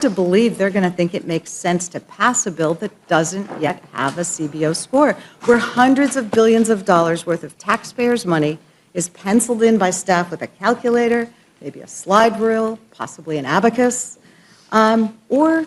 to believe they're going to think it makes sense to pass a bill that doesn't yet have a CBO score, where hundreds of billions of dollars worth of taxpayers' money is penciled in by staff with a calculator, maybe a slide rule, possibly an abacus, or,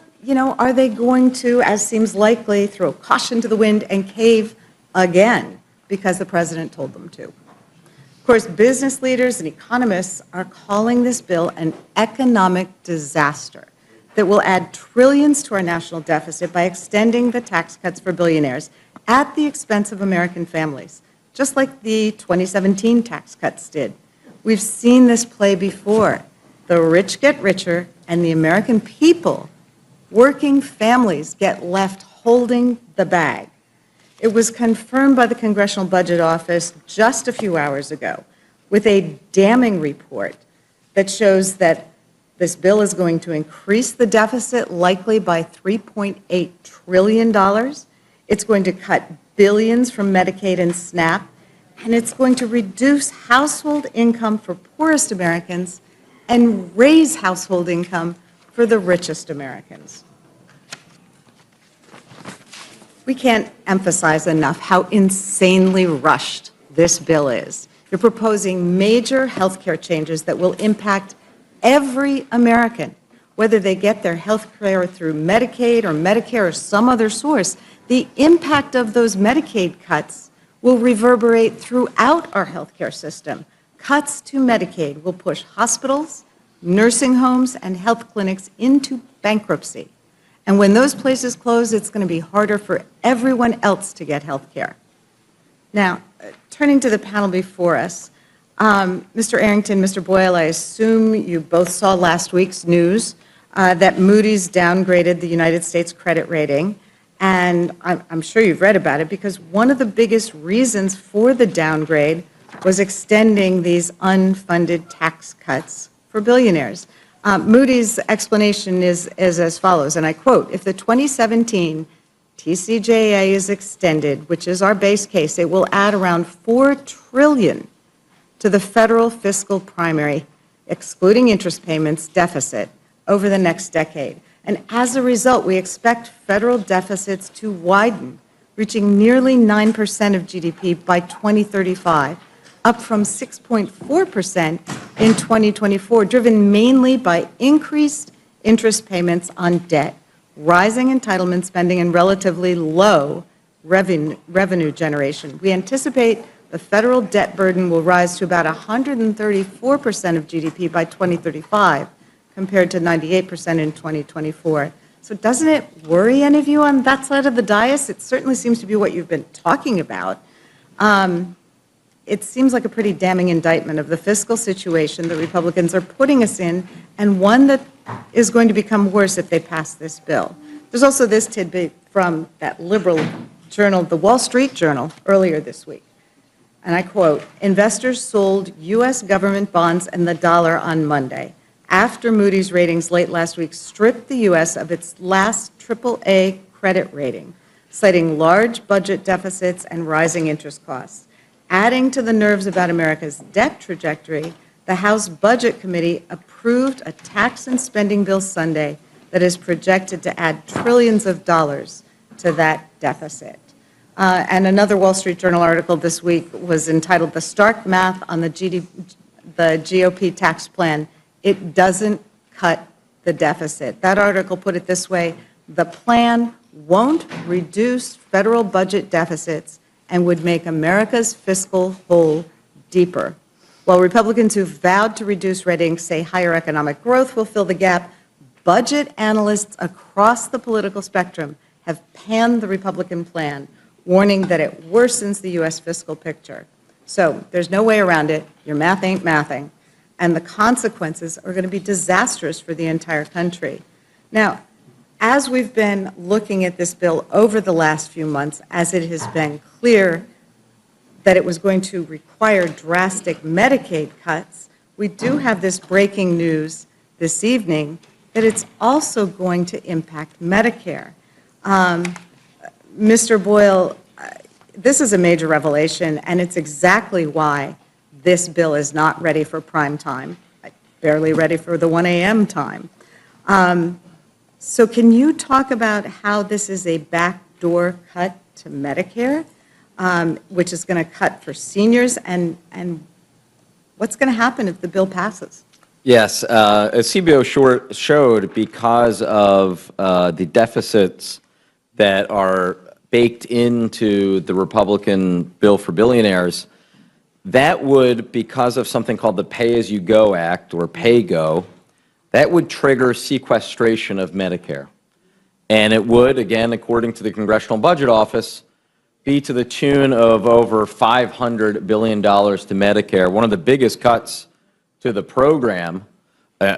are they going to, as seems likely, throw caution to the wind and cave again because the president told them to? Of course, business leaders and economists are calling this bill an economic disaster that will add trillions to our national deficit by extending the tax cuts for billionaires at the expense of American families, just like the 2017 tax cuts did. We've seen this play before. The rich get richer, and the American people, working families, get left holding the bag. It was confirmed by the Congressional Budget Office just a few hours ago with a damning report that shows that this bill is going to increase the deficit likely by $3.8 trillion. It's going to cut billions from Medicaid and SNAP, and it's going to reduce household income for poorest Americans and raise household income for the richest Americans. We can't emphasize enough how insanely rushed this bill is. You're proposing major health care changes that will impact every American, whether they get their health care through Medicaid or Medicare or some other source. The impact of those Medicaid cuts will reverberate throughout our health care system. Cuts to Medicaid will push hospitals, nursing homes, and health clinics into bankruptcy. And when those places close, it's going to be harder for everyone else to get health care. Now, turning to the panel before us, Mr. Arrington, Mr. Boyle, I assume you both saw last week's news that Moody's downgraded the United States credit rating, and I'm sure you've read about it because one of the biggest reasons for the downgrade was extending these unfunded tax cuts for billionaires. Moody's explanation is as follows, and I quote, "If the 2017 TCJA is extended, which is our base case, it will add around $4 trillion to the federal fiscal primary, excluding interest payments, deficit over the next decade. And as a result, we expect federal deficits to widen, reaching nearly 9% of GDP by 2035, up from 6.4% in 2024, driven mainly by increased interest payments on debt, rising entitlement spending, and relatively low revenue generation. We anticipate the federal debt burden will rise to about 134% of GDP by 2035, compared to 98% in 2024. So doesn't it worry any of you on that side of the dais? It certainly seems to be what you've been talking about. It seems like a pretty damning indictment of the fiscal situation that Republicans are putting us in, and one that is going to become worse if they pass this bill. There's also this tidbit from that liberal journal, the Wall Street Journal, earlier this week. And I quote, "Investors sold U.S. government bonds and the dollar on Monday, after Moody's ratings late last week stripped the U.S. of its last AAA credit rating, citing large budget deficits and rising interest costs. Adding to the nerves about America's debt trajectory, the House Budget Committee approved a tax and spending bill Sunday that is projected to add trillions of dollars to that deficit." And another Wall Street Journal article this week was entitled "The Stark Math on the GOP Tax Plan. It doesn't cut the deficit." That article put it this way: the plan won't reduce federal budget deficits and would make America's fiscal hole deeper. While Republicans who vowed to reduce ratings say higher economic growth will fill the gap, budget analysts across the political spectrum have panned the Republican plan, warning that it worsens the U.S. fiscal picture. So there's no way around it. Your math ain't mathing. And the consequences are going to be disastrous for the entire country. Now, as we've been looking at this bill over the last few months, as it has been clear that it was going to require drastic Medicaid cuts, we do have this breaking news this evening that it's also going to impact Medicare. Mr. Boyle, this is a major revelation, and it's exactly why this bill is not ready for prime time, barely ready for the 1 a.m. time. So can you talk about how this is a backdoor cut to Medicare, which is going to cut for seniors, and what's going to happen if the bill passes? Yes, as CBO showed, because of the deficits that are baked into the Republican bill for billionaires, that would, because of something called the Pay-As-You-Go Act, or PAYGO, that would trigger sequestration of Medicare. And it would, again, according to the Congressional Budget Office, be to the tune of over $500 billion to Medicare, one of the biggest cuts to the program.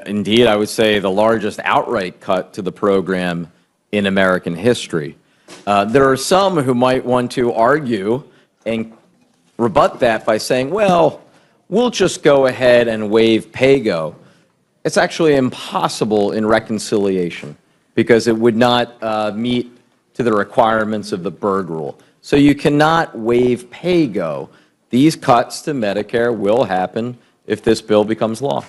Indeed, I would say the largest outright cut to the program in American history. There are some who might want to argue and rebut that by saying, well, we'll just go ahead and waive PAYGO. It's actually impossible in reconciliation because it would not meet to the requirements of the Byrd Rule. So you cannot waive PAYGO. These cuts to Medicare will happen if this bill becomes law.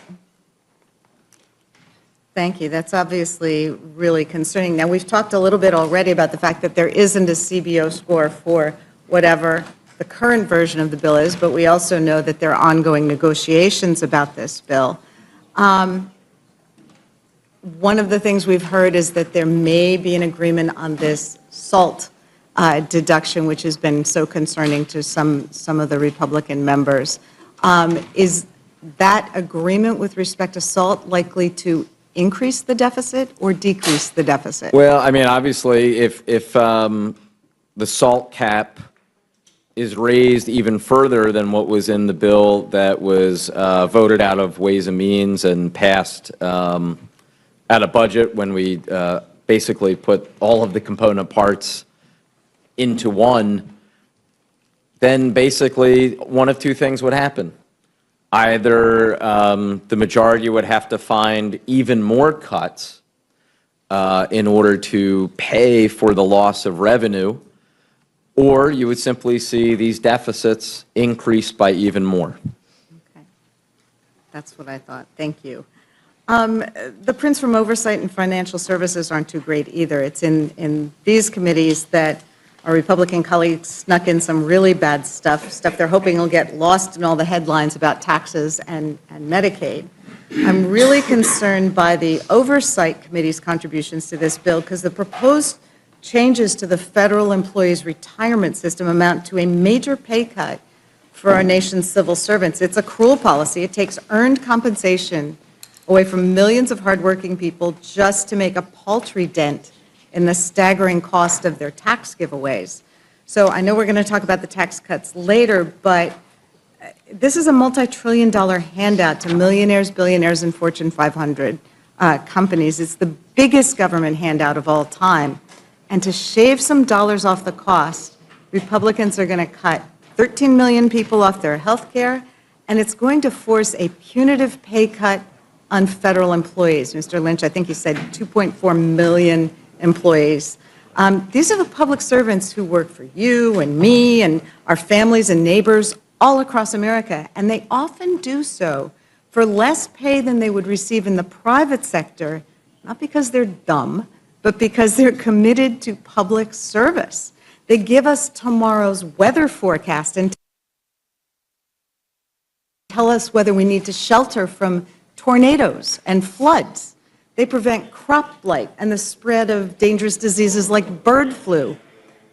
Thank you. That's obviously really concerning. Now, we've talked a little bit already about the fact that there isn't a CBO score for whatever the current version of the bill is, but we also know that there are ongoing negotiations about this bill. One of the things we've heard is that there may be an agreement on this SALT deduction, which has been so concerning to some of the Republican members. Is that agreement with respect to SALT likely to increase the deficit or decrease the deficit? Well, I mean, obviously, if the SALT cap is raised even further than what was in the bill that was voted out of Ways and Means and passed out of budget when we basically put all of the component parts into one, then basically one of two things would happen. Either the majority would have to find even more cuts in order to pay for the loss of revenue, or you would simply see these deficits increase by even more. Okay. That's what I thought. Thank you. The prints from Oversight and Financial Services aren't too great either. It's in these committees that our Republican colleagues snuck in some really bad stuff they're hoping will get lost in all the headlines about taxes and Medicaid. I'm really concerned by the Oversight Committee's contributions to this bill because the proposed changes to the federal employees' retirement system amount to a major pay cut for our nation's civil servants. It's a cruel policy. It takes earned compensation away from millions of hardworking people just to make a paltry dent in the staggering cost of their tax giveaways. So I know we're going to talk about the tax cuts later, but this is a multi-trillion-dollar handout to millionaires, billionaires, and Fortune 500 companies. It's the biggest government handout of all time. And to shave some dollars off the cost, Republicans are going to cut 13 million people off their health care, and it's going to force a punitive pay cut on federal employees. Mr. Lynch, I think you said 2.4 million employees. These are the public servants who work for you and me and our families and neighbors all across America, and they often do so for less pay than they would receive in the private sector, not because they're dumb, but because they're committed to public service. They give us tomorrow's weather forecast and tell us whether we need to shelter from tornadoes and floods. They prevent crop blight and the spread of dangerous diseases like bird flu.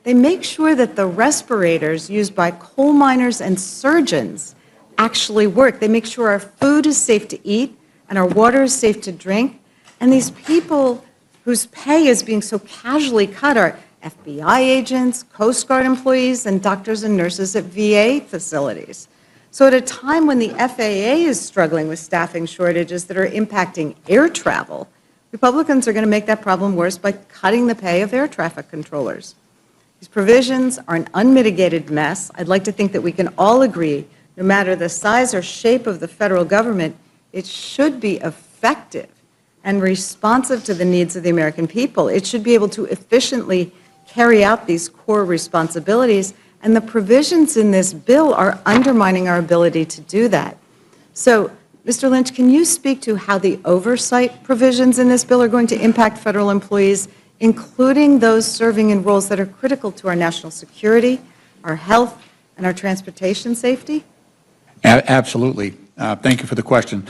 They make sure that the respirators used by coal miners and surgeons actually work. They make sure our food is safe to eat and our water is safe to drink. And these people whose pay is being so casually cut are FBI agents, Coast Guard employees, and doctors and nurses at VA facilities. So at a time when the FAA is struggling with staffing shortages that are impacting air travel, Republicans are going to make that problem worse by cutting the pay of air traffic controllers. These provisions are an unmitigated mess. I'd like to think that we can all agree, no matter the size or shape of the federal government, it should be effective and responsive to the needs of the American people. It should be able to efficiently carry out these core responsibilities, and the provisions in this bill are undermining our ability to do that. So Mr. Lynch, can you speak to how the oversight provisions in this bill are going to impact federal employees, including those serving in roles that are critical to our national security, our health, and our transportation safety? Absolutely. Thank you for the question.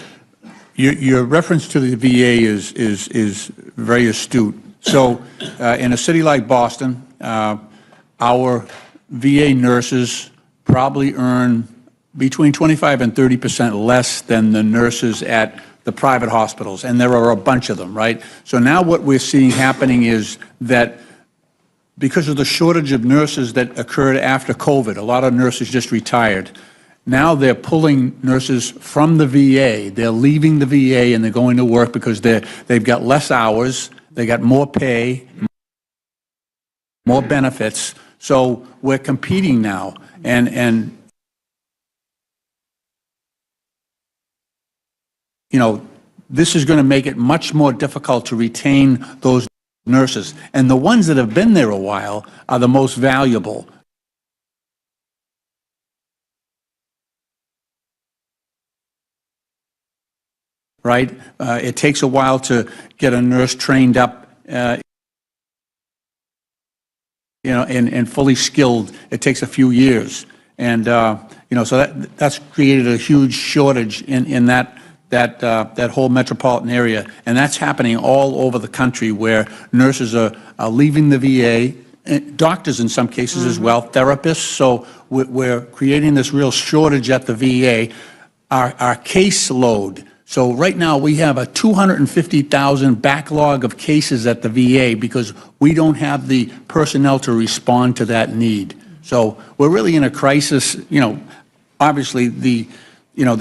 Your reference to the VA is very astute. So in a city like Boston, our VA nurses probably earn between 25 and 30% less than the nurses at the private hospitals, and there are a bunch of them, right? So now what we're seeing happening is that because of the shortage of nurses that occurred after COVID, a lot of nurses just retired. Now they're pulling nurses from the VA. They're leaving the VA and they're going to work because they've got less hours, they got more pay, more benefits. So we're competing now, and you know, this is going to make it much more difficult to retain those nurses. And the ones that have been there a while are the most valuable. Right? It takes a while to get a nurse trained up, you know, and fully skilled. It takes a few years. And, you know, so that's created a huge shortage in that whole metropolitan area, and that's happening all over the country where nurses are leaving the VA, doctors in some cases as well, therapists. So we're creating this real shortage at the VA. Our caseload, so right now we have a 250,000 backlog of cases at the VA because we don't have the personnel to respond to that need. So we're really in a crisis. You know, obviously the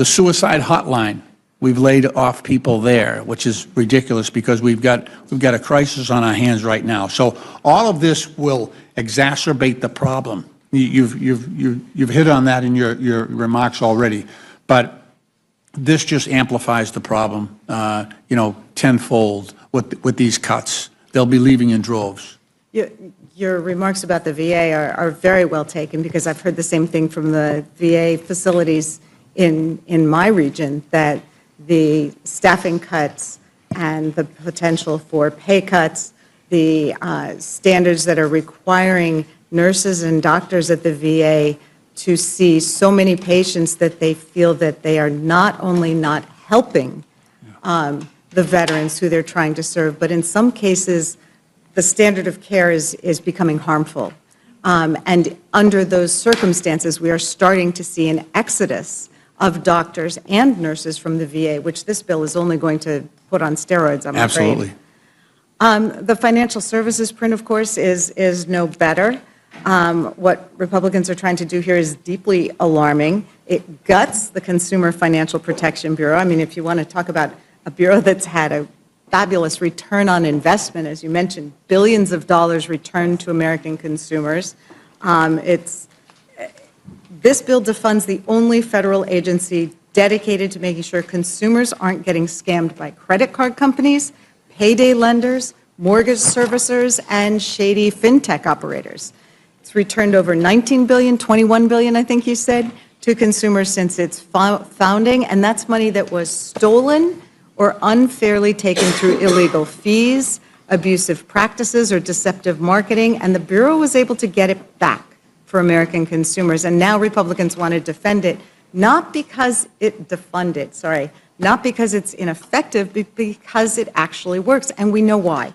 suicide hotline, we've laid off people there, which is ridiculous because we've got a crisis on our hands right now. So all of this will exacerbate the problem. You've hit on that in your remarks already, but this just amplifies the problem, you know, tenfold with these cuts. They'll be leaving in droves. Your remarks about the VA are very well taken, because I've heard the same thing from the VA facilities in my region, that the staffing cuts and the potential for pay cuts, the standards that are requiring nurses and doctors at the VA to see so many patients that they feel that they are not only not helping the veterans who they're trying to serve, but in some cases, the standard of care is becoming harmful. And under those circumstances, we are starting to see an exodus of doctors and nurses from the VA, which this bill is only going to put on steroids, I'm Absolutely. afraid. The financial services print, of course, is no better. What Republicans are trying to do here is deeply alarming. It guts the Consumer Financial Protection Bureau. I mean, if you want to talk about a bureau that's had a fabulous return on investment, as you mentioned, billions of dollars returned to American consumers. This bill defunds the only federal agency dedicated to making sure consumers aren't getting scammed by credit card companies, payday lenders, mortgage servicers, and shady fintech operators. It's returned over $19 billion, $21 billion, I think you said, to consumers since its founding, and that's money that was stolen or unfairly taken through illegal fees, abusive practices, or deceptive marketing, and the Bureau was able to get it back for American consumers. And now Republicans want to defend it, not because not because it's ineffective, but because it actually works. And we know why.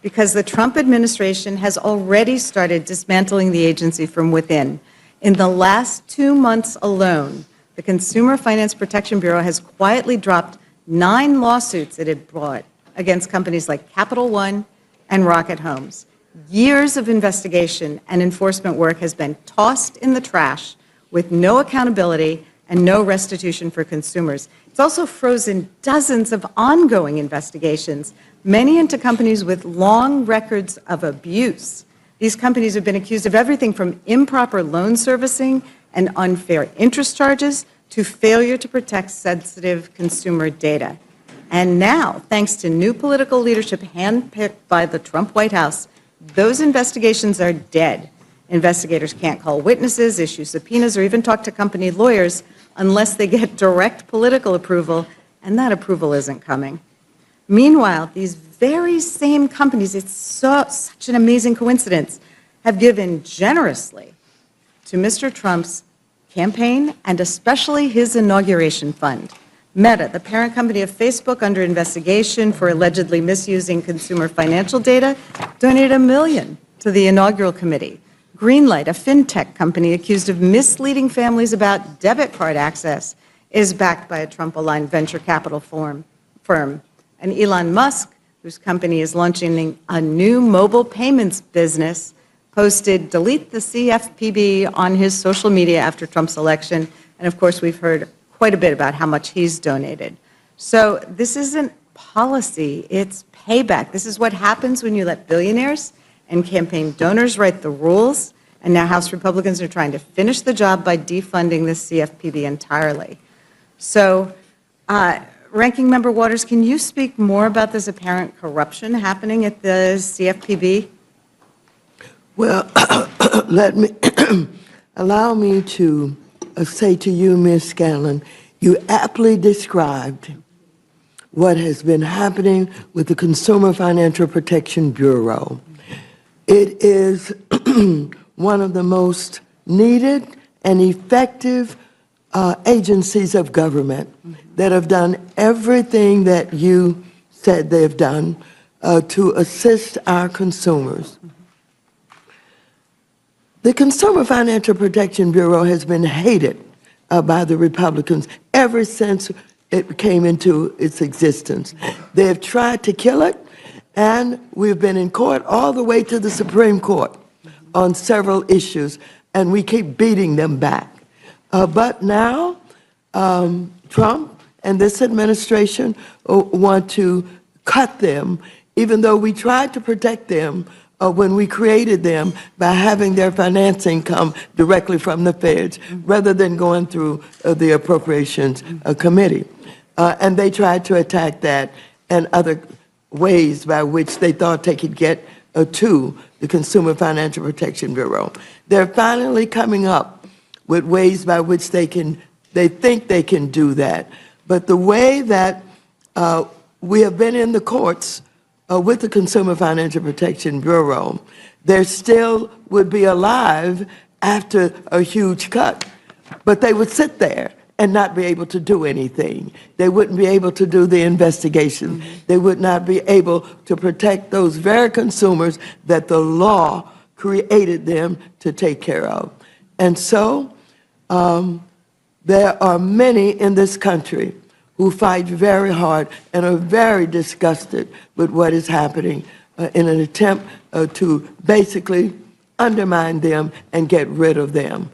Because the Trump administration has already started dismantling the agency from within. In the last 2 months alone, the Consumer Finance Protection Bureau has quietly dropped 9 lawsuits it had brought against companies like Capital One and Rocket Homes. Years of investigation and enforcement work has been tossed in the trash with no accountability and no restitution for consumers. It's also frozen dozens of ongoing investigations, many into companies with long records of abuse. These companies have been accused of everything from improper loan servicing and unfair interest charges to failure to protect sensitive consumer data. And now, thanks to new political leadership handpicked by the Trump White House, those investigations are dead. Investigators can't call witnesses, issue subpoenas, or even talk to company lawyers, unless they get direct political approval, and that approval isn't coming. Meanwhile, these very same companies, it's such an amazing coincidence, have given generously to Mr. Trump's campaign and especially his inauguration fund. Meta, the parent company of Facebook under investigation for allegedly misusing consumer financial data, donated $1 million to the inaugural committee. Greenlight, a fintech company accused of misleading families about debit card access, is backed by a Trump-aligned venture capital firm. And Elon Musk, whose company is launching a new mobile payments business, posted "delete the CFPB" on his social media after Trump's election. And of course, we've heard quite a bit about how much he's donated. So this isn't policy, it's payback. This is what happens when you let billionaires and campaign donors write the rules, and now House Republicans are trying to finish the job by defunding the CFPB entirely. So, Ranking Member Waters, can you speak more about this apparent corruption happening at the CFPB? Well, allow me to say to you, Ms. Scanlon, you aptly described what has been happening with the Consumer Financial Protection Bureau. It is one of the most needed and effective agencies of government that have done everything that you said they've done to assist our consumers. The Consumer Financial Protection Bureau has been hated by the Republicans ever since it came into its existence. They have tried to kill it, and we've been in court all the way to the Supreme Court on several issues, and we keep beating them back. But now, Trump and this administration want to cut them, even though we tried to protect them when we created them by having their financing come directly from the feds rather than going through the Appropriations Committee. And they tried to attack that and other ways by which they thought they could get to the Consumer Financial Protection Bureau. They're finally coming up with ways by which they think they can do that. But the way that we have been in the courts with the Consumer Financial Protection Bureau, they still would be alive after a huge cut. But they would sit there and not be able to do anything. They wouldn't be able to do the investigation. They would not be able to protect those very consumers that the law created them to take care of. And so there are many in this country who fight very hard and are very disgusted with what is happening in an attempt to basically undermine them and get rid of them.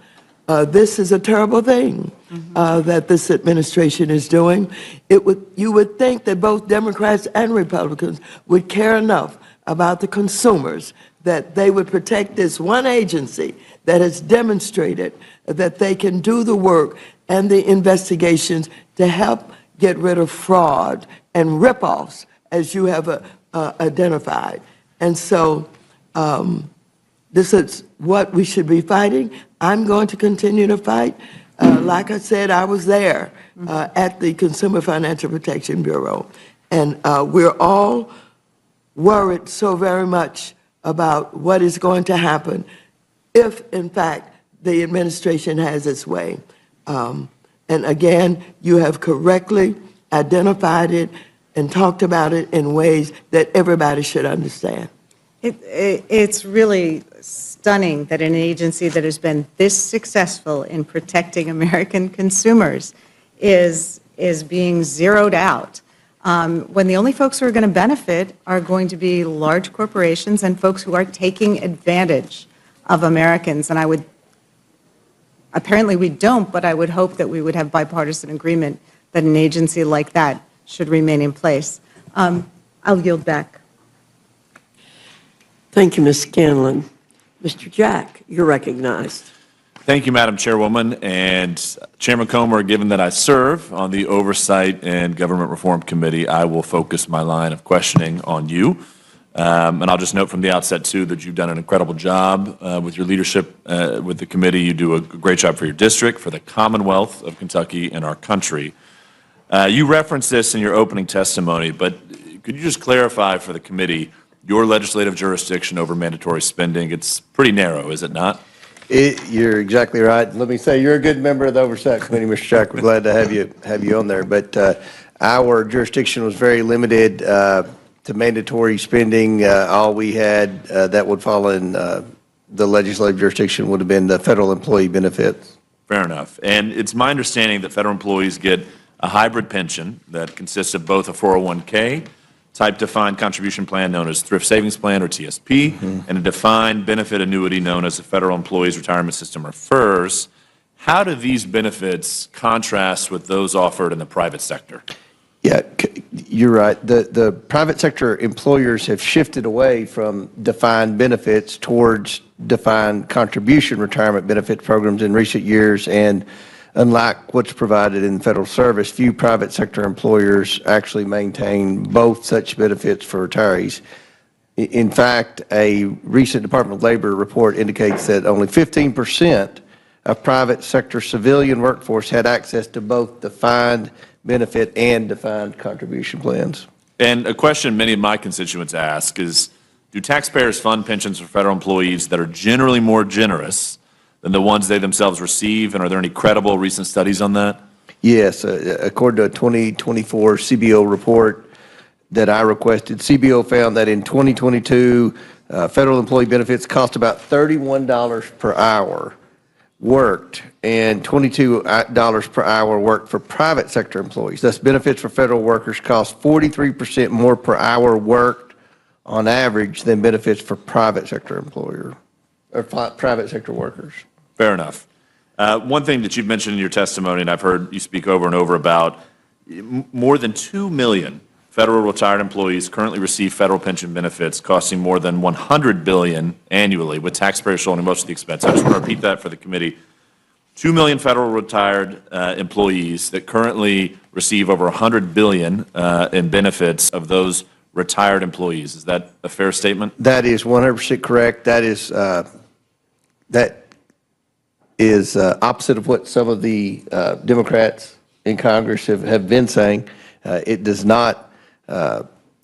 This is a terrible thing that this administration is doing. You would think that both Democrats and Republicans would care enough about the consumers that they would protect this one agency that has demonstrated that they can do the work and the investigations to help get rid of fraud and ripoffs, as you have identified. And so this is what we should be fighting. I'm going to continue to fight. Like I said, I was there at the Consumer Financial Protection Bureau, and we're all worried so very much about what is going to happen if, in fact, the administration has its way. And again, you have correctly identified it and talked about it in ways that everybody should understand. It's really stunning that an agency that has been this successful in protecting American consumers is being zeroed out, when the only folks who are going to benefit are going to be large corporations and folks who are taking advantage of Americans. And apparently we don't, but I would hope that we would have bipartisan agreement that an agency like that should remain in place. I'll yield back. Thank you, Ms. Scanlon. Mr. Jack, you're recognized. Thank you, Madam Chairwoman. And Chairman Comer, given that I serve on the Oversight and Government Reform Committee, I will focus my line of questioning on you. And I'll just note from the outset, too, that you've done an incredible job with your leadership with the committee. You do a great job for your district, for the Commonwealth of Kentucky, and our country. You referenced this in your opening testimony, but could you just clarify for the committee your legislative jurisdiction over mandatory spending? It's pretty narrow, is it not? You're exactly right. Let me say, you're a good member of the Oversight Committee, Mr. Jack. We're glad to have you on there. But our jurisdiction was very limited to mandatory spending. All we had that would fall in the legislative jurisdiction would have been the federal employee benefits. Fair enough. And it's my understanding that federal employees get a hybrid pension that consists of both a 401k type defined contribution plan known as Thrift Savings Plan, or TSP, and a defined benefit annuity known as the Federal Employees Retirement System, or FERS. How do these benefits contrast with those offered in the private sector? Yeah, you're right. The private sector employers have shifted away from defined benefits towards defined contribution retirement benefit programs in recent years, and unlike what's provided in federal service, few private sector employers actually maintain both such benefits for retirees. In fact, a recent Department of Labor report indicates that only 15% of private sector civilian workforce had access to both defined benefit and defined contribution plans. And a question many of my constituents ask is, do taxpayers fund pensions for federal employees that are generally more generous than the ones they themselves receive, and are there any credible recent studies on that? Yes, according to a 2024 CBO report that I requested, CBO found that in 2022, federal employee benefits cost about $31 per hour worked, and $22 per hour worked for private sector employees. Thus, benefits for federal workers cost 43% more per hour worked on average than benefits for private sector employer or private sector workers. Fair enough. One thing that you've mentioned in your testimony, and I've heard you speak over and over about, more than 2 million federal retired employees currently receive federal pension benefits costing more than $100 billion annually, with taxpayers shouldering most of the expense. I just want to repeat that for the committee. 2 million federal retired employees that currently receive over $100 billion in benefits of those retired employees. Is that a fair statement? That is 100% correct. That is opposite of what some of the Democrats in Congress have been saying. It does not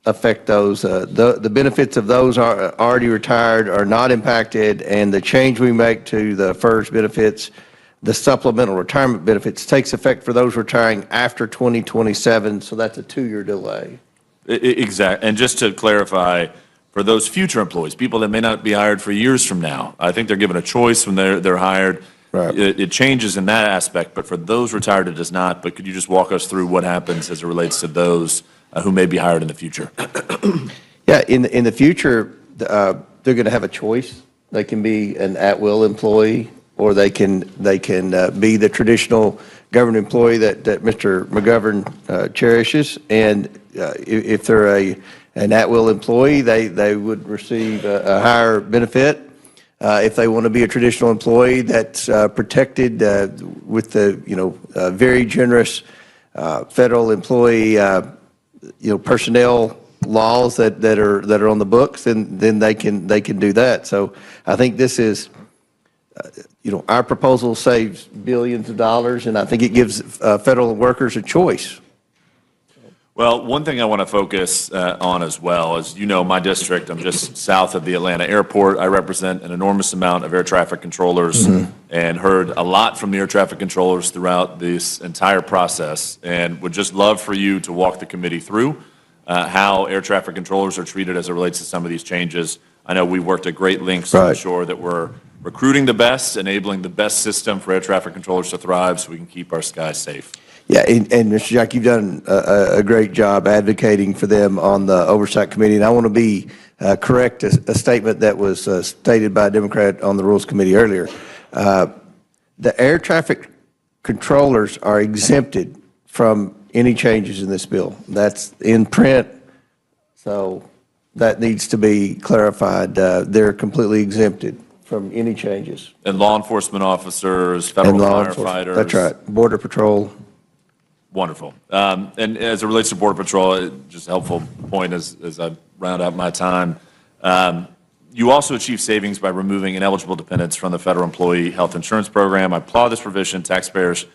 affect those. The benefits of those are already retired are not impacted, and the change we make to the FERS benefits, the supplemental retirement benefits, takes effect for those retiring after 2027, so that's a 2-year delay. Exactly. And just to clarify, for those future employees, people that may not be hired for years from now, I think they're given a choice when they're hired. Right. It changes in that aspect, but for those retired, it does not. But could you just walk us through what happens as it relates to those who may be hired in the future? Yeah, in the future, they're going to have a choice. They can be an at-will employee, or they can be the traditional government employee that Mr. McGovern cherishes. And if they're an at-will employee, they would receive a higher benefit. If they want to be a traditional employee that's protected with the very generous federal employee personnel laws that are on the books, then they can do that. So I think this is our proposal saves billions of dollars, and I think it gives federal workers a choice. Well, one thing I want to focus on as well is, my district, I'm just south of the Atlanta airport. I represent an enormous amount of air traffic controllers and heard a lot from the air traffic controllers throughout this entire process, and would just love for you to walk the committee through how air traffic controllers are treated as it relates to some of these changes. I know we worked at great lengths to ensure that we're recruiting the best, enabling the best system for air traffic controllers to thrive so we can keep our skies safe. Yeah, and Mr. Jack, you've done a great job advocating for them on the Oversight Committee, and I want to correct a statement that was stated by a Democrat on the Rules Committee earlier. The air traffic controllers are exempted from any changes in this bill. That's in print, so that needs to be clarified. They're completely exempted from any changes. And law enforcement officers, federal firefighters. That's right, Border Patrol. Wonderful. And as it relates to Border Patrol, just a helpful point as I round out my time. You also achieve savings by removing ineligible dependents from the federal employee health insurance program. I applaud this provision. Taxpayers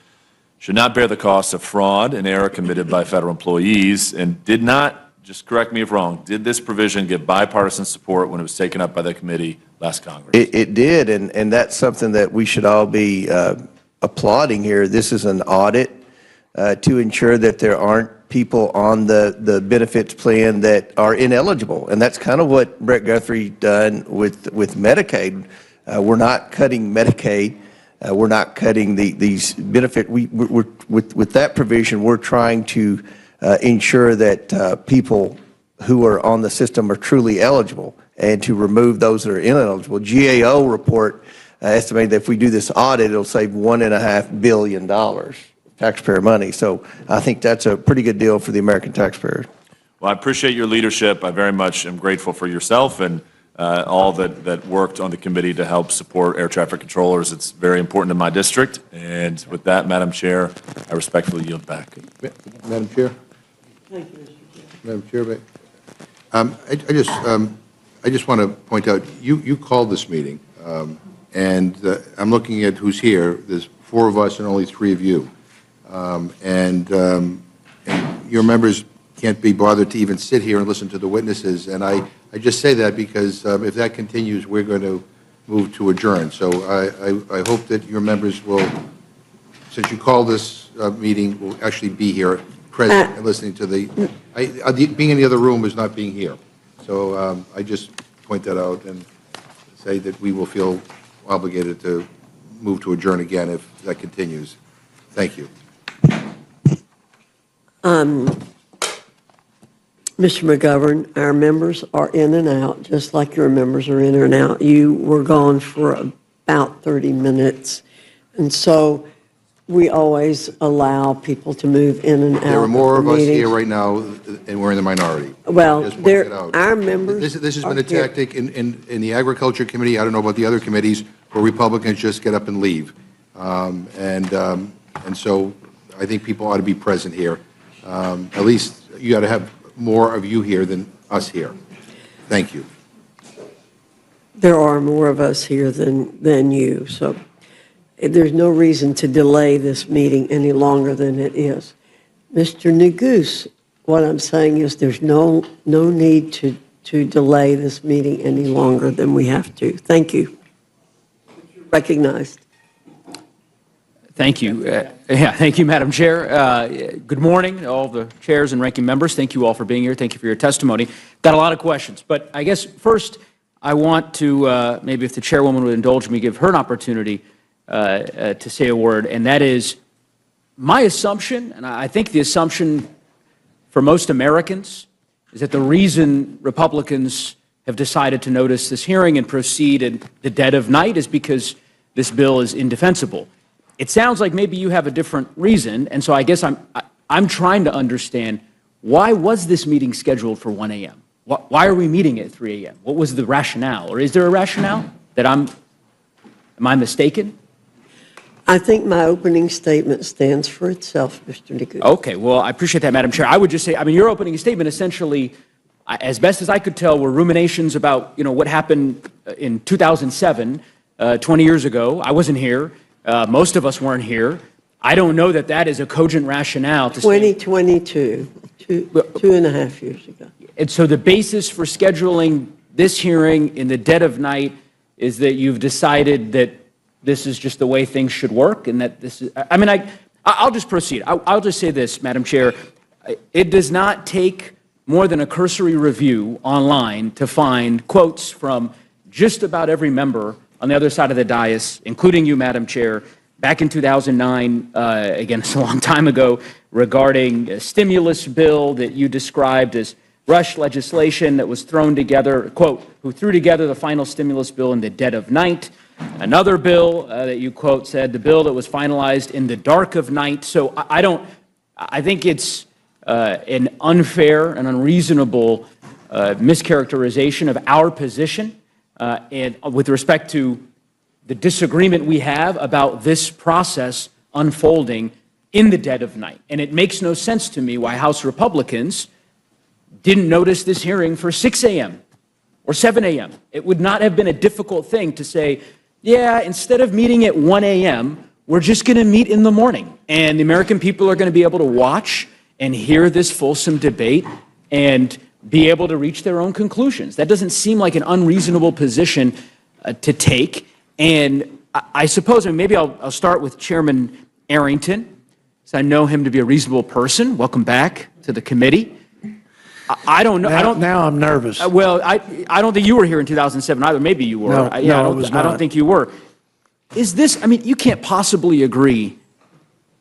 should not bear the cost of fraud and error committed by federal employees, and did not, just correct me if wrong, did this provision get bipartisan support when it was taken up by the committee last Congress? It did, and that's something that we should all be applauding here. This is an audit to ensure that there aren't people on the benefits plan that are ineligible. And that's kind of what Brett Guthrie done with Medicaid. We're not cutting Medicaid. We're not cutting these benefit. With that provision, we're trying to ensure that people who are on the system are truly eligible and to remove those that are ineligible. GAO report estimated that if we do this audit, it'll save $1.5 billion. Taxpayer money. So I think that's a pretty good deal for the American taxpayer. Well, I appreciate your leadership. I very much am grateful for yourself and all that worked on the committee to help support air traffic controllers. It's very important in my district. And with that, Madam Chair, I respectfully yield back. Madam Chair? Thank you, Mr. Chair. Madam Chair, I just want to point out, you called this meeting, and I'm looking at who's here. There's 4 of us and only 3 of you. And your members can't be bothered to even sit here and listen to the witnesses. And I just say that because if that continues, we're going to move to adjourn. So I hope that your members will, since you called this meeting, will actually be here present and listening to being in the other room is not being here. So I just point that out and say that we will feel obligated to move to adjourn again if that continues. Thank you. Mr. McGovern, our members are in and out, just like your members are in and out. You were gone for about 30 minutes, and so we always allow people to move in and out. There are more of of us meetings. here right now, and we're in the minority. Well, Just point it out. our members. This has been are a here. tactic in the Agriculture Committee. I don't know about the other committees where Republicans just get up and leave, and so I think people ought to be present here. At least you ought to have more of you here than us here. Thank you. There are more of us here than you, so there's no reason to delay this meeting any longer than it is. Mr. Neguse, what I'm saying is there's no need to delay this meeting any longer than we have to. Thank you. Recognized. Thank you. Thank you, Madam Chair. Good morning, all the chairs and ranking members. Thank you all for being here. Thank you for your testimony. Got a lot of questions, but I guess first I want to, maybe if the chairwoman would indulge me, give her an opportunity to say a word, and that is my assumption, and I think the assumption for most Americans, is that the reason Republicans have decided to notice this hearing and proceed in the dead of night is because this bill is indefensible. It sounds like maybe you have a different reason, and so I guess I'm trying to understand, why was this meeting scheduled for 1 a.m.? Why are we meeting at 3 a.m.? What was the rationale? Or is there a rationale that am I mistaken? I think my opening statement stands for itself, Mr. Neguse. Okay, well, I appreciate that, Madam Chair. I would just say, I mean, your opening statement essentially, as best as I could tell, were ruminations about, what happened in 2007, 20 years ago. I wasn't here. Most of us weren't here. I don't know that that is a cogent rationale to 2022, two and a half years ago. And so the basis for scheduling this hearing in the dead of night is that you've decided that this is just the way things should work, and that this is, I mean, I'll just proceed. I'll just say this, Madam Chair. It does not take more than a cursory review online to find quotes from just about every member on the other side of the dais, including you, Madam Chair, back in 2009, again, it's a long time ago, regarding a stimulus bill that you described as rush legislation that was thrown together, quote, who threw together the final stimulus bill in the dead of night. Another bill that you, quote, said, the bill that was finalized in the dark of night. So I think it's an unfair and unreasonable mischaracterization of our position. And with respect to the disagreement we have about this process unfolding in the dead of night. And it makes no sense to me why House Republicans didn't notice this hearing for 6 a.m. or 7 a.m. It would not have been a difficult thing to say, yeah, instead of meeting at 1 a.m., we're just going to meet in the morning. And the American people are going to be able to watch and hear this fulsome debate and be able to reach their own conclusions. That doesn't seem like an unreasonable position to take. And I suppose, and maybe I'll start with Chairman Arrington, so I know him to be a reasonable person. Welcome back to the committee. I don't know. Now I'm nervous. Well, I don't think you were here in 2007 either. Maybe you were. No, I was don't not. think you were. Is this, I mean, you can't possibly agree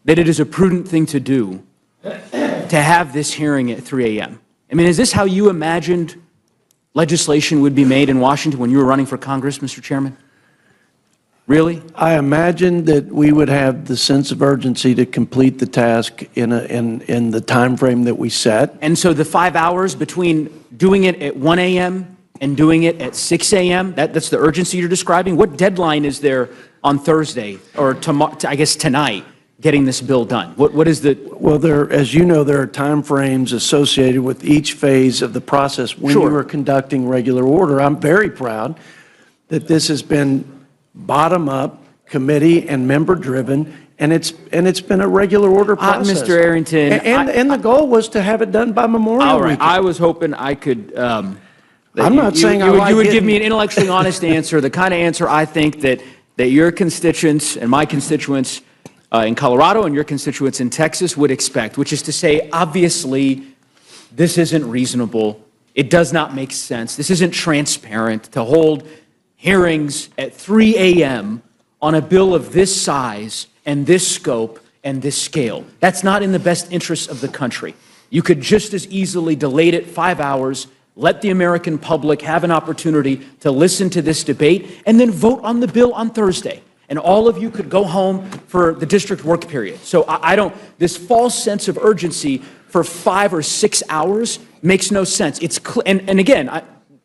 that it is a prudent thing to do to have this hearing at 3 a.m. I mean, is this how you imagined legislation would be made in Washington when you were running for Congress, Mr. Chairman? Really? I imagined that we would have the sense of urgency to complete the task in the time frame that we set. And so the 5 hours between doing it at 1 a.m. and doing it at 6 a.m., that's the urgency you're describing? What deadline is there on Thursday, or tomorrow, I guess tonight, getting this bill done? What is the... Well, as you know, there are time frames associated with each phase of the process when Sure. you are conducting regular order. I'm very proud that this has been bottom-up, committee and member-driven, and it's been a regular order process. Mr. Arrington, and the goal was to have it done by Memorial all right, Weekend. I was hoping I could... I'm not saying I like you would give getting- me an intellectually honest answer, the kind of answer I think that your constituents and my constituents in Colorado and your constituents in Texas would expect, which is to say, obviously, this isn't reasonable. It does not make sense. This isn't transparent to hold hearings at 3 a.m. on a bill of this size and this scope and this scale. That's not in the best interests of the country. You could just as easily delay it 5 hours, let the American public have an opportunity to listen to this debate, and then vote on the bill on Thursday. And all of you could go home for the district work period. So I don't, this false sense of urgency for 5 or 6 hours makes no sense. It's and again,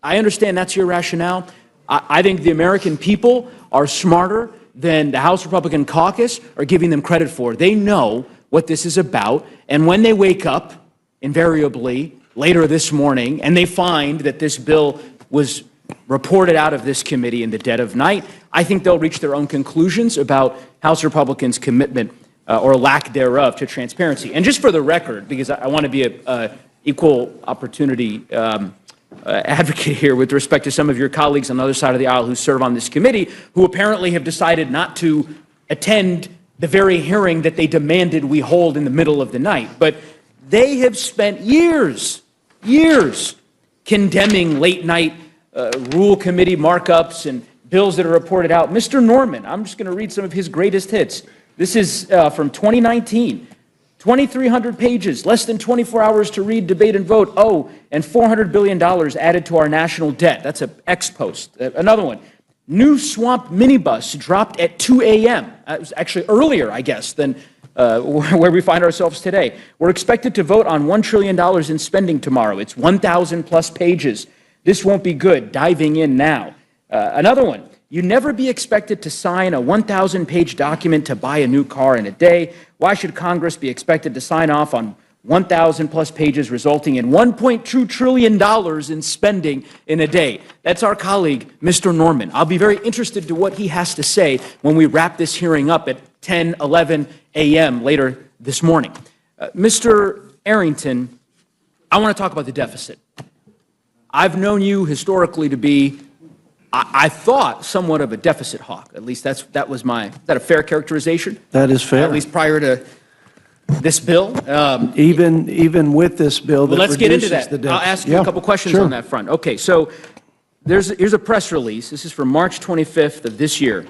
I understand that's your rationale. I think the American people are smarter than the House Republican caucus are giving them credit for. They know what this is about, and when they wake up, invariably, later this morning, and they find that this bill was reported out of this committee in the dead of night, I think they'll reach their own conclusions about House Republicans' commitment or lack thereof to transparency. And just for the record, because I want to be an equal opportunity advocate here with respect to some of your colleagues on the other side of the aisle who serve on this committee, who apparently have decided not to attend the very hearing that they demanded we hold in the middle of the night. But they have spent years condemning late-night rule committee markups and bills that are reported out. Mr. Norman, I'm just going to read some of his greatest hits. This is from 2019. 2,300 pages, less than 24 hours to read, debate, and vote. Oh, and $400 billion added to our national debt. That's an ex post. Another one. New swamp minibus dropped at 2 a.m. It was actually earlier, I guess, than where we find ourselves today. We're expected to vote on $1 trillion in spending tomorrow. It's 1,000 plus pages. This won't be good. Diving in now. Another one. You'd never be expected to sign a 1,000-page document to buy a new car in a day. Why should Congress be expected to sign off on 1,000-plus pages resulting in $1.2 trillion in spending in a day? That's our colleague, Mr. Norman. I'll be very interested to what he has to say when we wrap this hearing up at 10, 11 a.m. later this morning. Mr. Arrington, I want to talk about the deficit. I've known you historically to be, I thought, somewhat of a deficit hawk. At least is that a fair characterization? That is fair. At least prior to this bill? Even with this bill that Let's get into reduces that. the I'll deficit. ask you Yeah, a couple questions sure. on that front. Okay, so here's a press release. This is from March 25th of this year.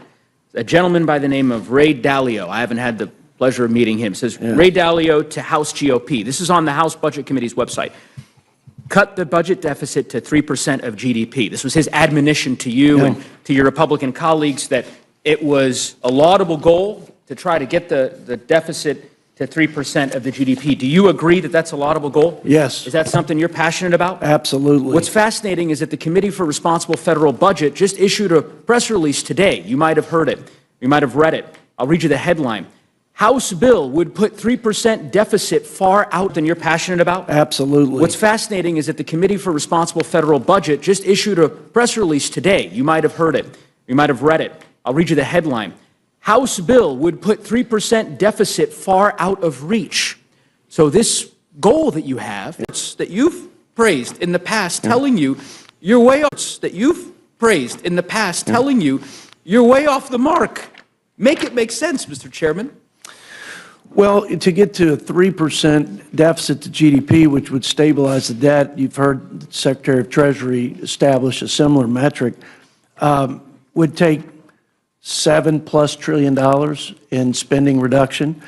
A gentleman by the name of Ray Dalio. I haven't had the pleasure of meeting him. It says, Ray Dalio to House GOP. This is on the House Budget Committee's website. Cut the budget deficit to 3% of GDP. This was his admonition to you and to your Republican colleagues that it was a laudable goal to try to get the deficit to 3% of the GDP. Do you agree that that's a laudable goal? Yes. Is that something you're passionate about? Absolutely. What's fascinating is that the Committee for Responsible Federal Budget just issued a press release today. You might have heard it. You might have read it. I'll read you the headline. House bill would put 3% deficit far out than you're passionate about? Absolutely. What's fascinating is that the Committee for Responsible Federal Budget just issued a press release today. You might have heard it. You might have read it. I'll read you the headline. House bill would put 3% deficit far out of reach. So this goal that you have, that you've praised in the past, telling you you're way off, that you've praised in the past, telling you you're way off the mark. Make it make sense, Mr. Chairman. Well, to get to a 3% deficit to GDP, which would stabilize the debt, you've heard the Secretary of Treasury establish a similar metric, would take $7+ trillion in spending reduction.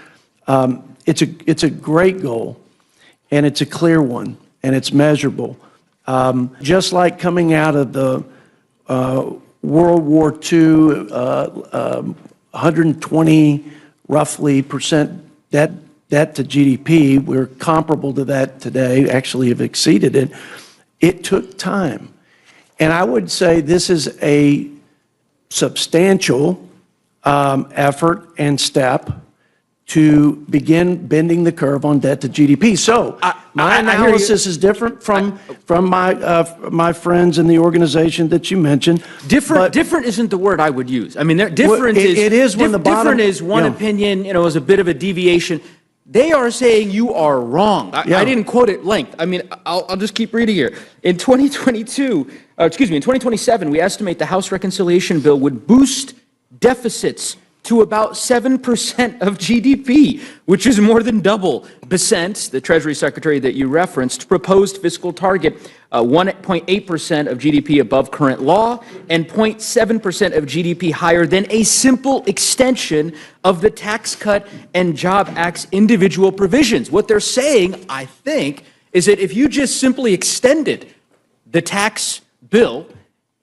It's a great goal, and it's a clear one, and it's measurable. Just like coming out of the World War II, 120 roughly percent debt to GDP, we're comparable to that today, actually have exceeded it. It took time. And I would say this is a substantial effort and step to begin bending the curve on debt to GDP. So my analysis is different from my friends in the organization that you mentioned. Different isn't the word I would use. I mean, different is it is when the bottom, different is one opinion, is a bit of a deviation. They are saying you are wrong. I didn't quote it length. I mean, I'll just keep reading here. In 2027, we estimate the House reconciliation bill would boost deficits to about 7% of GDP, which is more than double Besant, the Treasury Secretary that you referenced, proposed fiscal target, 1.8% of GDP above current law and 0.7% of GDP higher than a simple extension of the Tax Cut and Job Act's individual provisions. What they're saying, I think, is that if you just simply extended the tax bill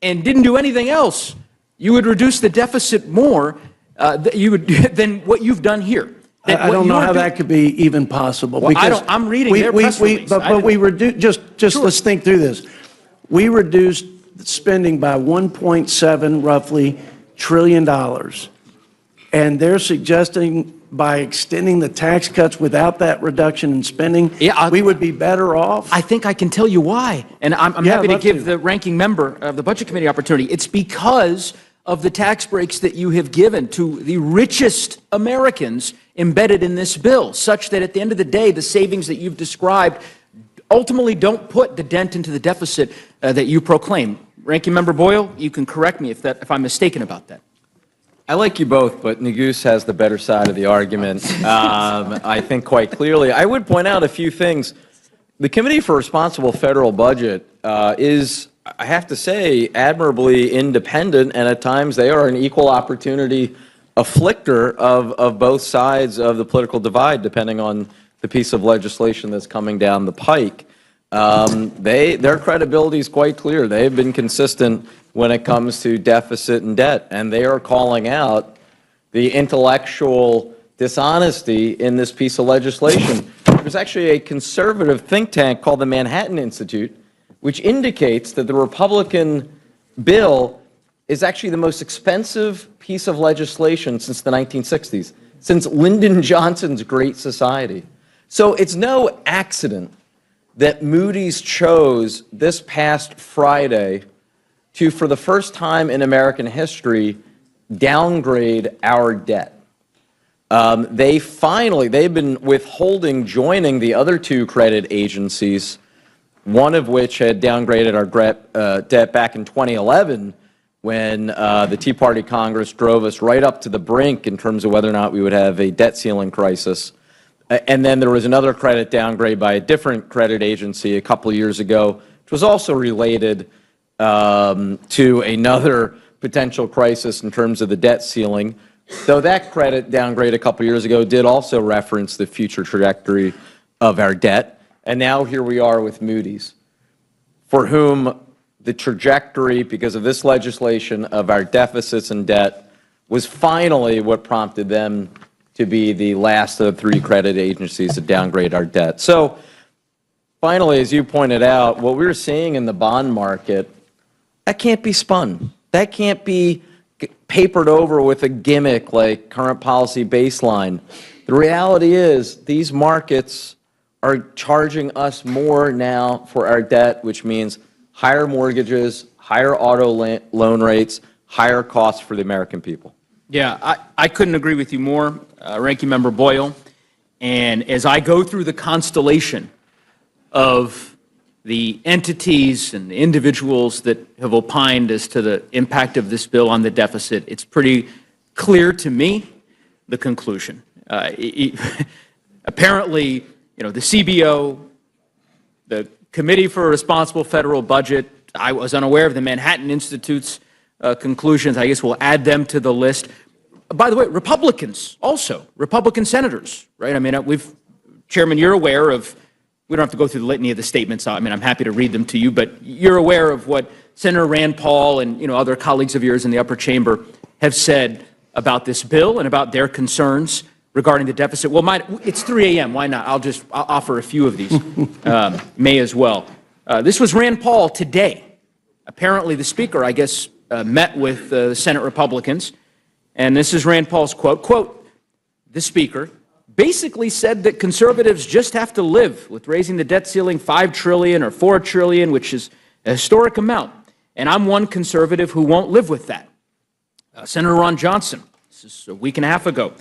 and didn't do anything else, you would reduce the deficit more than what you've done here. I don't know how that could be even possible. Well, I'm reading their press release. But we reduced, let's think through this. We reduced spending by 1.7 roughly trillion dollars. And they're suggesting by extending the tax cuts without that reduction in spending, we would be better off? I think I can tell you why. And I'm happy to give the ranking member of the Budget Committee opportunity. It's because of the tax breaks that you have given to the richest Americans embedded in this bill, such that at the end of the day, the savings that you've described ultimately don't put the dent into the deficit that you proclaim. Ranking Member Boyle, you can correct me if I'm mistaken about that. I like you both, but Neguse has the better side of the argument, I think quite clearly. I would point out a few things. The Committee for Responsible Federal Budget is, I have to say, admirably independent, and at times they are an equal opportunity afflictor of both sides of the political divide, depending on the piece of legislation that's coming down the pike. Their credibility is quite clear. They've been consistent when it comes to deficit and debt, and they are calling out the intellectual dishonesty in this piece of legislation. There's actually a conservative think tank called the Manhattan Institute, which indicates that the Republican bill is actually the most expensive piece of legislation since the 1960s, since Lyndon Johnson's Great Society. So it's no accident that Moody's chose this past Friday to, for the first time in American history, downgrade our debt. They've been withholding joining the other two credit agencies, one of which had downgraded our debt back in 2011 when the Tea Party Congress drove us right up to the brink in terms of whether or not we would have a debt ceiling crisis. And then there was another credit downgrade by a different credit agency a couple of years ago, which was also related to another potential crisis in terms of the debt ceiling. Though that credit downgrade a couple of years ago did also reference the future trajectory of our debt. And now here we are with Moody's, for whom the trajectory, because of this legislation, of our deficits and debt was finally what prompted them to be the last of the three credit agencies to downgrade our debt. So finally, as you pointed out, what we're seeing in the bond market, that can't be spun. That can't be papered over with a gimmick like current policy baseline. The The reality is these markets are charging us more now for our debt, which means higher mortgages, higher auto loan rates, higher costs for the American people. Yeah, I couldn't agree with you more, Ranking Member Boyle. And as I go through the constellation of the entities and the individuals that have opined as to the impact of this bill on the deficit, it's pretty clear to me the conclusion. Apparently, the CBO, the Committee for a Responsible Federal Budget, I was unaware of the Manhattan Institute's conclusions. I guess we'll add them to the list. By the way, Republicans also, Republican senators, right? I mean, Chairman, you're aware of, we don't have to go through the litany of the statements. I mean, I'm happy to read them to you, but you're aware of what Senator Rand Paul and, other colleagues of yours in the upper chamber have said about this bill and about their concerns regarding the deficit. Well, it's 3 a.m. Why not? I'll offer a few of these. May as well. This was Rand Paul today. Apparently, the speaker, I guess, met with the Senate Republicans, and this is Rand Paul's quote. Quote, the speaker basically said that conservatives just have to live with raising the debt ceiling $5 trillion or $4 trillion, which is a historic amount. And I'm one conservative who won't live with that. Senator Ron Johnson, this is a week and a half ago,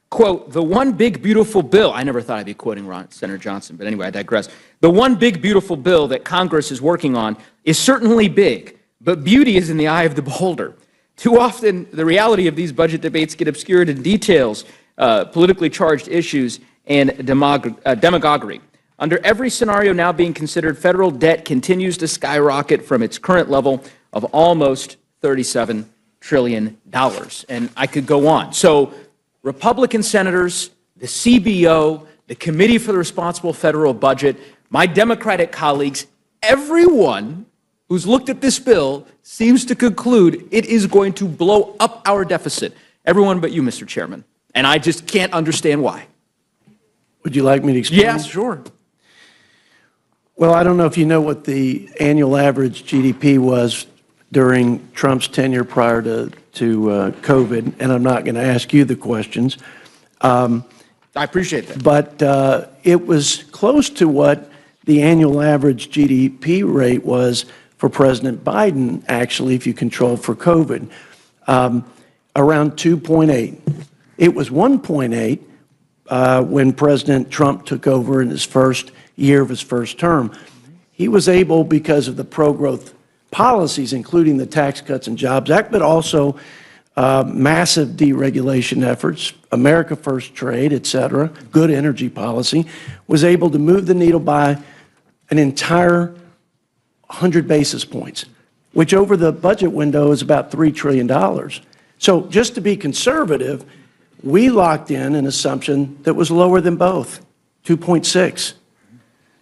quote, the one big beautiful bill, I never thought I'd be quoting Senator Johnson, but anyway, I digress. The one big beautiful bill that Congress is working on is certainly big, but beauty is in the eye of the beholder. Too often, the reality of these budget debates get obscured in details, politically charged issues, and demagoguery. Under every scenario now being considered, federal debt continues to skyrocket from its current level of almost $37 trillion. And I could go on. So Republican senators, the CBO, the Committee for the Responsible Federal Budget, my Democratic colleagues, everyone who's looked at this bill seems to conclude it is going to blow up our deficit. Everyone but you, Mr. Chairman. And I just can't understand why. Would you like me to explain? Yeah, sure. Well, I don't know if you know what the annual average GDP was during Trump's tenure prior to COVID, and I'm not going to ask you the questions. I appreciate that. But it was close to what the annual average GDP rate was for President Biden, actually, if you control for COVID, around 2.8. It was 1.8 when President Trump took over in his first year of his first term. He was able, because of the pro-growth policies, including the Tax Cuts and Jobs Act, but also massive deregulation efforts, America First trade, et cetera, good energy policy, was able to move the needle by an entire 100 basis points, which over the budget window is about $3 trillion. So just to be conservative, we locked in an assumption that was lower than both, 2.6.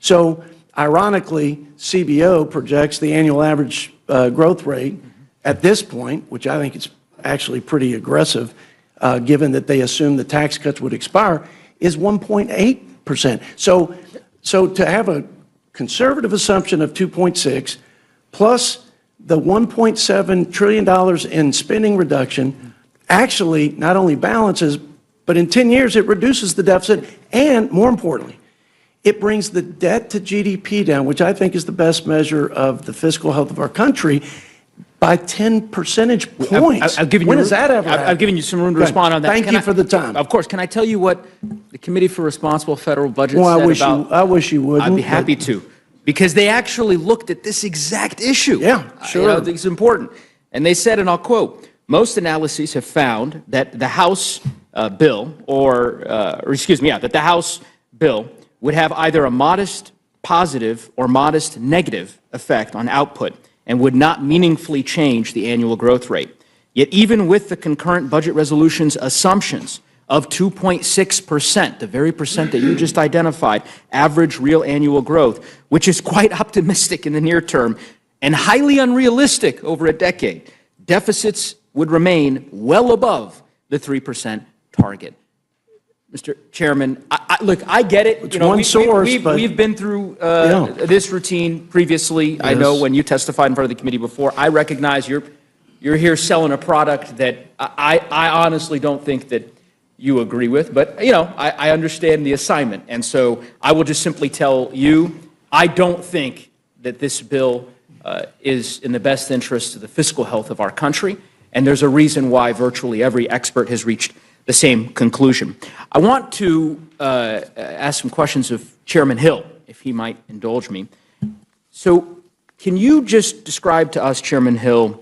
So ironically, CBO projects the annual average growth rate at this point, which I think is actually pretty aggressive, given that they assume the tax cuts would expire, is 1.8%. So to have a conservative assumption of 2.6 plus the $1.7 trillion in spending reduction actually not only balances, but in 10 years it reduces the deficit, and more importantly, it brings the debt to GDP down, which I think is the best measure of the fiscal health of our country, by 10 percentage points. I've given when you, has that ever happened? I've given you some room to respond on that. Thank you for the time. Of course. Can I tell you what the Committee for Responsible Federal Budget Well, said about? I wish you wouldn't. I'd be happy to, because they actually looked at this exact issue. Yeah, sure. I think it's important. And they said, and I'll quote, most analyses have found that the House bill, that the House bill would have either a modest positive or modest negative effect on output and would not meaningfully change the annual growth rate. Yet even with the concurrent budget resolution's assumptions of 2.6%, the very percent that you just identified, average real annual growth, which is quite optimistic in the near term and highly unrealistic over a decade, deficits would remain well above the 3% target. Mr. Chairman, look, I get it. It's one source, but we've been through this routine previously. Yes. I know when you testified in front of the committee before. I recognize you're here selling a product that I honestly don't think that you agree with, but, I understand the assignment. And so I will just simply tell you, I don't think that this bill is in the best interest of the fiscal health of our country, and there's a reason why virtually every expert has reached the same conclusion. I want to ask some questions of Chairman Hill, if he might indulge me. So can you just describe to us, Chairman Hill,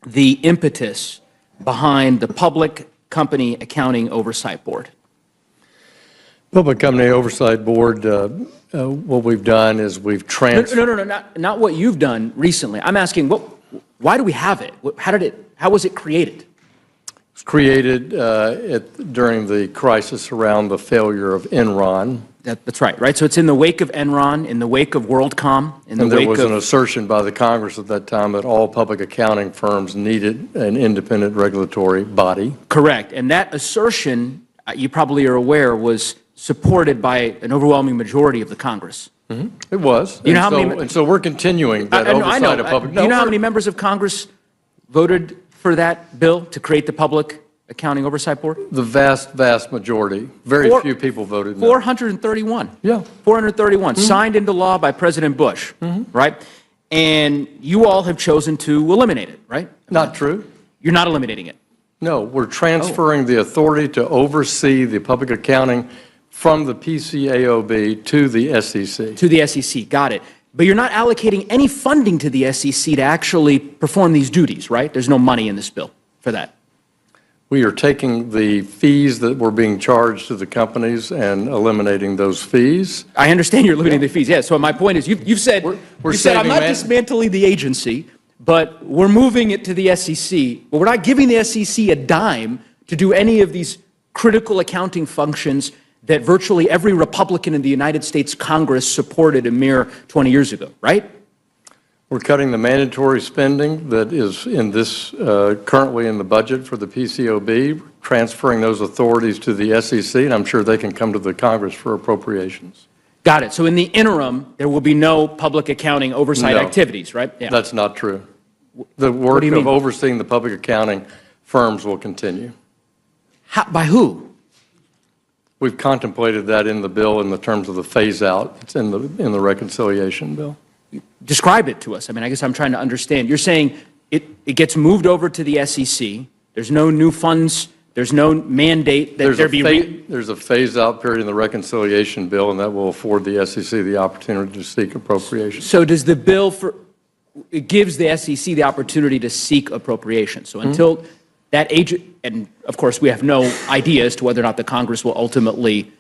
the impetus behind the Public Company Accounting Oversight Board? Public Company Oversight Board, what we've done is we've transferred. No, not what you've done recently. I'm asking, why do we have it? How was it created? It was created during the crisis around the failure of Enron. That's right? So it's in the wake of Enron, in the wake of WorldCom, in the And there wake was of... an assertion by the Congress at that time that all public accounting firms needed an independent regulatory body. Correct. And that assertion, you probably are aware, was supported by an overwhelming majority of the Congress. It was. You know how and many... and so we're continuing that I oversight know. of public... Do you know how many members of Congress voted for that bill to create the Public Accounting Oversight Board? The vast, vast majority. Very few people voted no. 431. Yeah. 431, signed into law by President Bush, right? And you all have chosen to eliminate it, right? Not true. You're not eliminating it. No, we're transferring the authority to oversee the public accounting from the PCAOB to the SEC. To the SEC, got it. But you're not allocating any funding to the SEC to actually perform these duties, right? There's no money in this bill for that. We are taking the fees that were being charged to the companies and eliminating those fees. I understand you're limiting the fees, yeah. So my point is, you've said, We're you said I'm saving not man- dismantling the agency, but we're moving it to the SEC. But we're not giving the SEC a dime to do any of these critical accounting functions that virtually every Republican in the United States Congress supported a mere 20 years ago, right? We're cutting the mandatory spending that is in this, currently in the budget for the PCOB, transferring those authorities to the SEC, and I'm sure they can come to the Congress for appropriations. Got it. So in the interim, there will be no public accounting oversight No. activities, right? Yeah. That's not true. The work do you mean? of overseeing the public accounting firms will continue. By who? We've contemplated that in the bill in the terms of the phase-out. It's in the reconciliation bill. Describe it to us. I mean, I guess I'm trying to understand. You're saying it gets moved over to the SEC. There's no new funds. There's no mandate that there be... There's a phase-out period in the reconciliation bill, and that will afford the SEC the opportunity to seek appropriations. So does the bill it gives the SEC the opportunity to seek appropriations. So until that agent, and of course we have no idea as to whether or not the Congress will ultimately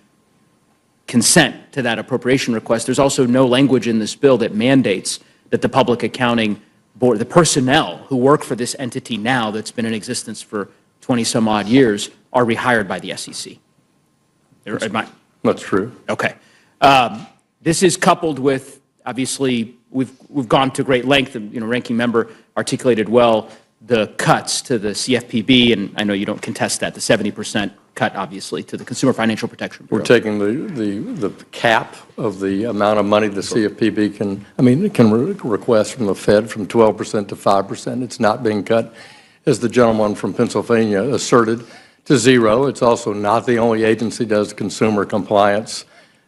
consent to that appropriation request, there's also no language in this bill that mandates that the Public Accounting Board, the personnel who work for this entity now that's been in existence for 20-some-odd years, are rehired by the SEC. That's true. Okay. This is coupled with, obviously, we've gone to great length, and Ranking Member articulated well the cuts to the CFPB, and I know you don't contest that, the 70% cut, obviously, to the Consumer Financial Protection Bureau. We're taking the cap of the amount of money the CFPB can request from the Fed from 12% to 5%. It's not being cut, as the gentleman from Pennsylvania asserted, to zero. It's also not the only agency that does consumer compliance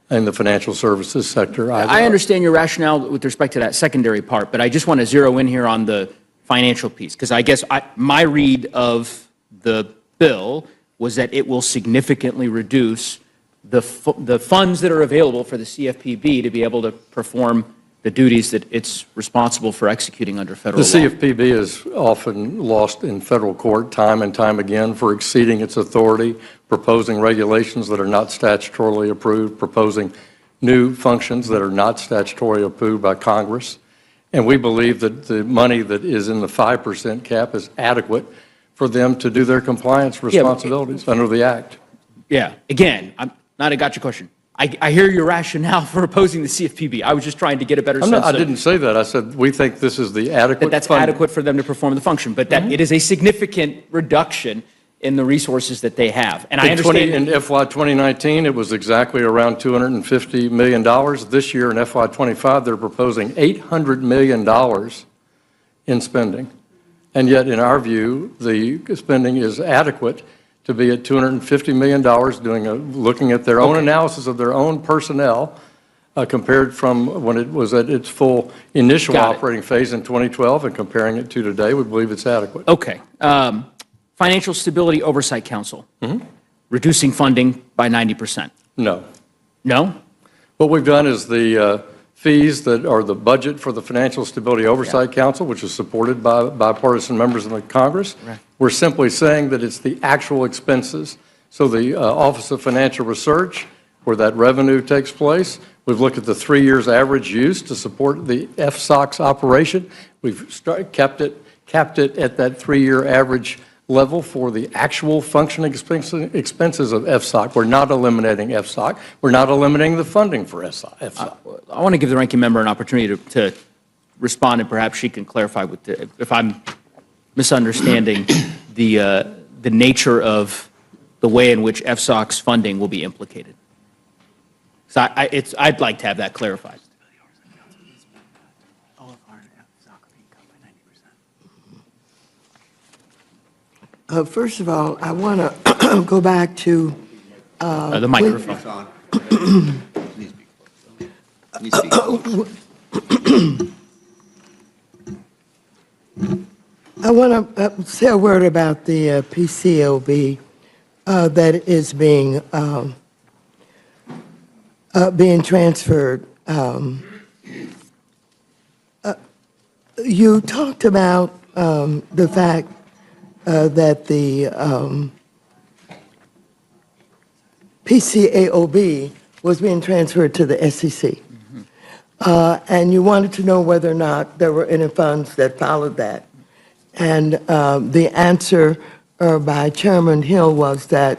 in the financial services sector either. I understand your rationale with respect to that secondary part, but I just want to zero in here on the financial piece, because I guess my read of the bill was that it will significantly reduce the funds that are available for the CFPB to be able to perform the duties that it's responsible for executing under federal law. The CFPB is often lost in federal court time and time again for exceeding its authority, proposing regulations that are not statutorily approved, proposing new functions that are not statutorily approved by Congress. And we believe that the money that is in the 5% cap is adequate for them to do their compliance responsibilities under the Act. Yeah, again, I got your question. I hear your rationale for opposing the CFPB. I was just trying to get a better sense of... I didn't say that. I said we think this is the adequate that's funding. adequate for them to perform the function, but that it is a significant reduction in the resources that they have. And I understand... In FY 2019, it was exactly around $250 million. This year in FY 25, they're proposing $800 million in spending. And yet, in our view, the spending is adequate to be at $250 million, looking at their own analysis of their own personnel, compared from when it was at its full initial Got it. operating phase in 2012 and comparing it to today, we believe it's adequate. Okay. Financial Stability Oversight Council, reducing funding by 90%. No. No? What we've done is the fees that are the budget for the Financial Stability Oversight Council, which is supported by bipartisan members in the Congress. Right. We're simply saying that it's the actual expenses. So the Office of Financial Research, where that revenue takes place, we've looked at the 3 years average use to support the FSOC's operation. We've capped it at that 3-year average level for the actual functioning expenses of FSOC. We're not eliminating FSOC. We're not eliminating the funding for FSOC. I want to give the ranking member an opportunity to respond, and perhaps she can clarify if I'm misunderstanding the nature of the way in which FSOC's funding will be implicated. So I'd like to have that clarified. First of all, I want to go back to The microphone. I want to say a word about the PCOB that is being transferred. You talked about the fact that the PCAOB was being transferred to the SEC. And you wanted to know whether or not there were any funds that followed that. And the answer by Chairman Hill was that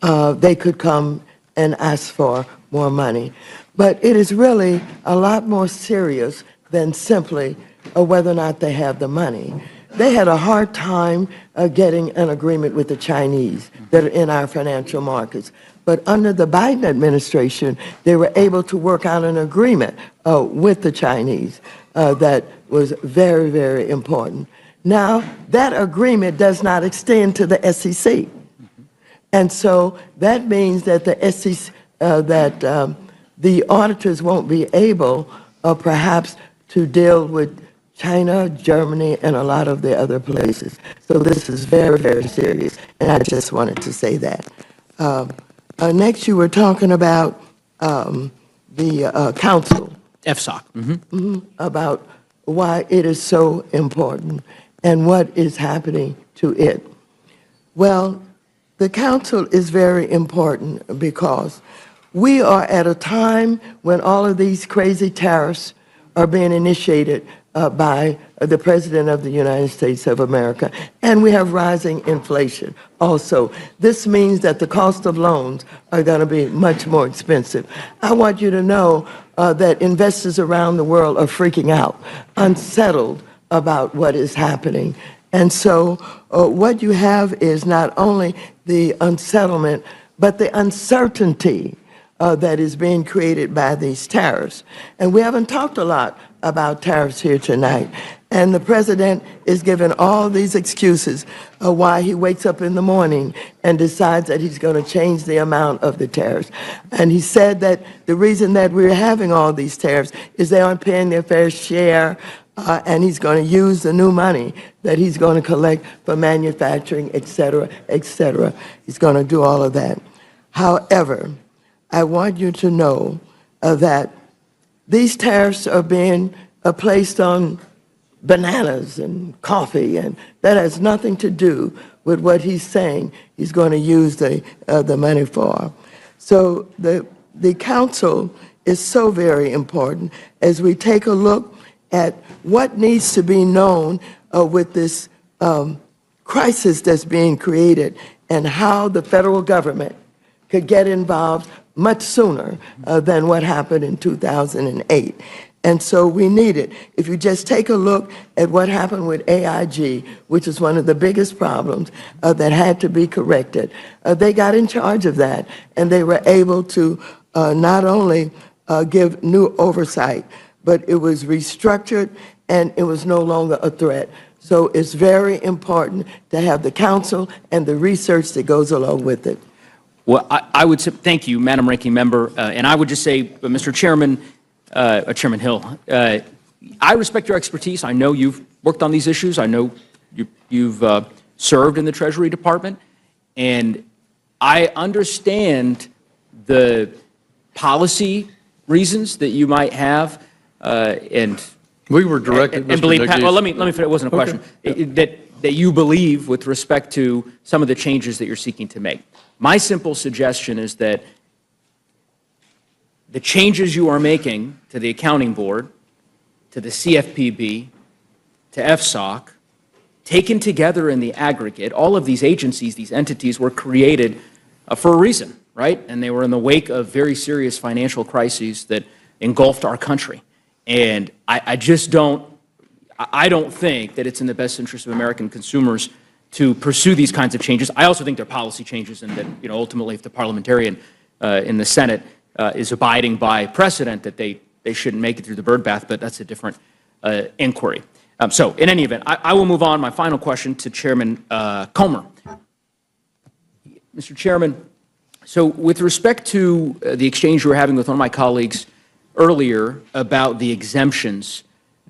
they could come and ask for more money. But it is really a lot more serious than simply whether or not they have the money. They had a hard time getting an agreement with the Chinese that are in our financial markets. But under the Biden administration, they were able to work out an agreement with the Chinese that was very, very important. Now, that agreement does not extend to the SEC. And so that means that the SEC, the auditors won't be able, perhaps, to deal with China, Germany, and a lot of the other places. So this is very, very serious, and I just wanted to say that. Next, you were talking about the council. FSOC. About why it is so important and what is happening to it. Well, the council is very important because we are at a time when all of these crazy tariffs are being initiated by the President of the United States of America. And we have rising inflation also. This means that the cost of loans are going to be much more expensive. I want you to know that investors around the world are freaking out, unsettled about what is happening. And so what you have is not only the unsettlement, but the uncertainty that is being created by these tariffs. And we haven't talked a lot about tariffs here tonight. And the president is giving all these excuses why he wakes up in the morning and decides that he's going to change the amount of the tariffs. And he said that the reason that we're having all these tariffs is they aren't paying their fair share, and he's going to use the new money that he's going to collect for manufacturing, et cetera, et cetera. He's going to do all of that. However, I want you to know that these tariffs are being placed on bananas and coffee, and that has nothing to do with what he's saying he's going to use the money for. So the council is so very important as we take a look at what needs to be known with this crisis that's being created and how the federal government could get involved much sooner than what happened in 2008. And so we need it. If you just take a look at what happened with AIG, which is one of the biggest problems that had to be corrected, they got in charge of that, and they were able to not only give new oversight, but it was restructured, and it was no longer a threat. So it's very important to have the council and the research that goes along with it. Well, I would say, thank you, Madam Ranking Member, and I would just say, Mr. Chairman, Chairman Hill, I respect your expertise. I know you've worked on these issues. I know you've served in the Treasury Department, and I understand the policy reasons that you might have, and We were directed, and Mr. believe. Nagis. Well, let me finish. It wasn't a question. That you believe with respect to some of the changes that you're seeking to make. My simple suggestion is that the changes you are making to the Accounting Board, to the CFPB, to FSOC, taken together in the aggregate, all of these agencies, these entities were created for a reason, right? And they were in the wake of very serious financial crises that engulfed our country. And I don't think that it's in the best interest of American consumers to pursue these kinds of changes. I also think they're policy changes, and that, ultimately, if the parliamentarian in the Senate is abiding by precedent, that they shouldn't make it through the birdbath, but that's a different inquiry. So, in any event, I will move on. My final question to Chairman Comer. Mr. Chairman, so with respect to the exchange you were having with one of my colleagues earlier about the exemptions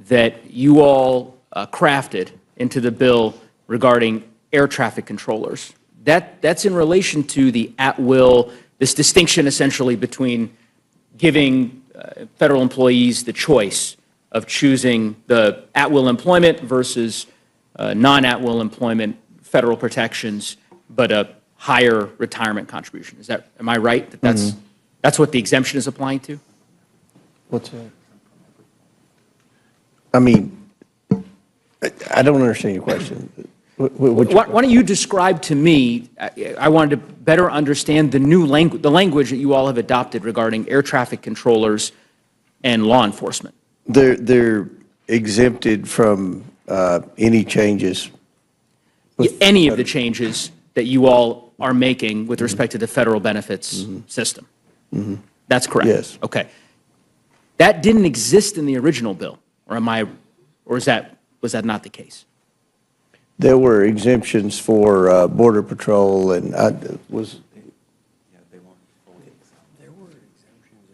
that you all crafted into the bill regarding air traffic controllers, that's in relation to the at-will, this distinction essentially between giving federal employees the choice of choosing the at-will employment versus non-at-will employment, federal protections, but a higher retirement contribution. Am I right that that's what the exemption is applying to? What's that? I mean, I don't understand your question. Why don't you describe to me, I wanted to better understand the new language, the language that you all have adopted regarding air traffic controllers and law enforcement. They're exempted from any changes. Any of the changes that you all are making with respect to the federal benefits system. That's correct? Yes. Okay. That didn't exist in the original bill, or was that not the case? There were exemptions for Border Patrol, and there were exemptions in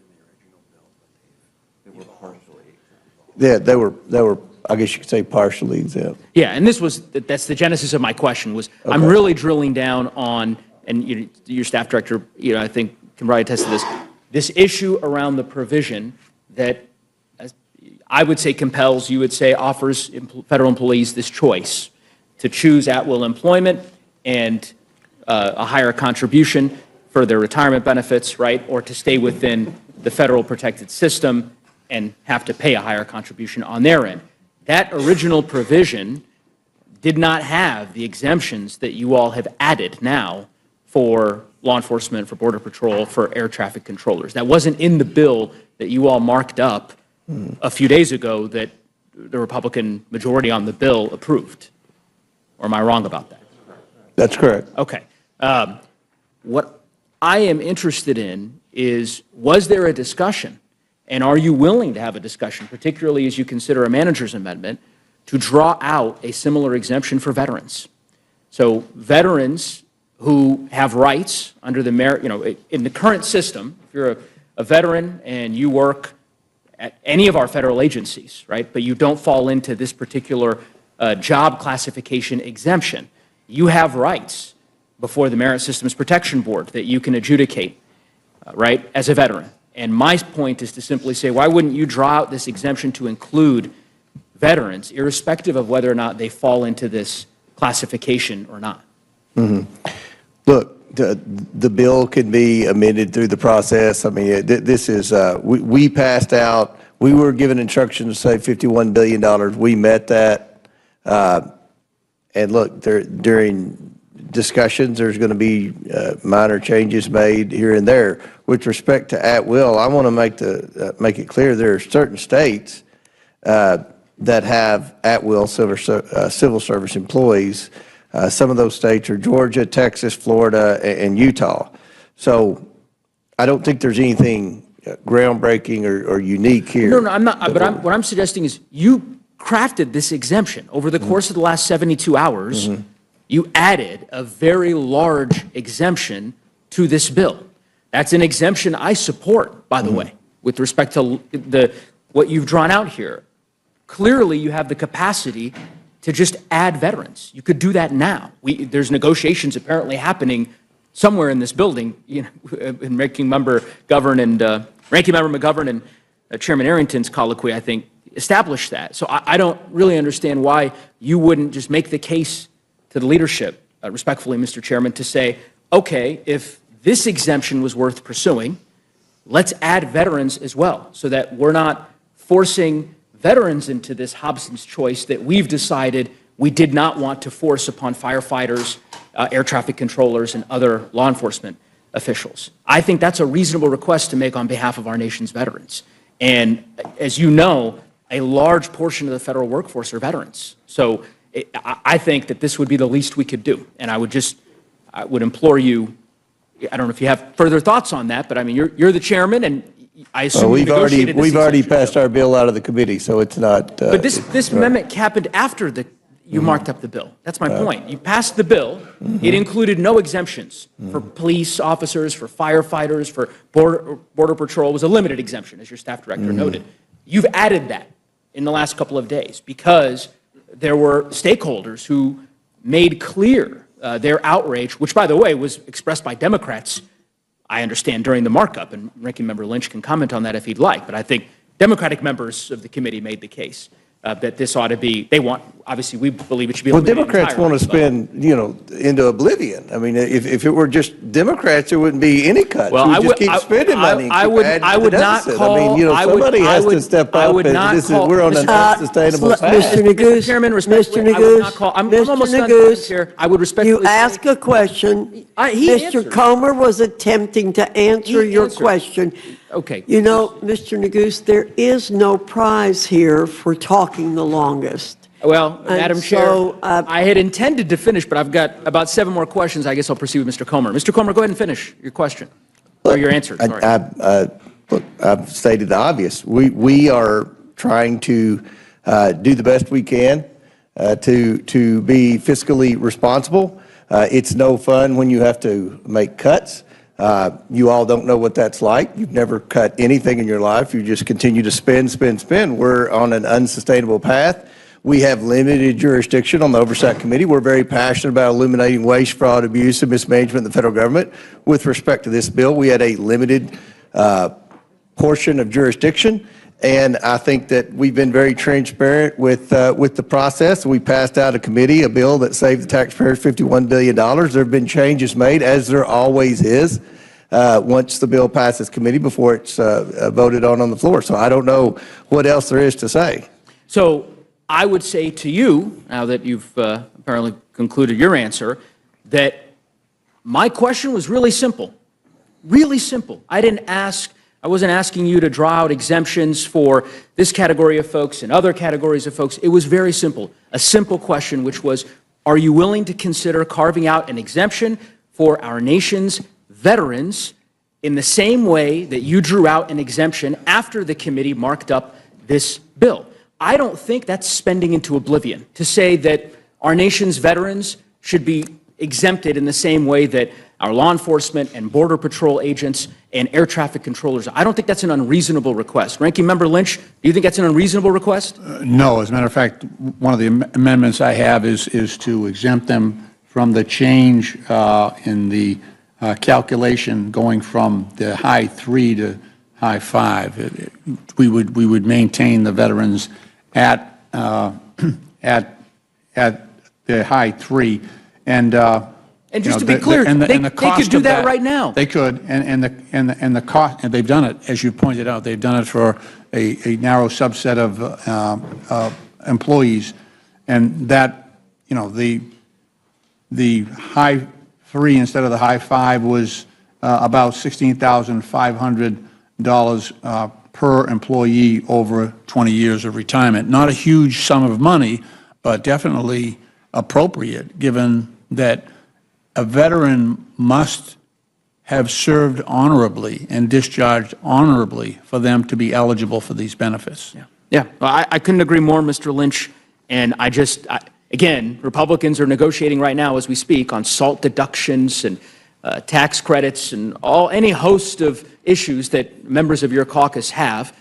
the original bill, but they were partially exempt. Yeah, they were, I guess you could say, partially exempt. Yeah, and that's the genesis of my question was, okay. I'm really drilling down on, and your staff director, I think can probably attest to this issue around the provision that I would say compels, you would say offers federal employees this choice to choose at-will employment and a higher contribution for their retirement benefits, right, or to stay within the federal protected system and have to pay a higher contribution on their end. That original provision did not have the exemptions that you all have added now for law enforcement, for Border Patrol, for air traffic controllers. That wasn't in the bill that you all marked up a few days ago that the Republican majority on the bill approved. Or am I wrong about that? That's correct. Okay. What I am interested in is, was there a discussion, and are you willing to have a discussion, particularly as you consider a manager's amendment, to draw out a similar exemption for veterans? So veterans who have rights under the in the current system, if you're a veteran and you work at any of our federal agencies, right, but you don't fall into this particular job classification exemption, you have rights before the Merit Systems Protection Board that you can adjudicate, right, as a veteran. And my point is to simply say, why wouldn't you draw out this exemption to include veterans, irrespective of whether or not they fall into this classification or not? Look, the bill can be amended through the process. I mean, this is, we passed out, we were given instructions to save $51 billion. We met that. And look, during discussions, there's going to be minor changes made here and there. With respect to at-will, I want to make it clear there are certain states that have at-will civil service employees. Some of those states are Georgia, Texas, Florida, and Utah. So I don't think there's anything groundbreaking or unique here. No, I'm not. But what I'm suggesting is you crafted this exemption over the course of the last 72 hours, you added a very large exemption to this bill. That's an exemption I support, by the way, with respect to what you've drawn out here. Clearly, you have the capacity to just add veterans. You could do that now. There's negotiations apparently happening somewhere in this building, in Ranking Member McGovern and Chairman Arrington's colloquy, I think, established that. So I don't really understand why you wouldn't just make the case to the leadership, respectfully, Mr. Chairman, to say, okay, if this exemption was worth pursuing, let's add veterans as well, so that we're not forcing veterans into this Hobson's choice that we've decided we did not want to force upon firefighters, air traffic controllers, and other law enforcement officials. I think that's a reasonable request to make on behalf of our nation's veterans. And as you know, a large portion of the federal workforce are veterans. So I think that this would be the least we could do. And I would implore you, I don't know if you have further thoughts on that, but I mean, you're the chairman, and I assume you negotiated this we've already exemption. passed our bill out of the committee, so it's not. But this amendment happened after you marked up the bill. That's my point. You passed the bill. It included no exemptions for police officers, for firefighters, for border patrol. It was a limited exemption, as your staff director noted. You've added that in the last couple of days because there were stakeholders who made clear their outrage, which, by the way, was expressed by Democrats, I understand, during the markup, and Ranking Member Lynch can comment on that if he'd like, but I think Democratic members of the committee made the case that this ought to be, obviously, we believe it should be Well, eliminated Democrats want to entirely, spend, into oblivion. I mean, if it were just Democrats, there wouldn't be any cuts. Well, We would just keep spending money and keep adding to I the would not deficit. call. I mean, somebody has to step up, and we're on an unsustainable path. Mr. Neguse, Mr. Chairman, respectfully, Mr. I would Neguse, not call. I'm Mr. almost done, Neguse, Mr. Chair. I would respectfully You say- ask a question. He Mr. answered. Comer was attempting to answer He your answered. question. Okay. You know, Mr. Neguse, there is no prize here for talking the longest. Well, And Madam Chair, so, I had intended to finish, but I've got about 7 more questions. I guess I'll proceed with Mr. Comer. Mr. Comer, go ahead and finish your question, or your answer, sorry. Look, I've stated the obvious. We are trying to do the best we can to be fiscally responsible. It's no fun when you have to make cuts. You all don't know what that's like. You've never cut anything in your life. You just continue to spend, spend, spend. We're on an unsustainable path. We have limited jurisdiction on the Oversight Committee. We're very passionate about eliminating waste, fraud, abuse, and mismanagement in the federal government. With respect to this bill, we had a limited portion of jurisdiction, and I think that we've been very transparent with the process. We passed out of committee a bill that saved the taxpayers $51 billion. There have been changes made, as there always is, once the bill passes committee before it's voted on the floor. So I don't know what else there is to say. So I would say to you, now that you've apparently concluded your answer, that my question was really simple. Really simple. I wasn't asking you to draw out exemptions for this category of folks and other categories of folks. It was very simple. A simple question, which was, are you willing to consider carving out an exemption for our nation's veterans in the same way that you drew out an exemption after the committee marked up this bill? I don't think that's spending into oblivion to say that our nation's veterans should be exempted in the same way that our law enforcement and border patrol agents and air traffic controllers. I don't think that's an unreasonable request. Ranking Member Lynch, do you think that's an unreasonable request? No, as a matter of fact, one of the amendments I have is to exempt them from the change in the calculation going from the high 3 to high 5. We would maintain the veterans at the high 3, and just to be clear, they could do that right now. They could, and the cost, and they've done it, as you pointed out, they've done it for a narrow subset of employees, and that, the high 3 instead of the high 5 was about $16,500 per employee over 20 years of retirement. Not a huge sum of money, but definitely appropriate, given that a veteran must have served honorably and discharged honorably for them to be eligible for these benefits. Yeah. Yeah, well, I couldn't agree more, Mr. Lynch. And again, Republicans are negotiating right now as we speak on SALT deductions and tax credits and any host of issues that members of your caucus have.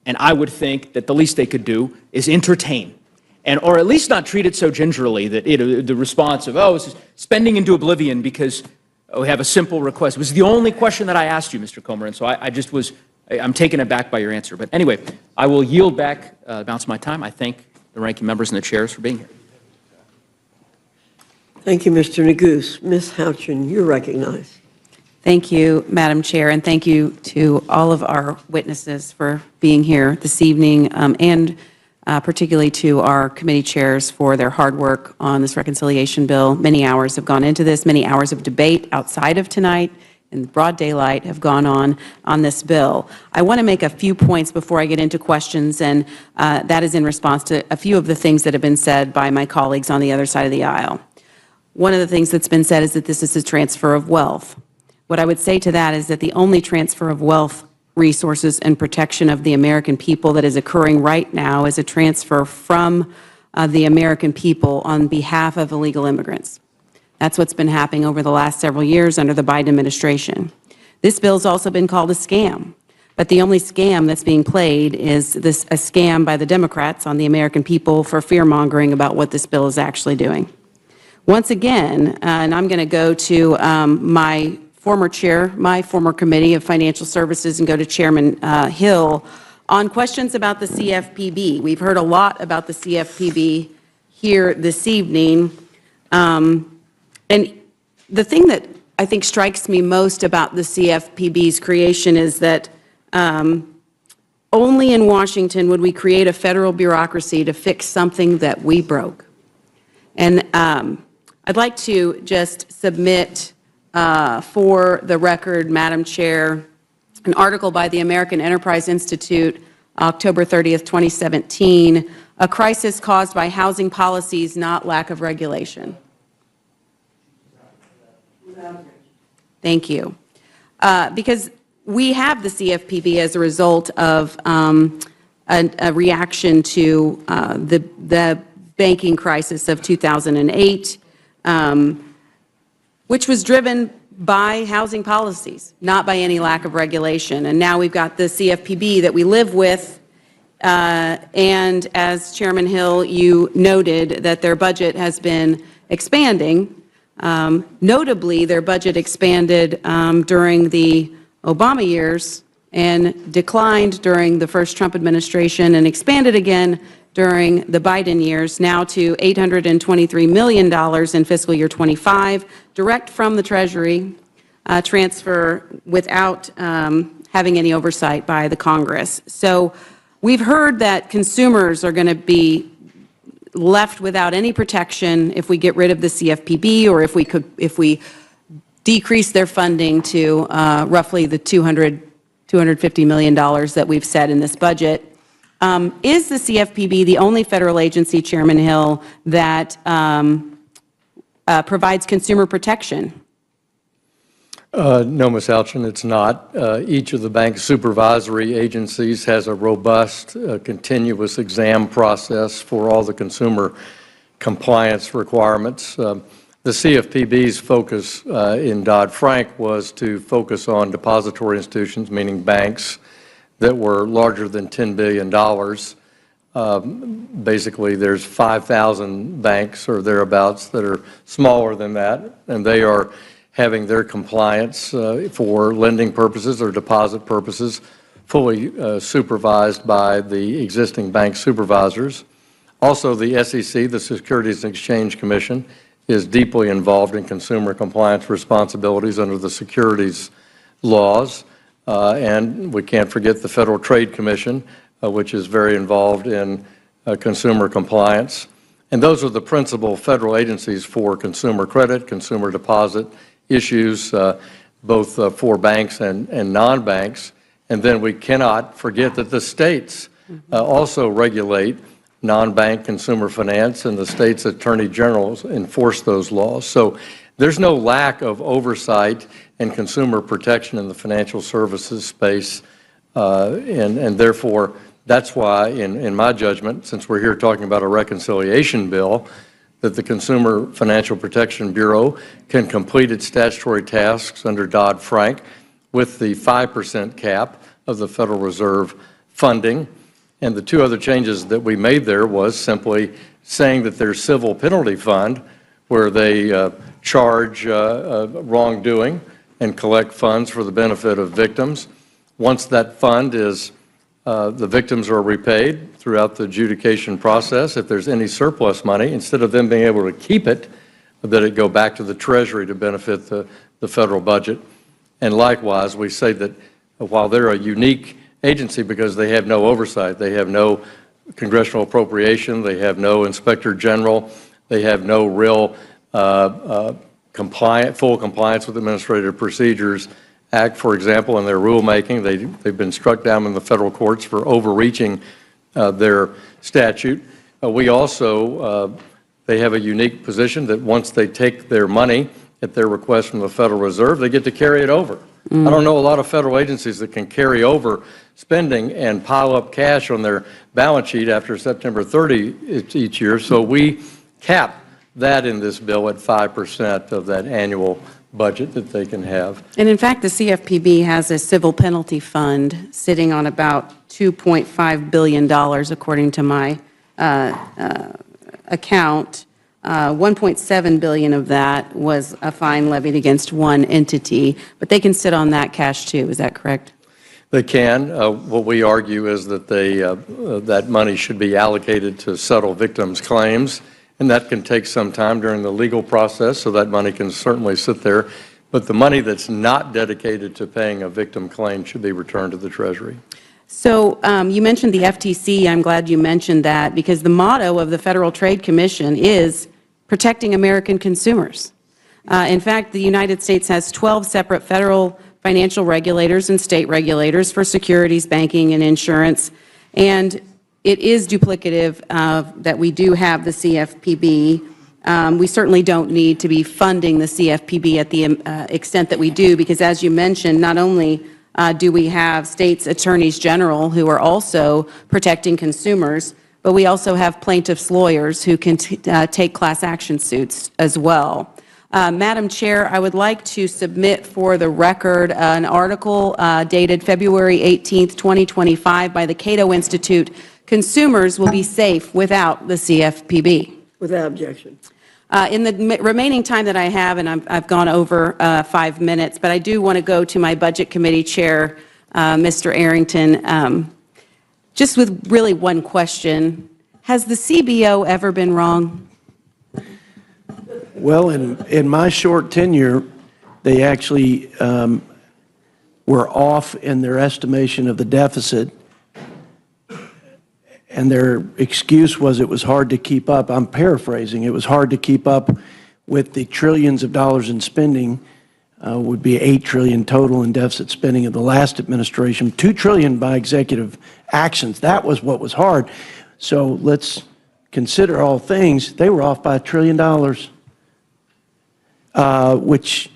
And I would think that the least they could do is entertain, or at least not treat it so gingerly that the response of, oh, it's spending into oblivion because we have a simple request. It was the only question that I asked you, Mr. Comer, and so I'm taken aback by your answer. But anyway, I will yield back the balance of my time. I thank the ranking members and the chairs for being here. Thank you, Mr. Neguse. Ms. Houchin, you're recognized. Thank you, Madam Chair, and thank you to all of our witnesses for being here this evening, and particularly to our committee chairs for their hard work on this reconciliation bill. Many hours have gone into this, many hours of debate outside of tonight in broad daylight have gone on this bill. I want to make a few points before I get into questions, and that is in response to a few of the things that have been said by my colleagues on the other side of the aisle. One of the things that's been said is that this is a transfer of wealth. What I would say to that is that the only transfer of wealth, resources, and protection of the American people that is occurring right now is a transfer from the American people on behalf of illegal immigrants. That's what's been happening over the last several years under the Biden administration. This bill's also been called a scam, but the only scam that's being played is a scam by the Democrats on the American people for fear-mongering about what this bill is actually doing. Once again, and I'm going to go to my former committee of financial services and go to Chairman Hill on questions about the CFPB. We've heard a lot about the CFPB here this evening. And the thing that I think strikes me most about the CFPB's creation is that only in Washington would we create a federal bureaucracy to fix something that we broke. And I'd like to just submit for the record, Madam Chair, an article by the American Enterprise Institute, October 30th, 2017, a crisis caused by housing policies, not lack of regulation. Thank you. Because we have the CFPB as a result of a reaction to the banking crisis of 2008, which was driven by housing policies, not by any lack of regulation. And now we've got the CFPB that we live with, and as Chairman Hill, you noted that their budget has been expanding. Notably, their budget expanded during the Obama years and declined during the first Trump administration and expanded again during the Biden years, now to $823 million in fiscal year 25, direct from the Treasury, transfer without having any oversight by the Congress. So we've heard that consumers are going to be left without any protection if we get rid of the CFPB, or if we decrease their funding to roughly the $250 million that we've set in this budget. Is the CFPB the only federal agency, Chairman Hill, that provides consumer protection? No, Ms. Houchin, it's not. Each of the bank supervisory agencies has a robust, continuous exam process for all the consumer compliance requirements. The CFPB's focus in Dodd-Frank was to focus on depository institutions, meaning banks, that were larger than $10 billion. Basically, there's 5,000 banks or thereabouts that are smaller than that, and they are having their compliance for lending purposes or deposit purposes fully supervised by the existing bank supervisors. Also, the SEC, the Securities and Exchange Commission, is deeply involved in consumer compliance responsibilities under the securities laws. And we can't forget the Federal Trade Commission, which is very involved in consumer compliance. And those are the principal federal agencies for consumer credit, consumer deposit issues, both for banks and non-banks. And then we cannot forget that the states also regulate non-bank consumer finance, and the state's attorney generals enforce those laws. So there's no lack of oversight and consumer protection in the financial services space, and therefore That's why, in my judgment, since we're here talking about a reconciliation bill, that the Consumer Financial Protection Bureau can complete its statutory tasks under Dodd-Frank with the 5% cap of the Federal Reserve funding. And the two other changes that we made there was simply saying that their civil penalty fund, where they charge wrongdoing and collect funds for the benefit of victims. Once that fund is, the victims are repaid throughout the adjudication process. If there's any surplus money, instead of them being able to keep it, that it go back to the Treasury to benefit the federal budget. And likewise, we say that while they're a unique agency because they have no oversight, they have no congressional appropriation, they have no inspector general, they have no real full compliance with Administrative Procedures Act, for example, in their rulemaking. They've been struck down in the federal courts for overreaching their statute. We also, they have a unique position that once they take their money at their request from the Federal Reserve, they get to carry it over. I don't know a lot of federal agencies that can carry over spending and pile up cash on their balance sheet after September 30 each year. So we cap that in this bill at 5% of that annual budget that they can have. And in fact, the CFPB has a civil penalty fund sitting on about $2.5 billion, according to my account. 1.7 billion of that was a fine levied against one entity, but they can sit on that cash too. Is that correct? They can. What we argue is that that money should be allocated to settle victims' claims, and that can take some time during the legal process, so that money can certainly sit there. But the money that's not dedicated to paying a victim claim should be returned to the Treasury. So you mentioned the FTC. I'm glad you mentioned that because the motto of the Federal Trade Commission is protecting American consumers. In fact, the United States has 12 separate federal financial regulators and state regulators for securities, banking, and insurance. And it is duplicative that we do have the CFPB. We certainly don't need to be funding the CFPB at the extent that we do because, as you mentioned, not only do we have states' attorneys general who are also protecting consumers, but we also have plaintiffs' lawyers who can take class action suits as well. Madam Chair, I would like to submit for the record an article dated February 18th, 2025 by the Cato Institute, Consumers Will Be Safe Without the CFPB. Without objection. In the remaining time that I have, and I've gone over 5 minutes, but I do want to go to my Budget Committee Chair, Mr. Arrington, just with really one question. Has the CBO ever been wrong? Well, in my short tenure, they actually were off in their estimation of the deficit, and their excuse was it was hard to keep up. I'm paraphrasing. It was hard to keep up with the trillions of dollars in spending, would be $8 trillion total in deficit spending of the last administration, $2 trillion by executive actions. That was what was hard. So let's consider all things. They were off by $1 trillion. Which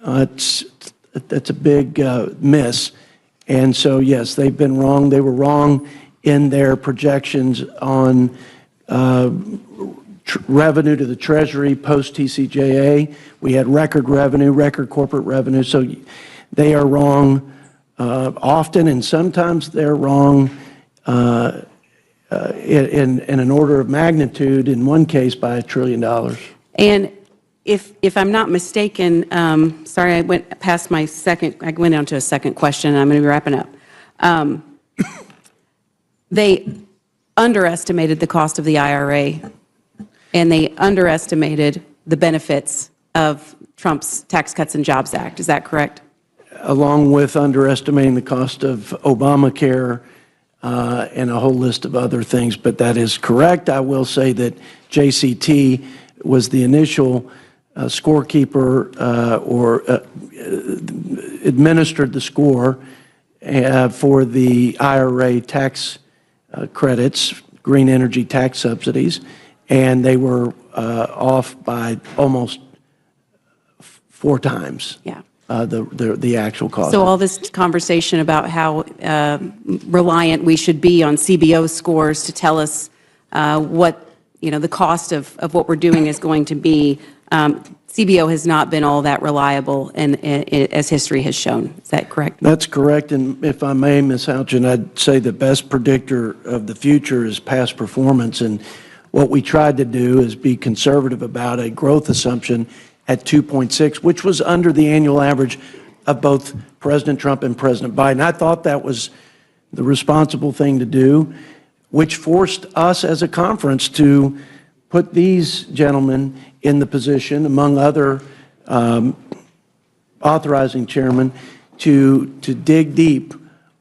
that's a big miss. And so, yes, they've been wrong. They were wrong in their projections on revenue to the Treasury post-TCJA. We had record revenue, record corporate revenue. So they are wrong often, and sometimes they're wrong in an order of magnitude, in one case by $1 trillion. And if I'm not mistaken, sorry, I went past my second, I went on to a second question, and I'm going to be wrapping up. They underestimated the cost of the IRA, and they underestimated the benefits of Trump's Tax Cuts and Jobs Act. Is that correct? Along with underestimating the cost of Obamacare and a whole list of other things, but that is correct. I will say that JCT was the initial scorekeeper or administered the score for the IRA tax credits, green energy tax subsidies, and they were off by almost 4 times. Yeah. the actual cost. So all this conversation about how reliant we should be on CBO scores to tell us what, the cost of what we're doing is going to be, CBO has not been all that reliable, and as history has shown. Is that correct? That's correct, and if I may, Ms. Houchin, I'd say the best predictor of the future is past performance, and what we tried to do is be conservative about a growth assumption at 2.6, which was under the annual average of both President Trump and President Biden. I thought that was the responsible thing to do, which forced us as a conference to put these gentlemen in the position, among other authorizing chairmen, to dig deep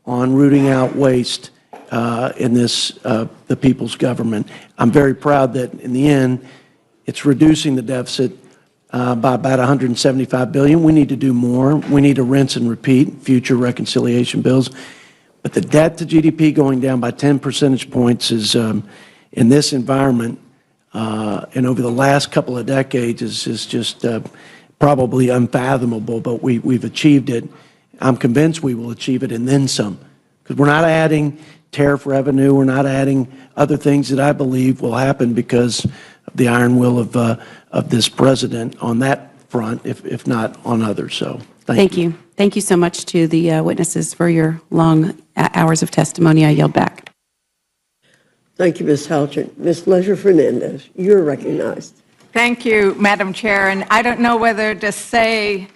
on rooting out waste in this, the people's government. I'm very proud that in the end, it's reducing the deficit by about $175 billion. We need to do more. We need to rinse and repeat future reconciliation bills. But the debt to GDP going down by 10 percentage points is, in this environment, and over the last couple of decades is just probably unfathomable, but we've achieved it. I'm convinced we will achieve it and then some, because we're not adding tariff revenue, we're not adding other things that I believe will happen because of the iron will of this president on that front, if not on others. So thank you. Thank you so much to the witnesses for your long hours of testimony. I yield back. Thank you, Ms. Houchin. Ms. Leisure-Fernandez, you're recognized. Thank you, Madam Chair. And I don't know whether to say,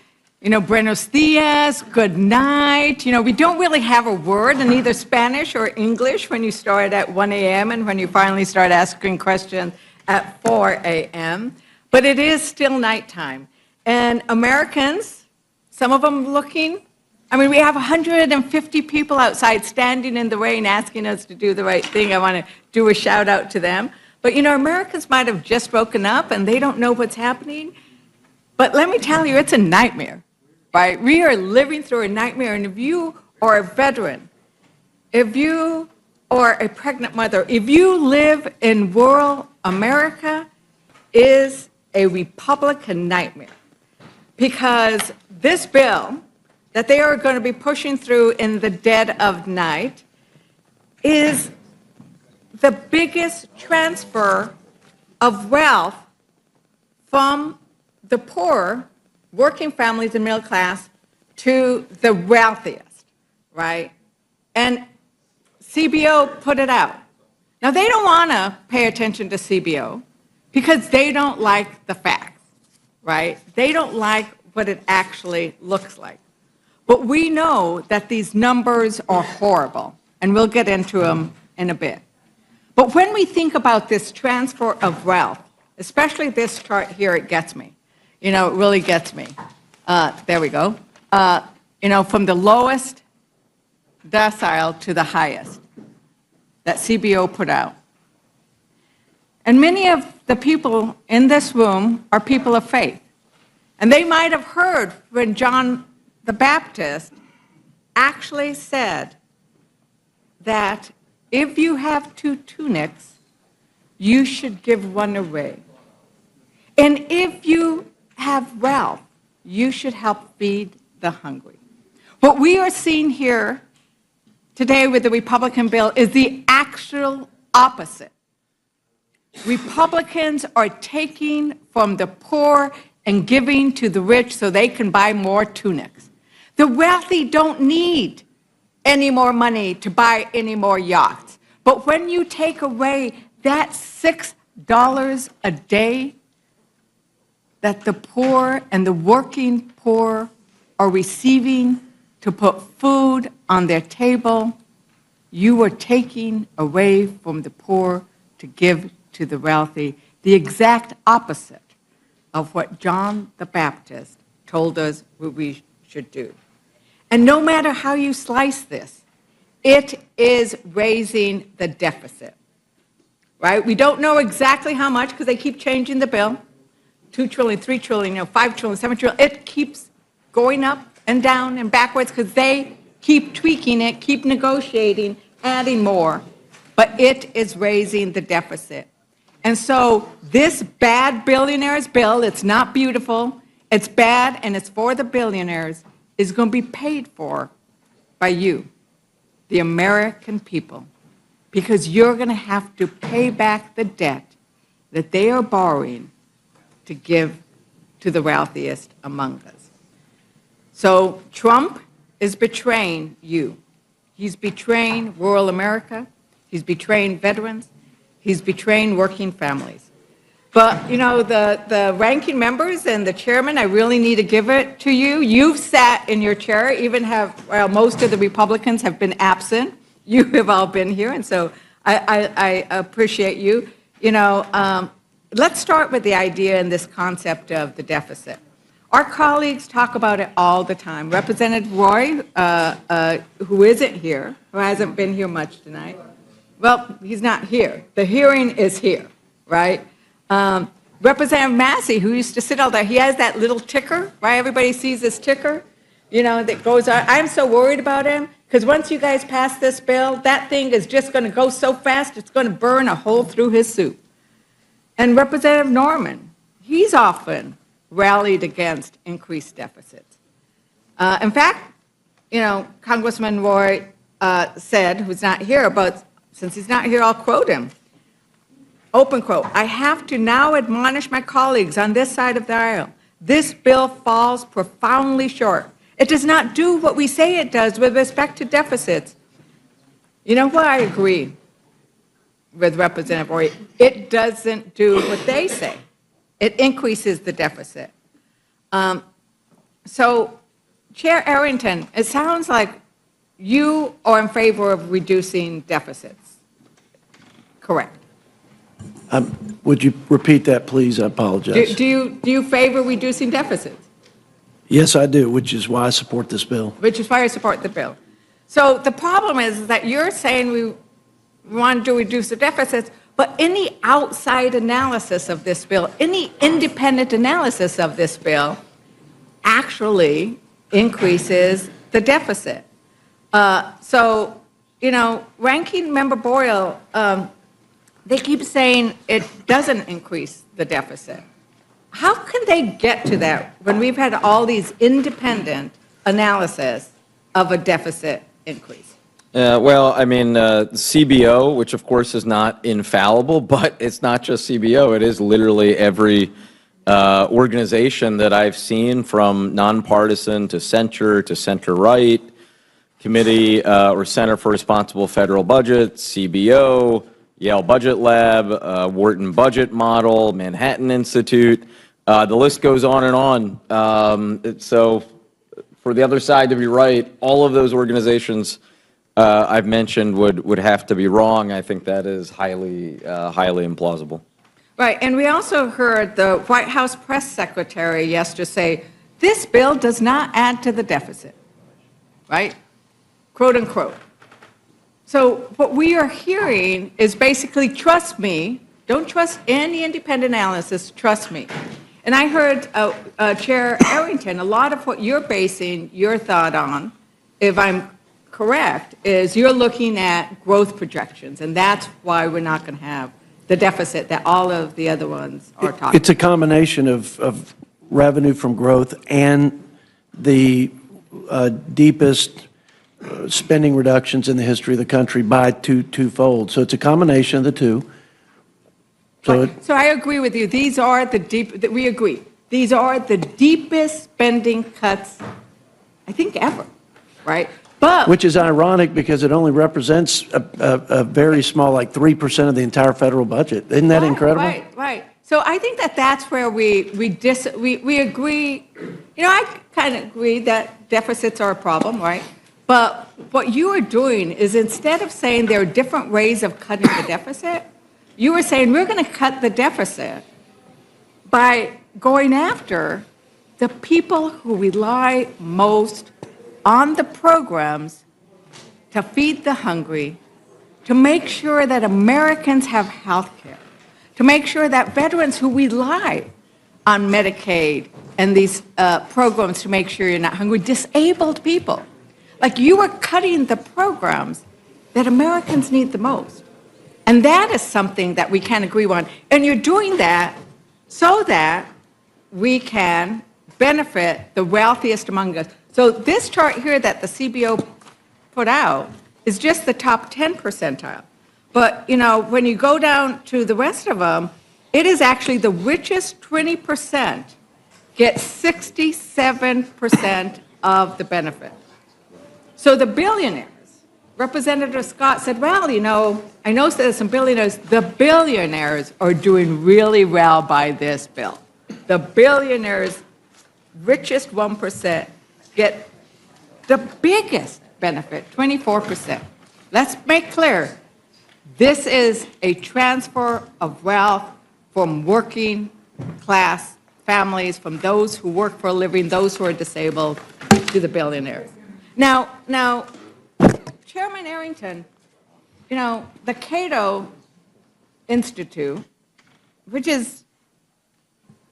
buenos dias, good night. We don't really have a word in either Spanish or English when you start at 1 a.m. and when you finally start asking questions at 4 a.m. But it is still nighttime. And Americans, some of them looking, we have 150 people outside standing in the rain asking us to do the right thing. I want to do a shout out to them. But Americans might have just woken up and they don't know what's happening. But let me tell you, it's a nightmare, right? We are living through a nightmare. And if you are a veteran, if you are a pregnant mother, if you live in rural America, is a Republican nightmare. Because this bill that they are going to be pushing through in the dead of night is the biggest transfer of wealth from the poor, working families and middle class, to the wealthiest, right? And CBO put it out. Now, they don't want to pay attention to CBO because they don't like the facts, right? They don't like what it actually looks like. But we know that these numbers are horrible, and we'll get into them in a bit. But when we think about this transfer of wealth, especially this chart here, it gets me. It really gets me. There we go. From the lowest decile to the highest that CBO put out. And many of the people in this room are people of faith. And they might have heard when John the Baptist actually said that if you have 2 tunics, you should give one away. And if you have wealth, you should help feed the hungry. What we are seeing here today with the Republican bill is the actual opposite. Republicans are taking from the poor and giving to the rich so they can buy more tunics. The wealthy don't need any more money to buy any more yachts. But when you take away that $6 a day that the poor and the working poor are receiving to put food on their table, you are taking away from the poor to give to the wealthy, the exact opposite of what John the Baptist told us what we should do. And no matter how you slice this, it is raising the deficit, right? We don't know exactly how much because they keep changing the bill. 2 trillion, 3 trillion, 5 trillion, 7 trillion. It keeps going up and down and backwards because they keep tweaking it, keep negotiating, adding more. But it is raising the deficit. And so this bad billionaires bill, it's not beautiful. it's bad and it's for the billionaires, is going to be paid for by you, the American people, because you're going to have to pay back the debt that they are borrowing to give to the wealthiest among us. So Trump is betraying you. He's betraying rural America. He's betraying veterans. He's betraying working families. But, you know, the ranking members and the chairman, I really need to give it to you. You've sat in your chair, even well, most of the Republicans have been absent. You have all been here, and so I appreciate you. You know, let's start with the idea and this concept of the deficit. Our colleagues talk about it all the time. Representative Roy, who isn't here, who hasn't been here much tonight, well, he's not here. The hearing is here, right? Representative Massey, who used to sit all there, he has that little ticker, right? Everybody sees this ticker, you know, that goes on. I'm so worried about him because once you guys pass this bill, that thing is just going to go so fast, it's going to burn a hole through his suit. And Representative Norman, he's often rallied against increased deficits. In fact, you know, Congressman Roy said, who's not here, but since he's not here, I'll quote him. Open quote, "I have to now admonish my colleagues on this side of the aisle. This bill falls profoundly short. It does not do what we say it does with respect to deficits." You know what? I agree with Representative Roy. It doesn't do what they say. It increases the deficit. So, Chair Arrington, it sounds like you are in favor of reducing deficits. Correct. Would you repeat that, please? I apologize. Do you favor reducing deficits? Yes, I do, which is why I support this bill. Which is why I support the bill. So the problem is that you're saying we want to reduce the deficits, but any outside analysis of this bill, any independent analysis of this bill actually increases the deficit. So, you know, Ranking Member Boyle, they keep saying it doesn't increase the deficit. How can they get to that when we've had all these independent analysis of a deficit increase? Well, I mean, CBO, which of course is not infallible, but it's not just CBO. It is literally every organization that I've seen, from nonpartisan to center-right, Committee or Center for Responsible Federal Budget, CBO, Yale Budget Lab, Wharton Budget Model, Manhattan Institute. The list goes on and on. So for the other side to be right, all of those organizations I've mentioned would have to be wrong. I think that is highly implausible. Right, and we also heard the White House press secretary yesterday say, this bill does not add to the deficit, right? Quote unquote. So what we are hearing is basically, trust me, don't trust any independent analysis, trust me. And I heard Chair Arrington, a lot of what you're basing your thought on, if I'm correct, is you're looking at growth projections, and that's why we're not going to have the deficit that all of the other ones are talking about. It's a combination of revenue from growth and the deepest spending reductions in the history of the country by twofold. So it's a combination of the two. So I agree with you. These are we agree. These are the deepest spending cuts, I think, ever, right? But which is ironic because it only represents a very small, like 3% of the entire federal budget. Isn't that incredible? Right. So I think that's where we agree. You know, I kind of agree that deficits are a problem, right? But what you are doing is, instead of saying there are different ways of cutting the deficit, you are saying we're going to cut the deficit by going after the people who rely most on the programs to feed the hungry, to make sure that Americans have health care, to make sure that veterans who rely on Medicaid and these programs to make sure you're not hungry, disabled people. Like, you are cutting the programs that Americans need the most. And that is something that we can agree on. And you're doing that so that we can benefit the wealthiest among us. So this chart here that the CBO put out is just the top 10 percentile. But, you know, when you go down to the rest of them, it is actually the richest 20% get 67% of the benefit. So the billionaires, Representative Scott said, well, you know, I know there's some billionaires. The billionaires are doing really well by this bill. The billionaires, richest 1%, get the biggest benefit, 24%. Let's make clear, this is a transfer of wealth from working class families, from those who work for a living, those who are disabled, to the billionaires. Now, Chairman Arrington, you know, the Cato Institute, which is,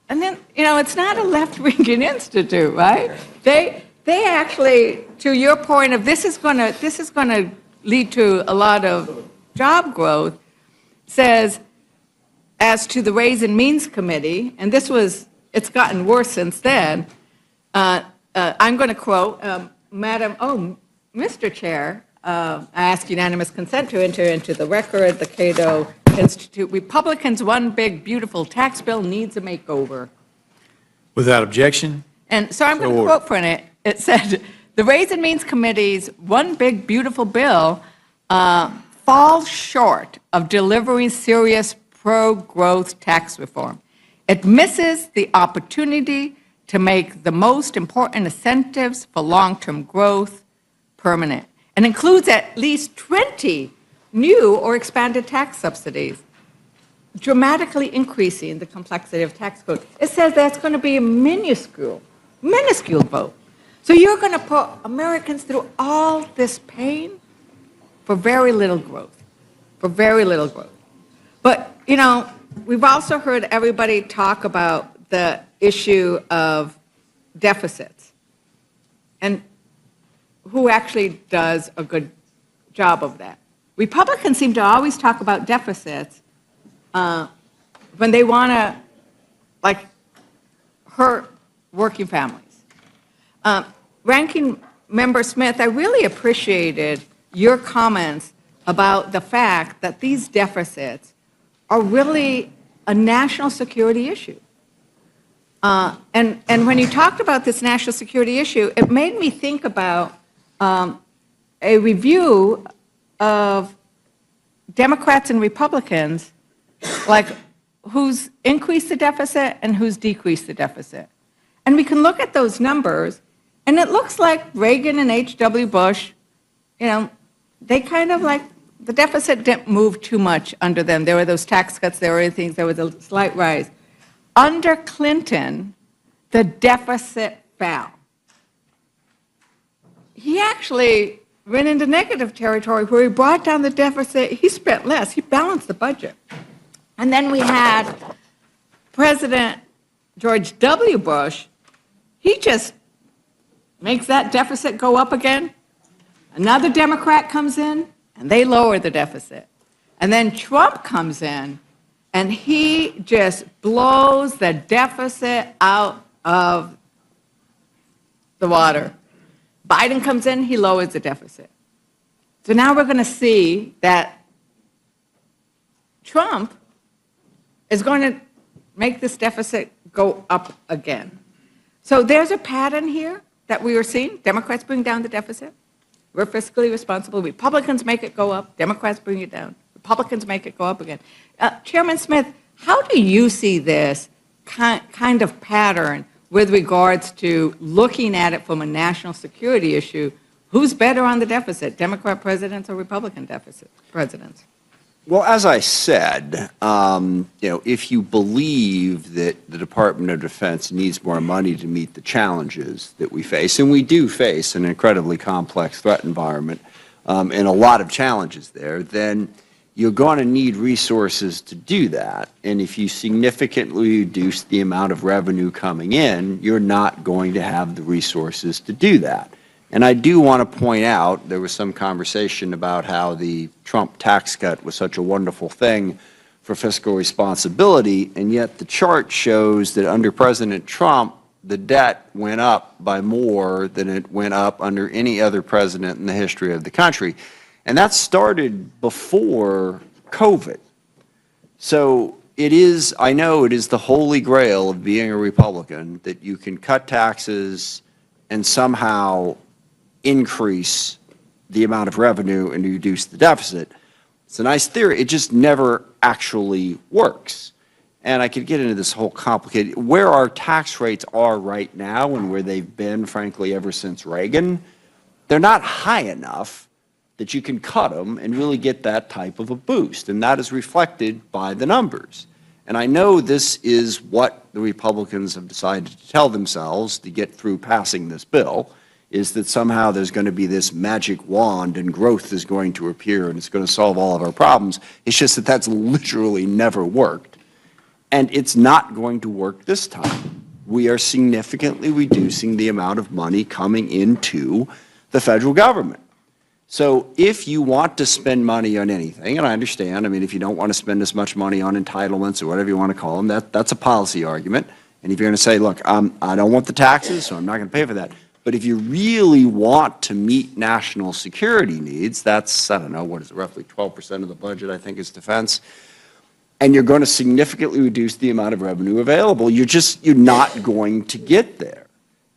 and then, you know, it's not a left-wing institute, right? They actually, to your point of this is going to lead to a lot of job growth, says, as to the Ways and Means Committee, and it's gotten worse since then, I'm going to quote, Mr. Chair, I ask unanimous consent to enter into the record the Cato Institute. Republicans' one big, beautiful tax bill needs a makeover. Without objection. And so I'm going to quote from it. It said, the Ways and Means Committee's one big, beautiful bill falls short of delivering serious pro-growth tax reform. It misses the opportunity to make the most important incentives for long-term growth permanent, and includes at least 20 new or expanded tax subsidies, dramatically increasing the complexity of tax code. It says that's going to be a minuscule vote. So you're going to put Americans through all this pain for very little growth, But, you know, we've also heard everybody talk about the issue of deficits. And who actually does a good job of that? Republicans seem to always talk about deficits when they want to, like, hurt working families. Ranking Member Smith, I really appreciated your comments about the fact that these deficits are really a national security issue. And when you talked about this national security issue, it made me think about a review of Democrats and Republicans, like who's increased the deficit and who's decreased the deficit. And we can look at those numbers, and it looks like Reagan and H.W. Bush, you know, they kind of like, the deficit didn't move too much under them. There were those tax cuts, there were other things, there was a slight rise. Under Clinton, the deficit fell. He actually went into negative territory where he brought down the deficit. He spent less. He balanced the budget. And then we had President George W. Bush. He just makes that deficit go up again. Another Democrat comes in, and they lower the deficit. And then Trump comes in, and he just blows the deficit out of the water. Biden comes in, he lowers the deficit. So now we're going to see that Trump is going to make this deficit go up again. So there's a pattern here that we are seeing. Democrats bring down the deficit. We're fiscally responsible. Republicans make it go up. Democrats bring it down. Republicans make it go up again. Chairman Smith, how do you see this kind of pattern with regards to looking at it from a national security issue? Who's better on the deficit, Democrat presidents or Republican deficit presidents? Well, as I said, if you believe that the Department of Defense needs more money to meet the challenges that we face, and we do face an incredibly complex threat environment and a lot of challenges there, then you're going to need resources to do that. And if you significantly reduce the amount of revenue coming in, you're not going to have the resources to do that. And I do want to point out, there was some conversation about how the Trump tax cut was such a wonderful thing for fiscal responsibility, and yet the chart shows that under President Trump, the debt went up by more than it went up under any other president in the history of the country. And that started before COVID. So it is, I know it is the holy grail of being a Republican that you can cut taxes and somehow increase the amount of revenue and reduce the deficit. It's a nice theory. It just never actually works. And I could get into this whole complicated, where our tax rates are right now and where they've been, frankly, ever since Reagan, they're not high enough that you can cut them and really get that type of a boost. And that is reflected by the numbers. And I know this is what the Republicans have decided to tell themselves to get through passing this bill, is that somehow there's going to be this magic wand and growth is going to appear and it's going to solve all of our problems. It's just that that's literally never worked. And it's not going to work this time. We are significantly reducing the amount of money coming into the federal government. So if you want to spend money on anything, and I understand, I mean, if you don't want to spend as much money on entitlements or whatever you want to call them, that's a policy argument. And if you're going to say, look, I don't want the taxes, so I'm not going to pay for that. But if you really want to meet national security needs, that's, I don't know, what is it, roughly 12% of the budget, I think, is defense, and you're going to significantly reduce the amount of revenue available, you're not going to get there.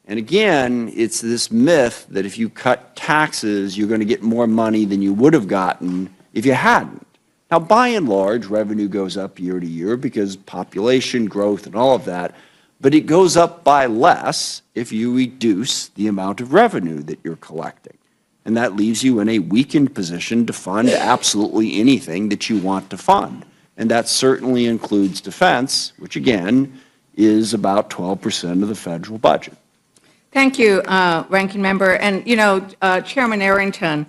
And again, it's this myth that if you cut taxes, you're going to get more money than you would have gotten if you hadn't. Now, by and large, revenue goes up year to year because population growth and all of that, but it goes up by less if you reduce the amount of revenue that you're collecting. And that leaves you in a weakened position to fund absolutely anything that you want to fund. And that certainly includes defense, which again is about 12% of the federal budget. Thank you, Ranking Member. And, you know, Chairman Arrington,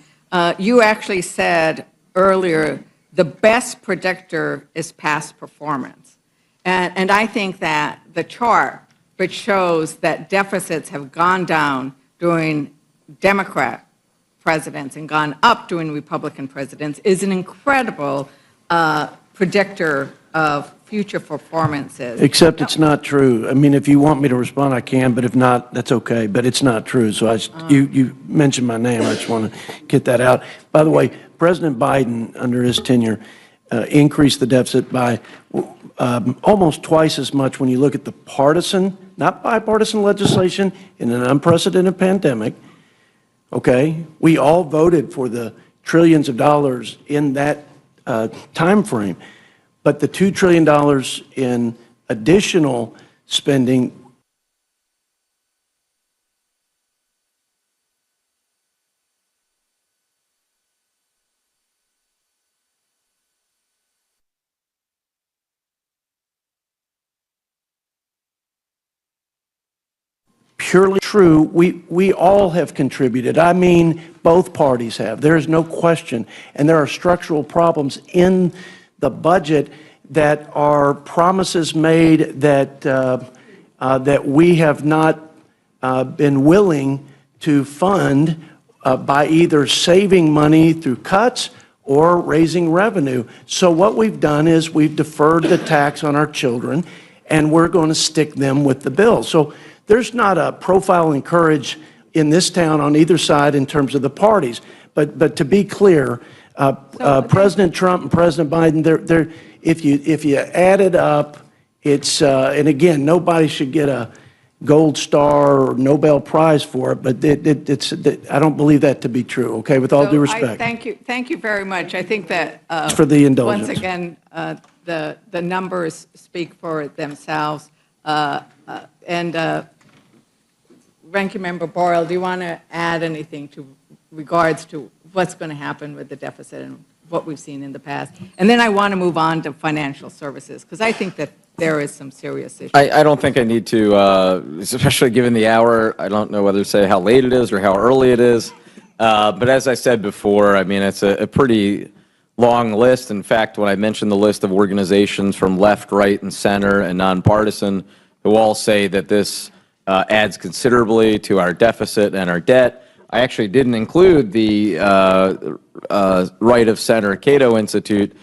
you actually said earlier the best predictor is past performance. And I think that the chart, which shows that deficits have gone down during Democrat presidents and gone up during Republican presidents, is an incredible predictor of future performances. Except it's not true. I mean, if you want me to respond, I can, but if not, that's okay. But it's not true. So you mentioned my name. I just want to get that out. By the way, President Biden, under his tenure, increased the deficit by almost twice as much when you look at the partisan, not bipartisan legislation in an unprecedented pandemic. Okay? We all voted for the trillions of dollars in that time frame. But the $2 trillion in additional spending purely true. We all have contributed. I mean, both parties have. There is no question. And there are structural problems in the budget that are promises made that that we have not been willing to fund by either saving money through cuts or raising revenue. So what we've done is we've deferred the tax on our children, and we're going to stick them with the bill. So there's not a profile in courage in this town on either side in terms of the parties. But to be clear, President Trump and President Biden, if you add it up, it's and again, nobody should get a gold star or Nobel Prize for it, but I don't believe that to be true. Okay, with all due respect. Thank you very much. I think that for the indulgence. Once again, the numbers speak for themselves. And Ranking Member Boyle, do you want to add anything to regards to what's going to happen with the deficit and what we've seen in the past? And then I want to move on to financial services, because I think that there is some serious issues. I don't think I need to, especially given the hour, I don't know whether to say how late it is or how early it is. But as I said before, I mean, it's a pretty long list. In fact, when I mentioned the list of organizations from left, right, and center and nonpartisan who all say that this adds considerably to our deficit and our debt, I actually didn't include the Right of Center Cato Institute.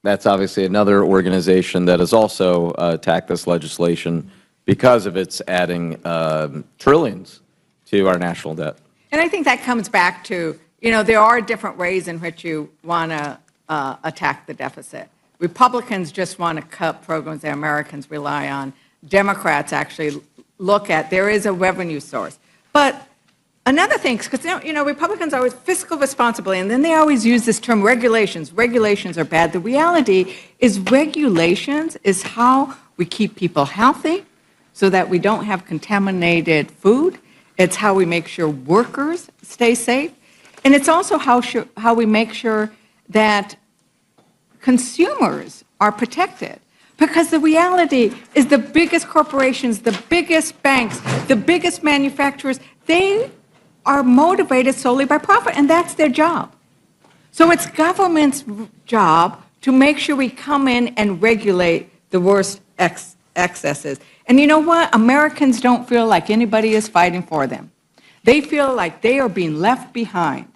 That's obviously another organization that has also attacked this legislation because of its adding trillions to our national debt. And I think that comes back to, there are different ways in which you want to attack the deficit. Republicans just want to cut programs that Americans rely on. Democrats actually look at, there is a revenue source. But another thing, because, Republicans are always fiscal responsibility, and then they always use this term regulations. Regulations are bad. The reality is regulations is how we keep people healthy so that we don't have contaminated food. It's how we make sure workers stay safe. And it's also how we make sure that consumers are protected. Because the reality is the biggest corporations, the biggest banks, the biggest manufacturers, they are motivated solely by profit, and that's their job. So it's government's job to make sure we come in and regulate the worst excesses. And you know what? Americans don't feel like anybody is fighting for them. They feel like they are being left behind.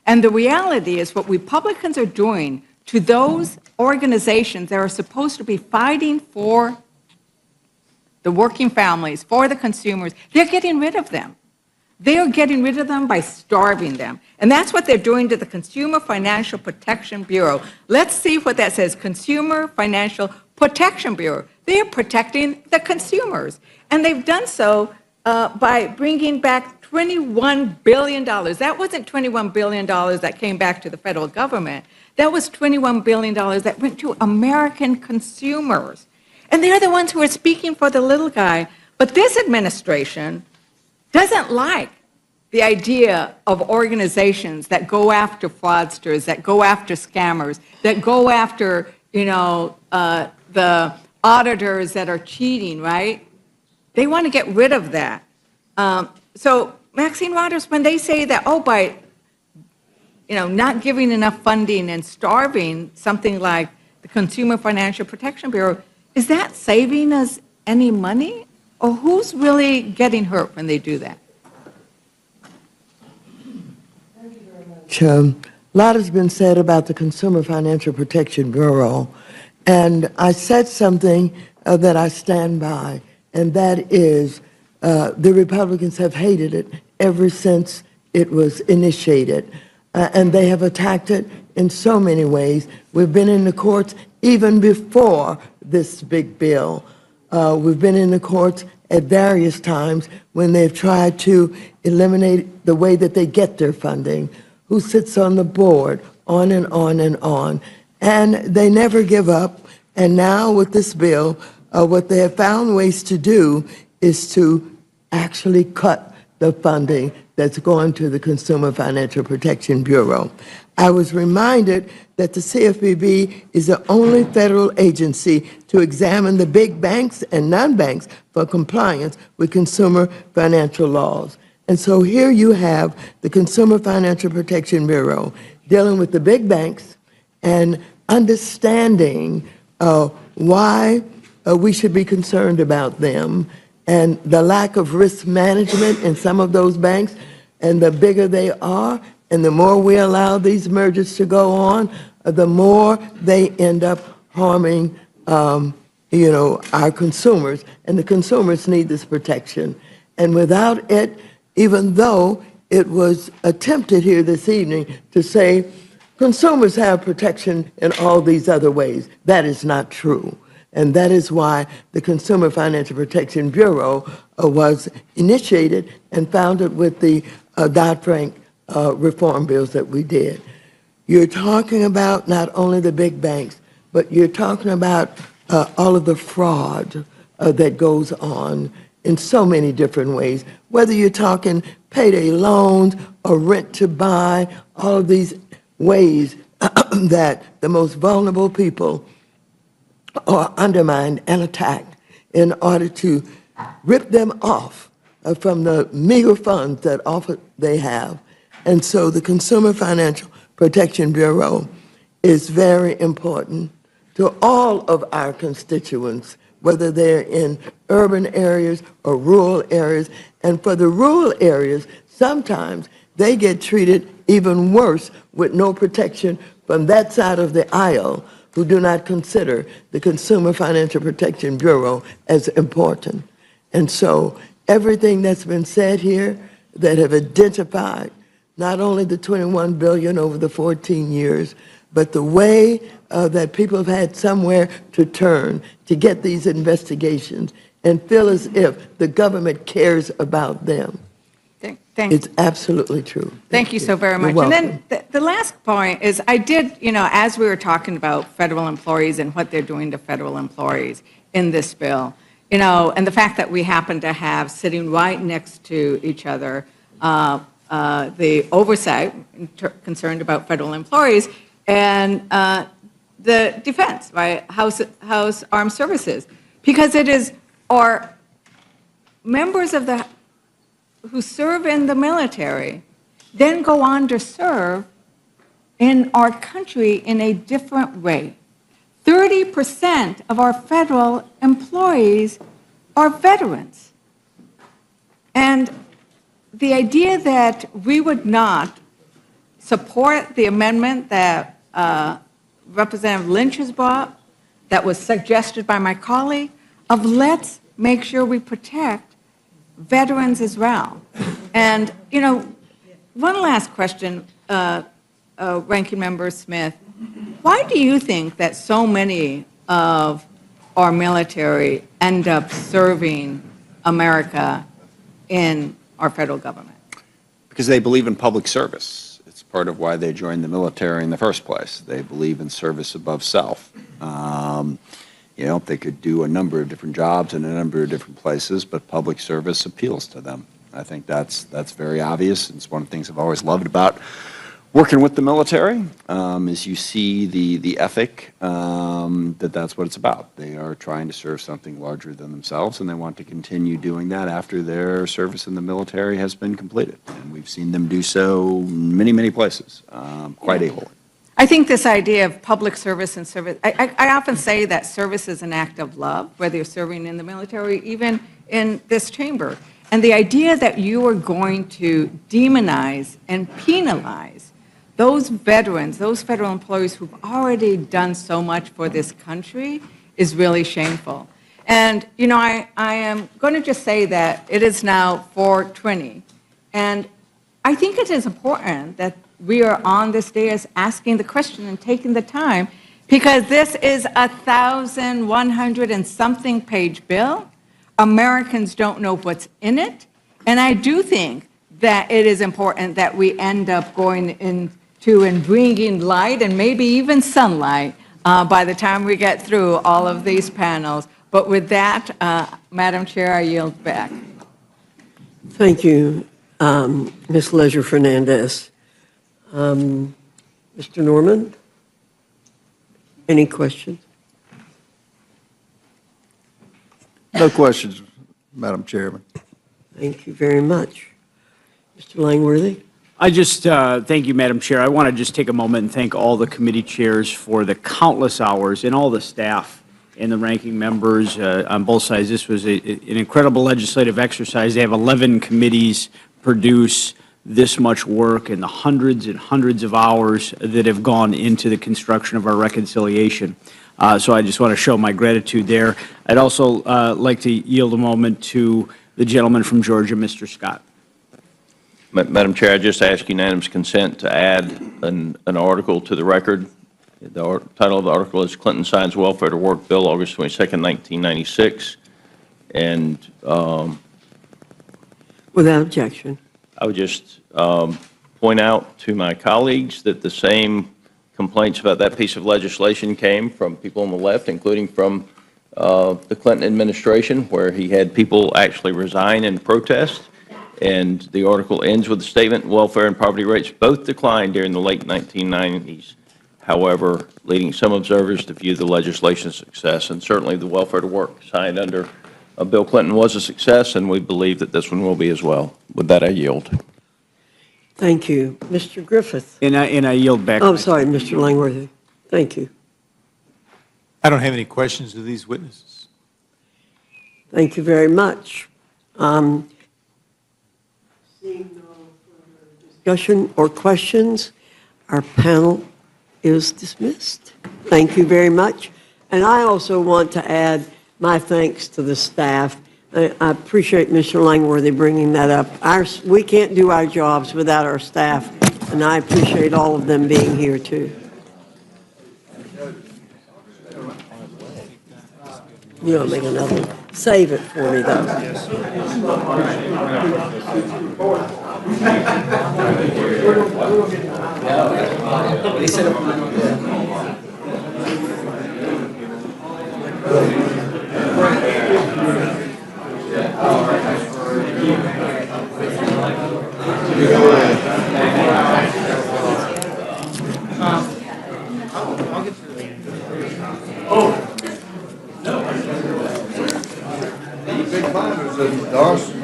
And the reality is what Republicans are doing to those organizations that are supposed to be fighting for the working families, for the consumers, they're getting rid of them. They are getting rid of them by starving them. And that's what they're doing to the Consumer Financial Protection Bureau. Let's see what that says, Consumer Financial Protection Bureau. They are protecting the consumers. And they've done so by bringing back $21 billion. That wasn't $21 billion that came back to the federal government. That was $21 billion that went to American consumers. And they're the ones who are speaking for the little guy. But this administration doesn't like the idea of organizations that go after fraudsters, that go after scammers, that go after, the auditors that are cheating, right? They want to get rid of that. So Maxine Waters, when they say that, by not giving enough funding and starving something like the Consumer Financial Protection Bureau, is that saving us any money? Or who's really getting hurt when they do that? A lot has been said about the Consumer Financial Protection Bureau, and I said something that I stand by, and that is the Republicans have hated it ever since it was initiated, and they have attacked it in so many ways. We've been in the courts even before this big bill. We've been in the courts at various times when they've tried to eliminate the way that they get their funding, who sits on the board, on and on and on. And they never give up. And now with this bill, what they have found ways to do is to actually cut the funding that's going to the Consumer Financial Protection Bureau. I was reminded that the CFPB is the only federal agency to examine the big banks and non-banks for compliance with consumer financial laws. And so here you have the Consumer Financial Protection Bureau dealing with the big banks and understanding why we should be concerned about them and the lack of risk management in some of those banks. And the bigger they are, and the more we allow these mergers to go on, the more they end up harming, our consumers. And the consumers need this protection. And without it, even though it was attempted here this evening to say consumers have protection in all these other ways, that is not true. And that is why the Consumer Financial Protection Bureau was initiated and founded with the Dodd-Frank reform bills that we did. You're talking about not only the big banks, but you're talking about all of the fraud that goes on in so many different ways, whether you're talking payday loans or rent to buy, all of these ways that the most vulnerable people are undermined and attacked in order to rip them off from the meager funds that often they have. And so the Consumer Financial Protection Bureau is very important to all of our constituents, whether they're in urban areas or rural areas. And for the rural areas, sometimes they get treated even worse with no protection from that side of the aisle. who do not consider the Consumer Financial Protection Bureau as important. And so everything that's been said here that have identified not only the $21 billion over the 14 years, but the way that people have had somewhere to turn to get these investigations and feel as if the government cares about them. It's absolutely true. Thank you so very much. You're And then the last point is I did, as we were talking about federal employees and what they're doing to federal employees in this bill, and the fact that we happen to have sitting right next to each other the oversight concerned about federal employees and the defense, right, House Armed Services, because it is our members of the who serve in the military then go on to serve in our country in a different way. 30% of our federal employees are veterans. And the idea that we would not support the amendment that Representative Lynch has brought, that was suggested by my colleague, of let's make sure we protect veterans as well. And, one last question, Ranking Member Smith. Why do you think that so many of our military end up serving America in our federal government? Because they believe in public service. It's part of why they joined the military in the first place. They believe in service above self. They could do a number of different jobs in a number of different places, but public service appeals to them. I think that's very obvious. It's one of the things I've always loved about working with the military, is you see the ethic that's what it's about. They are trying to serve something larger than themselves, and they want to continue doing that after their service in the military has been completed. And we've seen them do so in many, many places, quite ably. I think this idea of public service and service, I often say that service is an act of love, whether you're serving in the military, even in this chamber. And the idea that you are going to demonize and penalize those veterans, those federal employees who've already done so much for this country is really shameful. And, I am going to just say that it is now 4:20. And I think it is important that we are on this dais asking the question and taking the time, because this is 1,100 and something page bill. Americans don't know what's in it. And I do think that it is important that we end up going into and bringing light and maybe even sunlight by the time we get through all of these panels. But with that, Madam Chair, I yield back. Thank you, Ms. Leisure Fernandez. Mr. Norman, any questions? No questions, Madam Chairman. Thank you very much. Mr. Langworthy? I just, thank you, Madam Chair. I want to just take a moment and thank all the committee chairs for the countless hours and all the staff and the ranking members on both sides. This was an incredible legislative exercise. They have 11 committees produce this much work and the hundreds and hundreds of hours that have gone into the construction of our reconciliation. So I just want to show my gratitude there. I'd also like to yield a moment to the gentleman from Georgia, Mr. Scott. Madam Chair, I just ask unanimous consent to add an article to the record. The title of the article is Clinton Signs Welfare to Work Bill, August 22nd, 1996. And without objection. I would just point out to my colleagues that the same complaints about that piece of legislation came from people on the left, including from the Clinton administration, where he had people actually resign in protest. And the article ends with the statement, welfare and poverty rates both declined during the late 1990s. However, leading some observers to view the legislation's success, and certainly the welfare to work signed under Bill Clinton was a success, and we believe that this one will be as well. With that, I yield. Thank you. Mr. Griffith? And I yield back. Oh, sorry, Mr. Langworthy. Thank you. I don't have any questions of these witnesses. Thank you very much. Seeing no further discussion or questions, our panel is dismissed. Thank you very much. And I also want to add my thanks to the staff. I appreciate Mr. Langworthy bringing that up. We can't do our jobs without our staff, and I appreciate all of them being here, too. You don't make another one. Save it for me, though. Big climbers in Dawson.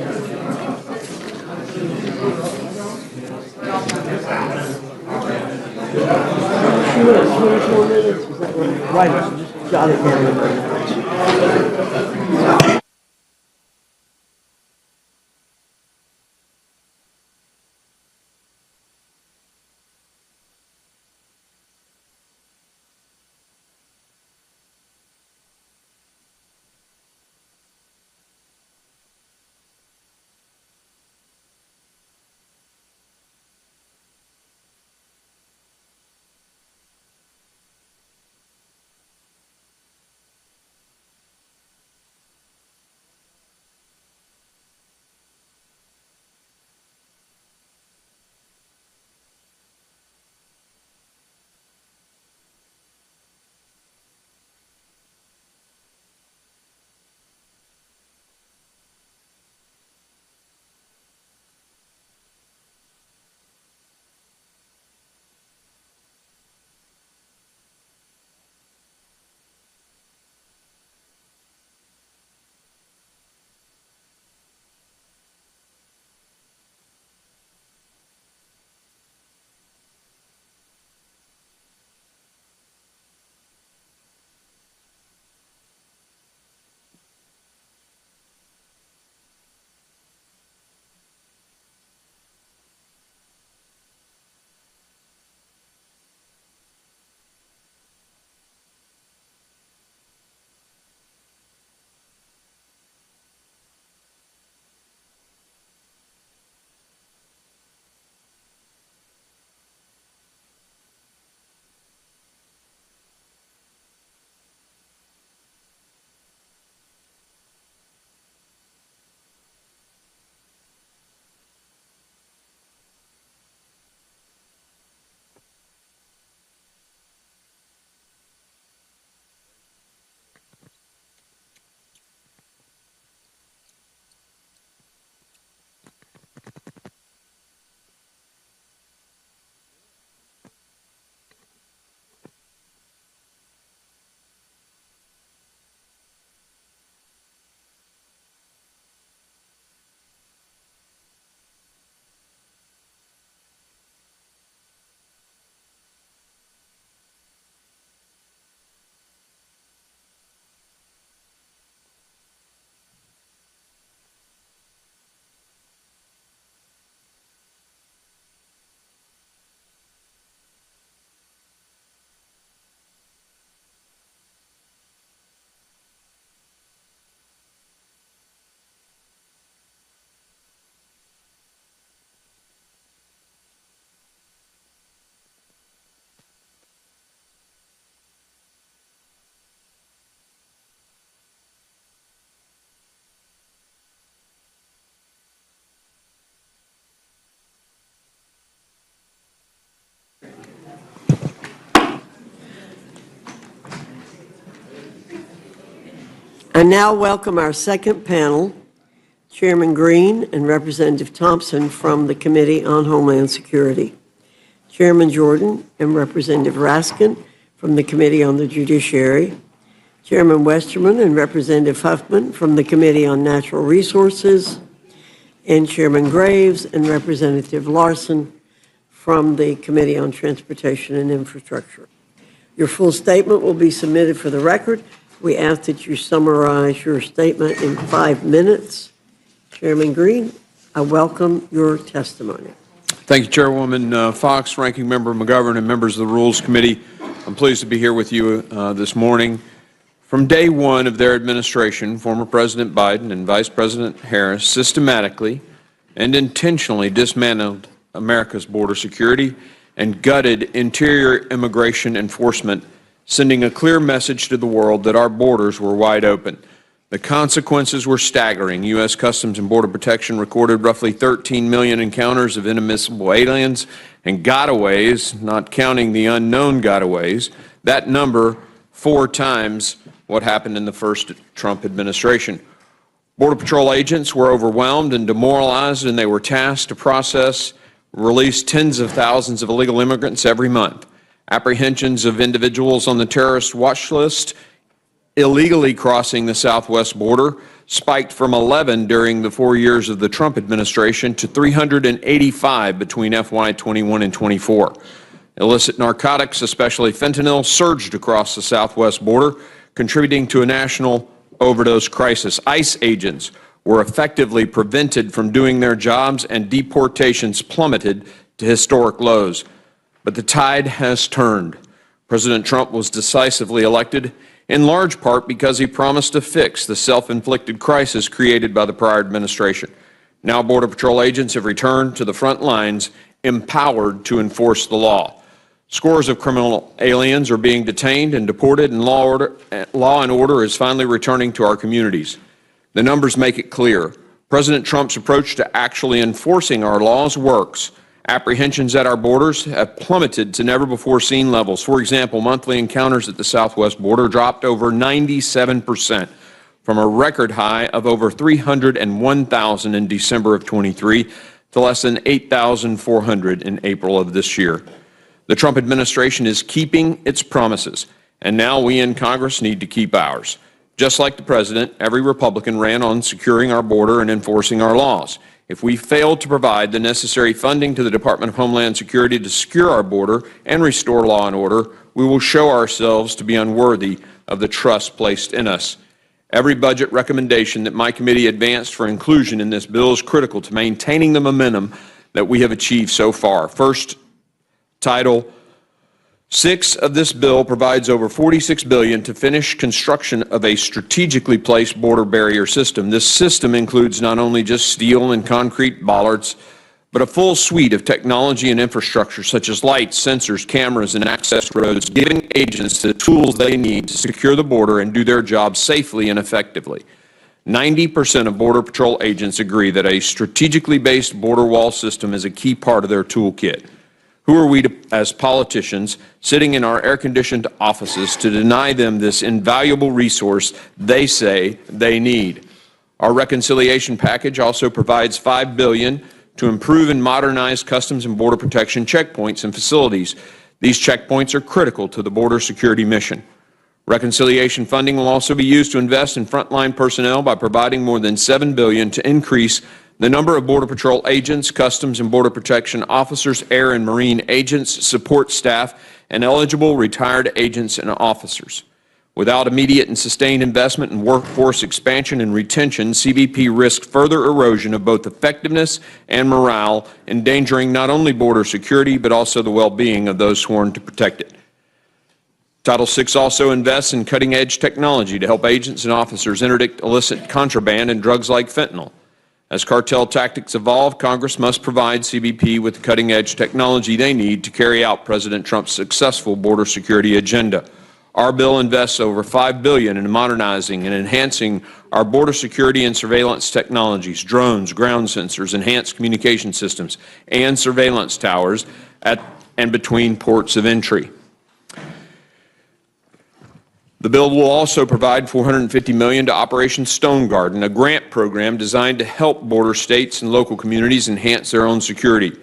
Right, just jot it down. I now welcome our second panel, Chairman Green and Representative Thompson from the Committee on Homeland Security, Chairman Jordan and Representative Raskin from the Committee on the Judiciary, Chairman Westerman and Representative Huffman from the Committee on Natural Resources, and Chairman Graves and Representative Larson from the Committee on Transportation and Infrastructure. Your full statement will be submitted for the record. We ask that you summarize your statement in 5 minutes. Chairman Green, I welcome your testimony. Thank you, Chairwoman Fox, Ranking Member McGovern, and members of the Rules Committee. I'm pleased to be here with you this morning. From day one of their administration, former President Biden and Vice President Harris systematically and intentionally dismantled America's border security and gutted interior immigration enforcement, sending a clear message to the world that our borders were wide open. The consequences were staggering. U.S. Customs and Border Protection recorded roughly 13 million encounters of inadmissible aliens and gotaways, not counting the unknown gotaways. That number 4 times what happened in the first Trump administration. Border Patrol agents were overwhelmed and demoralized, and they were tasked to release tens of thousands of illegal immigrants every month. Apprehensions of individuals on the terrorist watch list illegally crossing the southwest border spiked from 11 during the 4 years of the Trump administration to 385 between FY21 and 24. Illicit narcotics, especially fentanyl, surged across the southwest border, contributing to a national overdose crisis. ICE agents were effectively prevented from doing their jobs, and deportations plummeted to historic lows. But the tide has turned. President Trump was decisively elected in large part because he promised to fix the self-inflicted crisis created by the prior administration. Now Border Patrol agents have returned to the front lines, empowered to enforce the law. Scores of criminal aliens are being detained and deported, and law and order is finally returning to our communities. The numbers make it clear. President Trump's approach to actually enforcing our laws works. Apprehensions at our borders have plummeted to never-before-seen levels. For example, monthly encounters at the southwest border dropped over 97% from a record high of over 301,000 in December of 23 to less than 8,400 in April of this year. The Trump administration is keeping its promises, and now we in Congress need to keep ours. Just like the president, every Republican ran on securing our border and enforcing our laws. If we fail to provide the necessary funding to the Department of Homeland Security to secure our border and restore law and order, we will show ourselves to be unworthy of the trust placed in us. Every budget recommendation that my committee advanced for inclusion in this bill is critical to maintaining the momentum that we have achieved so far. First, Title VI of this bill provides over $46 billion to finish construction of a strategically placed border barrier system. This system includes not only just steel and concrete bollards, but a full suite of technology and infrastructure such as lights, sensors, cameras, and access roads, giving agents the tools they need to secure the border and do their job safely and effectively. 90% of Border Patrol agents agree that a strategically based border wall system is a key part of their toolkit. Who are we as politicians sitting in our air-conditioned offices to deny them this invaluable resource they say they need? Our reconciliation package also provides $5 billion to improve and modernize Customs and Border Protection checkpoints and facilities. These checkpoints are critical to the border security mission. Reconciliation funding will also be used to invest in frontline personnel by providing more than $7 billion to increase the number of Border Patrol agents, Customs and Border Protection officers, air and marine agents, support staff, and eligible retired agents and officers. Without immediate and sustained investment in workforce expansion and retention, CBP risks further erosion of both effectiveness and morale, endangering not only border security, but also the well-being of those sworn to protect it. Title VI also invests in cutting-edge technology to help agents and officers interdict illicit contraband and drugs like fentanyl. As cartel tactics evolve, Congress must provide CBP with the cutting-edge technology they need to carry out President Trump's successful border security agenda. Our bill invests over $5 billion in modernizing and enhancing our border security and surveillance technologies, drones, ground sensors, enhanced communication systems, and surveillance towers at and between ports of entry. The bill will also provide $450 million to Operation Stone Garden, a grant program designed to help border states and local communities enhance their own security.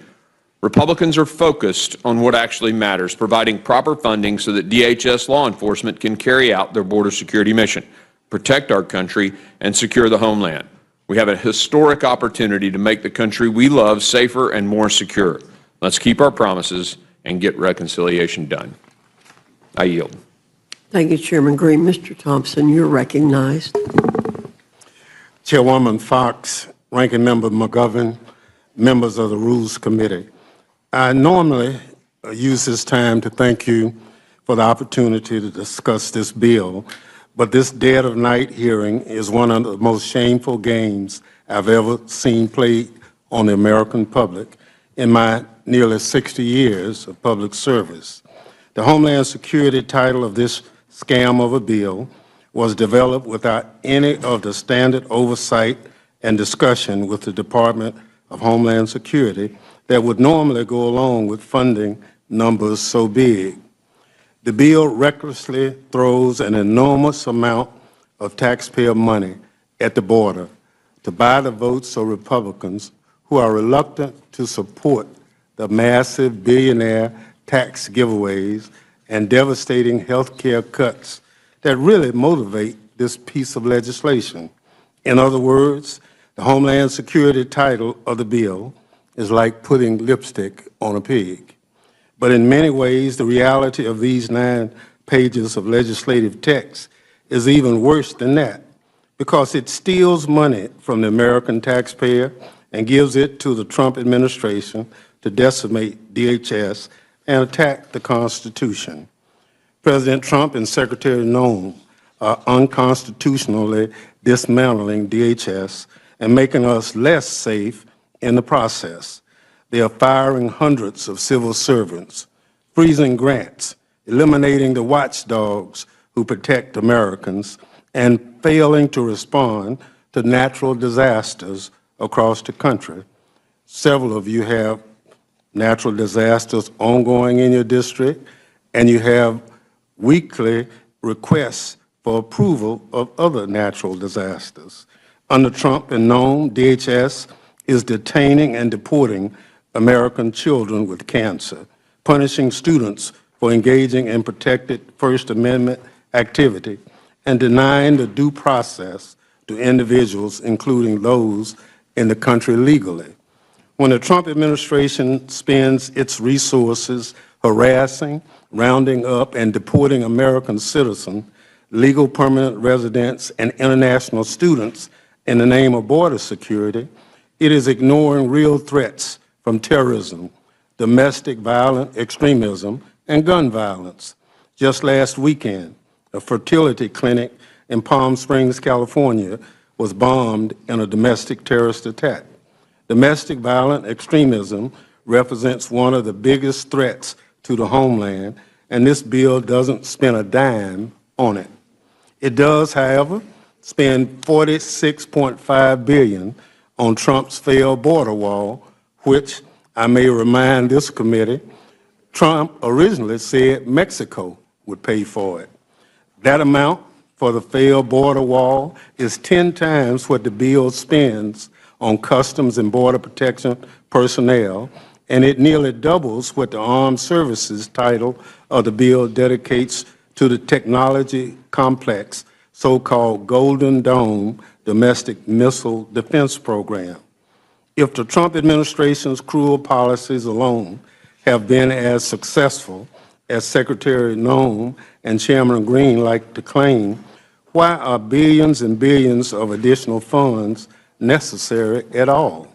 Republicans are focused on what actually matters, providing proper funding so that DHS law enforcement can carry out their border security mission, protect our country, and secure the homeland. We have a historic opportunity to make the country we love safer and more secure. Let's keep our promises and get reconciliation done. I yield. Thank you, Chairman Green. Mr. Thompson, you're recognized. Chairwoman Fox, Ranking Member McGovern, members of the Rules Committee. I normally use this time to thank you for the opportunity to discuss this bill, but this dead of night hearing is one of the most shameful games I've ever seen played on the American public in my nearly 60 years of public service. The Homeland Security title of this scam of a bill was developed without any of the standard oversight and discussion with the Department of Homeland Security that would normally go along with funding numbers so big. The bill recklessly throws an enormous amount of taxpayer money at the border to buy the votes of Republicans who are reluctant to support the massive billionaire tax giveaways and devastating health care cuts that really motivate this piece of legislation. In other words, the Homeland Security title of the bill is like putting lipstick on a pig. But in many ways, the reality of these 9 pages of legislative text is even worse than that, because it steals money from the American taxpayer and gives it to the Trump administration to decimate DHS and attack the Constitution. President Trump and Secretary Noem are unconstitutionally dismantling DHS and making us less safe in the process. They are firing hundreds of civil servants, freezing grants, eliminating the watchdogs who protect Americans, and failing to respond to natural disasters across the country. Several of you have natural disasters ongoing in your district, and you have weekly requests for approval of other natural disasters. Under Trump and Noem, DHS is detaining and deporting American children with cancer, punishing students for engaging in protected First Amendment activity, and denying the due process to individuals, including those in the country legally. When the Trump administration spends its resources harassing, rounding up, and deporting American citizens, legal permanent residents, and international students in the name of border security, it is ignoring real threats from terrorism, domestic violent extremism, and gun violence. Just last weekend, a fertility clinic in Palm Springs, California, was bombed in a domestic terrorist attack. Domestic violent extremism represents one of the biggest threats to the homeland, and this bill doesn't spend a dime on it. It does, however, spend $46.5 billion on Trump's failed border wall, which, I may remind this committee, Trump originally said Mexico would pay for it. That amount for the failed border wall is 10 times what the bill spends on Customs and Border Protection personnel, and it nearly doubles what the Armed Services title of the bill dedicates to the technology complex so-called Golden Dome Domestic Missile Defense Program. If the Trump administration's cruel policies alone have been as successful as Secretary Noem and Chairman Green like to claim, why are billions and billions of additional funds necessary at all?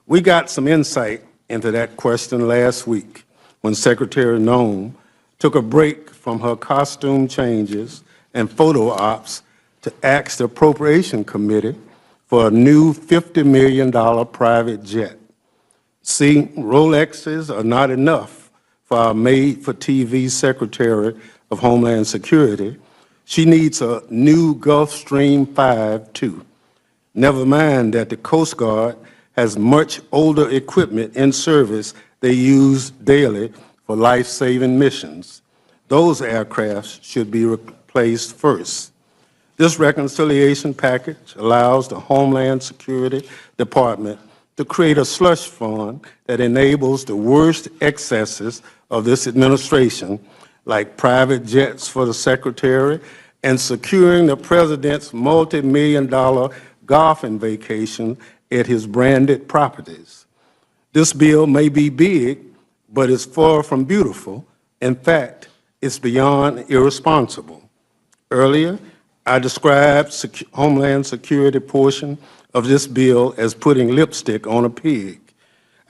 We got some insight into that question last week when Secretary Noem took a break from her costume changes and photo ops to ask the Appropriation Committee for a new $50 million private jet. See, Rolexes are not enough for our made-for-TV Secretary of Homeland Security. She needs a new Gulfstream 5, too. Never mind that the Coast Guard has much older equipment in service they use daily for life-saving missions. Those aircrafts should be replaced first. This reconciliation package allows the Homeland Security Department to create a slush fund that enables the worst excesses of this administration, like private jets for the Secretary and securing the President's multi-million-dollar golfing vacation at his branded properties. This bill may be big, but it's far from beautiful. In fact, it's beyond irresponsible. Earlier, I described Homeland Security portion of this bill as putting lipstick on a pig.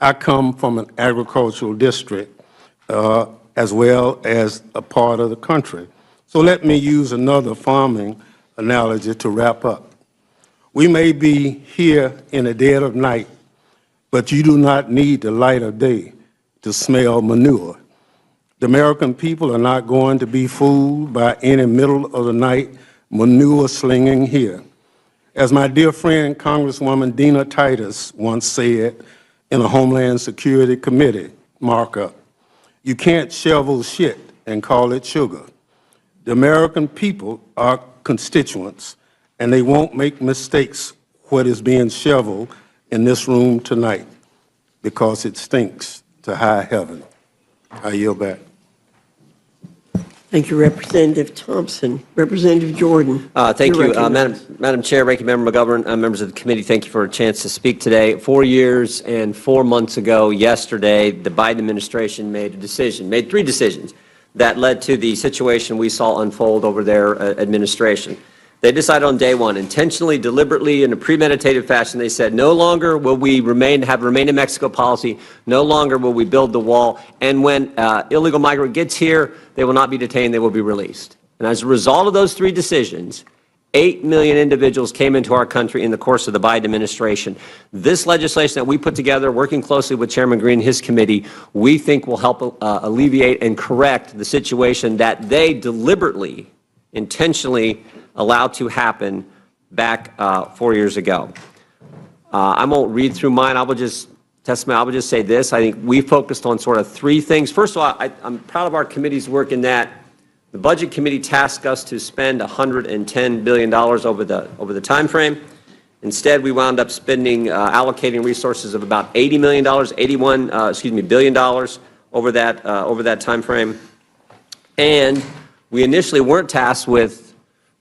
I come from an agricultural district as well as a part of the country. So let me use another farming analogy to wrap up. We may be here in the dead of night, but you do not need the light of day to smell manure. The American people are not going to be fooled by any middle of the night manure slinging here. As my dear friend Congresswoman Dina Titus once said in a Homeland Security Committee markup, you can't shovel shit and call it sugar. The American people are constituents, and they won't make mistakes what is being shoveled in this room tonight because it stinks to high heaven. I yield back. Thank you, Representative Thompson. Representative Jordan. Thank you're you, recognized. Madam Chair, Ranking Member McGovern, members of the committee. Thank you for a chance to speak today. 4 years and 4 months ago, yesterday, the Biden administration made three decisions that led to the situation we saw unfold over their administration. They decided on day one, intentionally, deliberately, in a premeditated fashion, they said, no longer will we have remain in Mexico policy, no longer will we build the wall, and when illegal migrant gets here, they will not be detained, they will be released. And as a result of those three decisions, 8 million individuals came into our country in the course of the Biden administration. This legislation that we put together, working closely with Chairman Green and his committee, we think will help alleviate and correct the situation that they deliberately, intentionally allowed to happen back 4 years ago. I won't read through mine. I will just say this. I think we focused on sort of three things. First of all, I'm proud of our committee's work in that the Budget Committee tasked us to spend $110 billion over the time frame. Instead, we wound up spending, allocating resources of about $80 billion over that time frame. And we initially weren't tasked with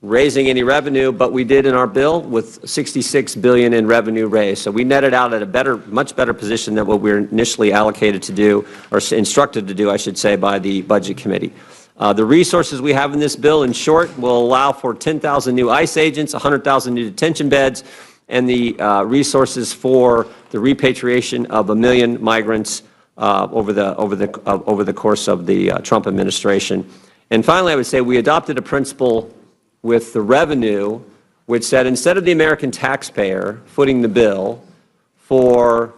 raising any revenue, but we did in our bill with $66 billion in revenue raised. So we netted out at a much better position than what we were initially allocated to do, or instructed to do, I should say, by the Budget Committee. The resources we have in this bill, in short, will allow for 10,000 new ICE agents, 100,000 new detention beds, and the resources for the repatriation of 1 million migrants over the course of the Trump administration. And finally, I would say we adopted a principle with the revenue, which said instead of the American taxpayer footing the bill for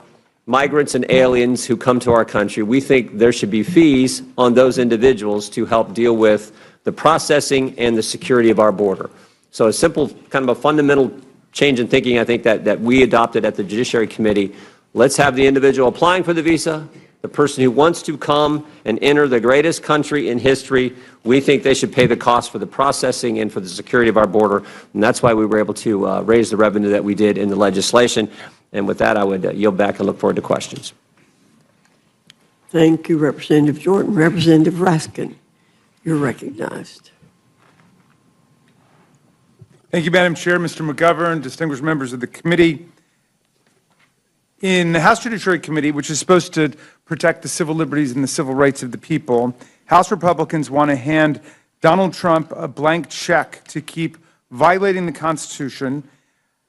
migrants and aliens who come to our country, we think there should be fees on those individuals to help deal with the processing and the security of our border. So a simple, kind of a fundamental change in thinking, I think, that we adopted at the Judiciary Committee. Let's have the individual applying for the visa, the person who wants to come and enter the greatest country in history. We think they should pay the cost for the processing and for the security of our border, and that's why we were able to raise the revenue that we did in the legislation. And with that, I would yield back and look forward to questions. Thank you, Representative Jordan. Representative Raskin, you're recognized. Thank you, Madam Chair, Mr. McGovern, distinguished members of the committee. In the House Judiciary Committee, which is supposed to protect the civil liberties and the civil rights of the people, House Republicans want to hand Donald Trump a blank check to keep violating the Constitution,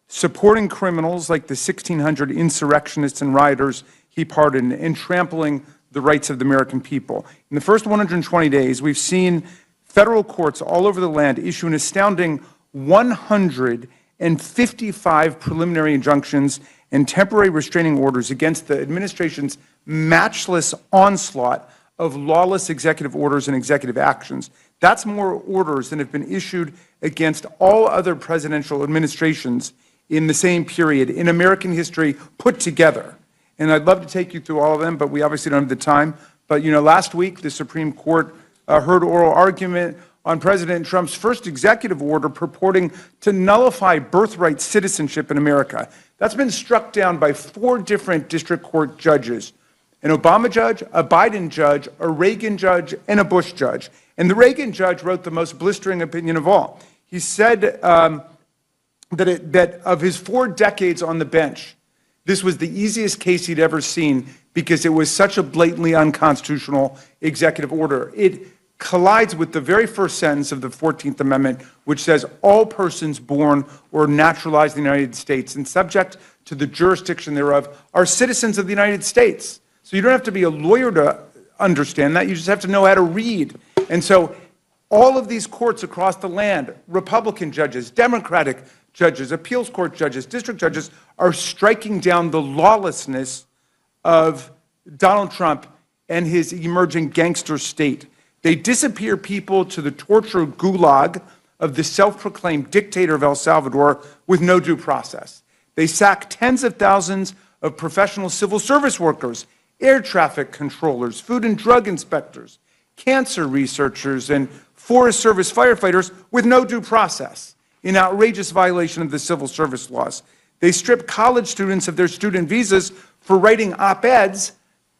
supporting criminals like the 1,600 insurrectionists and rioters he pardoned, and trampling the rights of the American people. In the first 120 days, we've seen federal courts all over the land issue an astounding 155 preliminary injunctions and temporary restraining orders against the administration's matchless onslaught of lawless executive orders and executive actions. That's more orders than have been issued against all other presidential administrations in the same period in American history put together. And I'd love to take you through all of them, but we obviously don't have the time. But, you know, last week the Supreme Court heard oral argument on President Trump's first executive order purporting to nullify birthright citizenship in America. That's been struck down by 4 different district court judges: an Obama judge, a Biden judge, a Reagan judge, and a Bush judge. And the Reagan judge wrote the most blistering opinion of all. He said that of his 4 decades on the bench, this was the easiest case he'd ever seen because it was such a blatantly unconstitutional executive order. It collides with the very first sentence of the 14th Amendment, which says all persons born or naturalized in the United States and subject to the jurisdiction thereof are citizens of the United States. So you don't have to be a lawyer to understand that. You just have to know how to read. And so all of these courts across the land, Republican judges, Democratic judges, appeals court judges, district judges, are striking down the lawlessness of Donald Trump and his emerging gangster state. They disappear people to the torture gulag of the self-proclaimed dictator of El Salvador with no due process. They sack tens of thousands of professional civil service workers, air traffic controllers, food and drug inspectors, cancer researchers, and Forest Service firefighters with no due process in outrageous violation of the civil service laws. They strip college students of their student visas for writing op-eds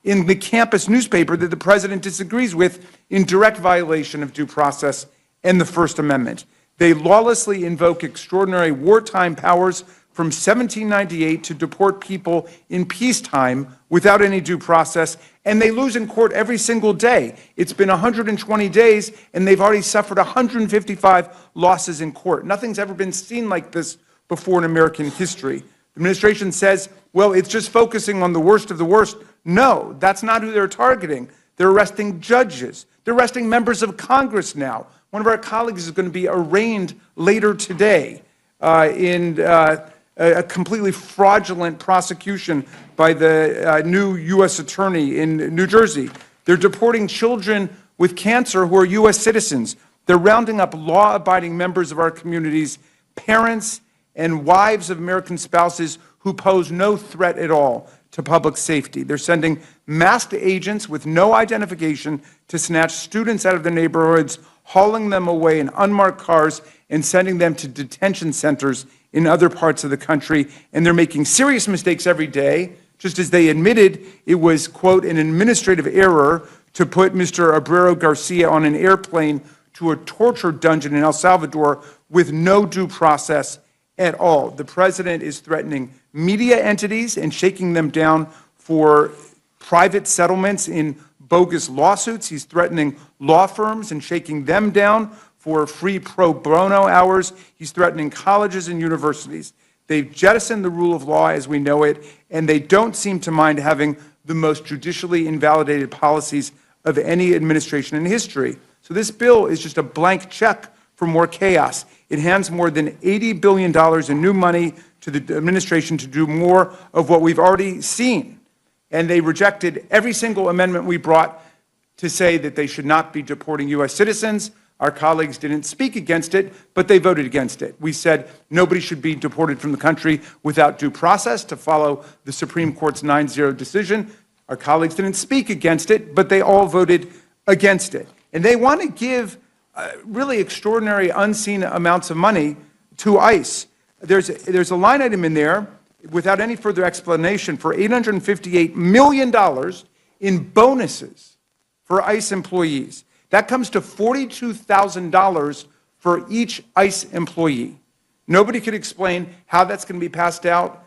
in the campus newspaper that the president disagrees with in direct violation of due process and the First Amendment. They lawlessly invoke extraordinary wartime powers from 1798 to deport people in peacetime without any due process, and they lose in court every single day. It's been 120 days, and they've already suffered 155 losses in court. Nothing's ever been seen like this before in American history. The administration says, well, it's just focusing on the worst of the worst. No, that's not who they're targeting. They're arresting judges. They're arresting members of Congress now. One of our colleagues is going to be arraigned later today in a completely fraudulent prosecution by the new U.S. attorney in New Jersey. They're deporting children with cancer who are U.S. citizens. They're rounding up law-abiding members of our communities, parents and wives of American spouses who pose no threat at all to public safety. They're sending masked agents with no identification to snatch students out of their neighborhoods, hauling them away in unmarked cars and sending them to detention centers in other parts of the country. And they're making serious mistakes every day, just as they admitted it was, quote, an administrative error to put Mr. Abrero Garcia on an airplane to a torture dungeon in El Salvador with no due process at all. The president is threatening media entities and shaking them down for private settlements in bogus lawsuits. He's threatening law firms and shaking them down for free pro bono hours. He's threatening colleges and universities. They've jettisoned the rule of law as we know it, and they don't seem to mind having the most judicially invalidated policies of any administration in history. So this bill is just a blank check for more chaos. It hands more than $80 billion in new money to the administration to do more of what we've already seen. And they rejected every single amendment we brought to say that they should not be deporting U.S. citizens. Our colleagues didn't speak against it, but they voted against it. We said nobody should be deported from the country without due process to follow the Supreme Court's 9-0 decision. Our colleagues didn't speak against it, but they all voted against it. And they want to give really extraordinary, unseen amounts of money to ICE. There's a line item in there, without any further explanation, for $858 million in bonuses for ICE employees. That comes to $42,000 for each ICE employee. Nobody could explain how that's going to be passed out.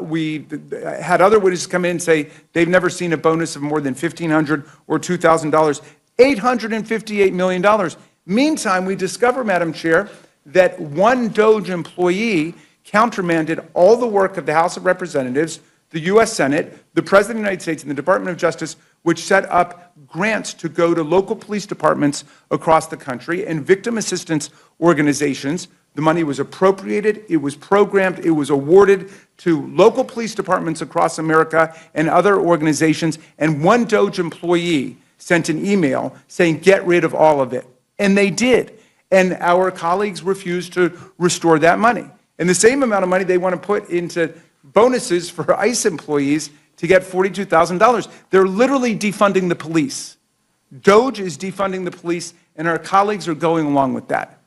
We had other witnesses come in and say they've never seen a bonus of more than $1,500 or $2,000. $858 million. Meantime, we discover, Madam Chair, that one DOJ employee countermanded all the work of the House of Representatives, the U.S. Senate, the President of the United States, and the Department of Justice, which set up grants to go to local police departments across the country and victim assistance organizations. The money was appropriated, it was programmed, it was awarded to local police departments across America and other organizations, and one DOJ employee sent an email saying, get rid of all of it. And they did. And our colleagues refused to restore that money. And the same amount of money they want to put into bonuses for ICE employees to get $42,000. They're literally defunding the police. DOJ is defunding the police, and our colleagues are going along with that.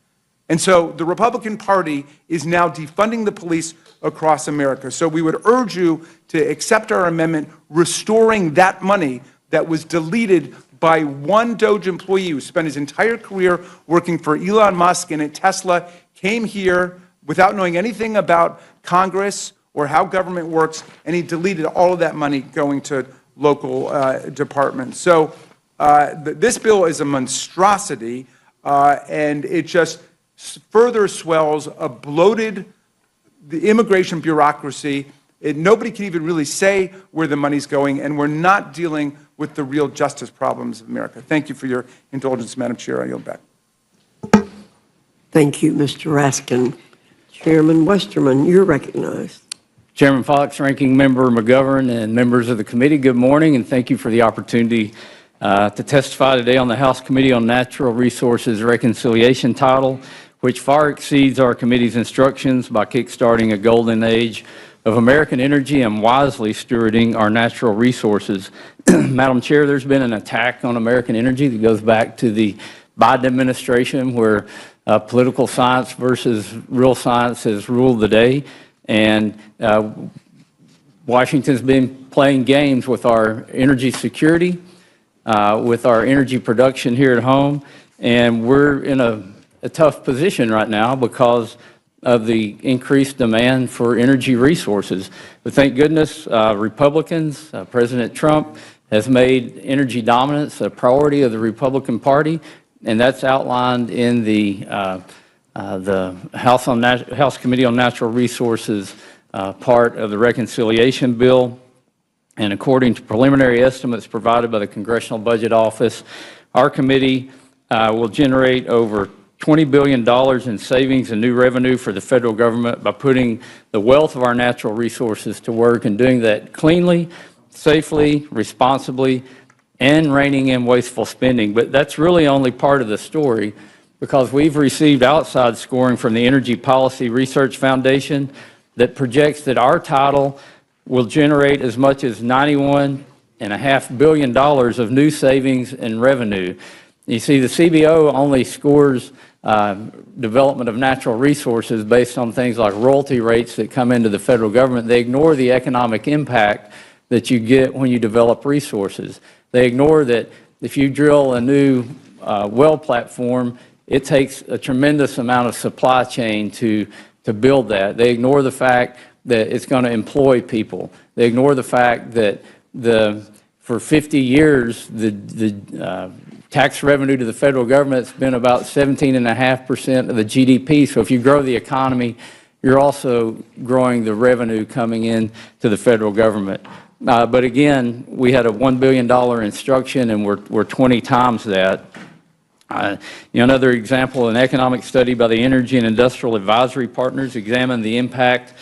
And so the Republican Party is now defunding the police across America. So we would urge you to accept our amendment restoring that money that was deleted by one DOJ employee who spent his entire career working for Elon Musk and at Tesla, came here without knowing anything about Congress or how government works, and he deleted all of that money going to local departments. So This bill is a monstrosity, and it just further swells a bloated the immigration bureaucracy. Nobody can even really say where the money's going, and we're not dealing with the real justice problems of America. Thank you for your indulgence, Madam Chair. I yield back. Thank you, Mr. Raskin. Chairman Westerman, you're recognized. Chairman Fox, Ranking Member McGovern, and members of the committee, good morning, and thank you for the opportunity to testify today on the House Committee on Natural Resources Reconciliation title, which far exceeds our committee's instructions by kickstarting a golden age of American energy and wisely stewarding our natural resources. Madam Chair, there's been an attack on American energy that goes back to the Biden administration, where political science versus real science has ruled the day, and Washington's been playing games with our energy security, with our energy production here at home, and we're in a tough position right now because of the increased demand for energy resources. But thank goodness Republicans, President Trump has made energy dominance a priority of the Republican Party, and that's outlined in the House Committee on Natural Resources part of the reconciliation bill. And according to preliminary estimates provided by the Congressional Budget Office, our committee will generate over $20 billion in savings and new revenue for the federal government by putting the wealth of our natural resources to work and doing that cleanly, safely, responsibly, and reining in wasteful spending. But that's really only part of the story, because we've received outside scoring from the Energy Policy Research Foundation that projects that our title will generate as much as $91.5 billion of new savings and revenue. You see, the CBO only scores development of natural resources based on things like royalty rates that come into the federal government. They ignore the economic impact that you get when you develop resources. They ignore that if you drill a new well platform, it takes a tremendous amount of supply chain to build that. They ignore the fact that it's going to employ people. They ignore the fact that for 50 years, the tax revenue to the federal government has been about 17.5% of the GDP. So if you grow the economy, you're also growing the revenue coming in to the federal government. But again, we had a $1 billion instruction, and we're 20 times that. Another example, an economic study by the Energy and Industrial Advisory Partners examined the impact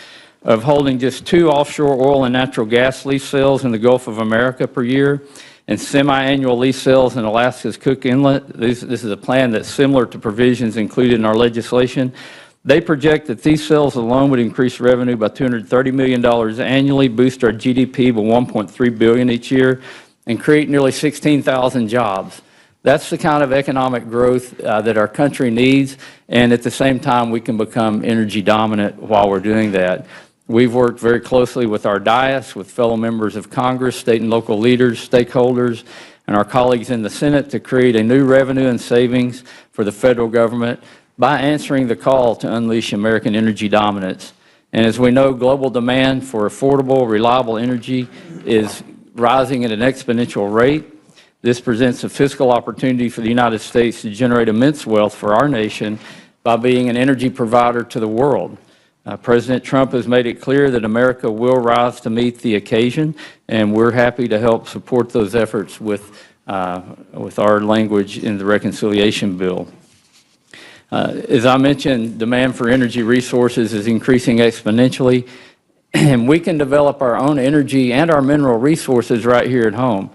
of holding just 2 offshore oil and natural gas lease sales in the Gulf of America per year, and semi-annual lease sales in Alaska's Cook Inlet. This is a plan that's similar to provisions included in our legislation. They project that these sales alone would increase revenue by $230 million annually, boost our GDP by $1.3 billion each year, and create nearly 16,000 jobs. That's the kind of economic growth that our country needs, and at the same time, we can become energy dominant while we're doing that. We've worked very closely with our dais, with fellow members of Congress, state and local leaders, stakeholders, and our colleagues in the Senate to create a new revenue and savings for the federal government by answering the call to unleash American energy dominance. And as we know, global demand for affordable, reliable energy is rising at an exponential rate. This presents a fiscal opportunity for the United States to generate immense wealth for our nation by being an energy provider to the world. President Trump has made it clear that America will rise to meet the occasion, and we're happy to help support those efforts with our language in the reconciliation bill. As I mentioned, demand for energy resources is increasing exponentially, and we can develop our own energy and our mineral resources right here at home.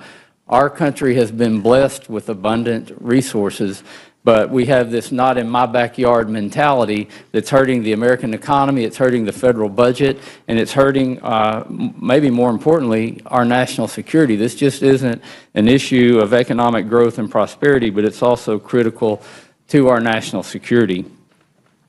Our country has been blessed with abundant resources, but we have this not in my backyard mentality that's hurting the American economy, it's hurting the federal budget, and it's hurting, maybe more importantly, our national security. This just isn't an issue of economic growth and prosperity, but it's also critical to our national security.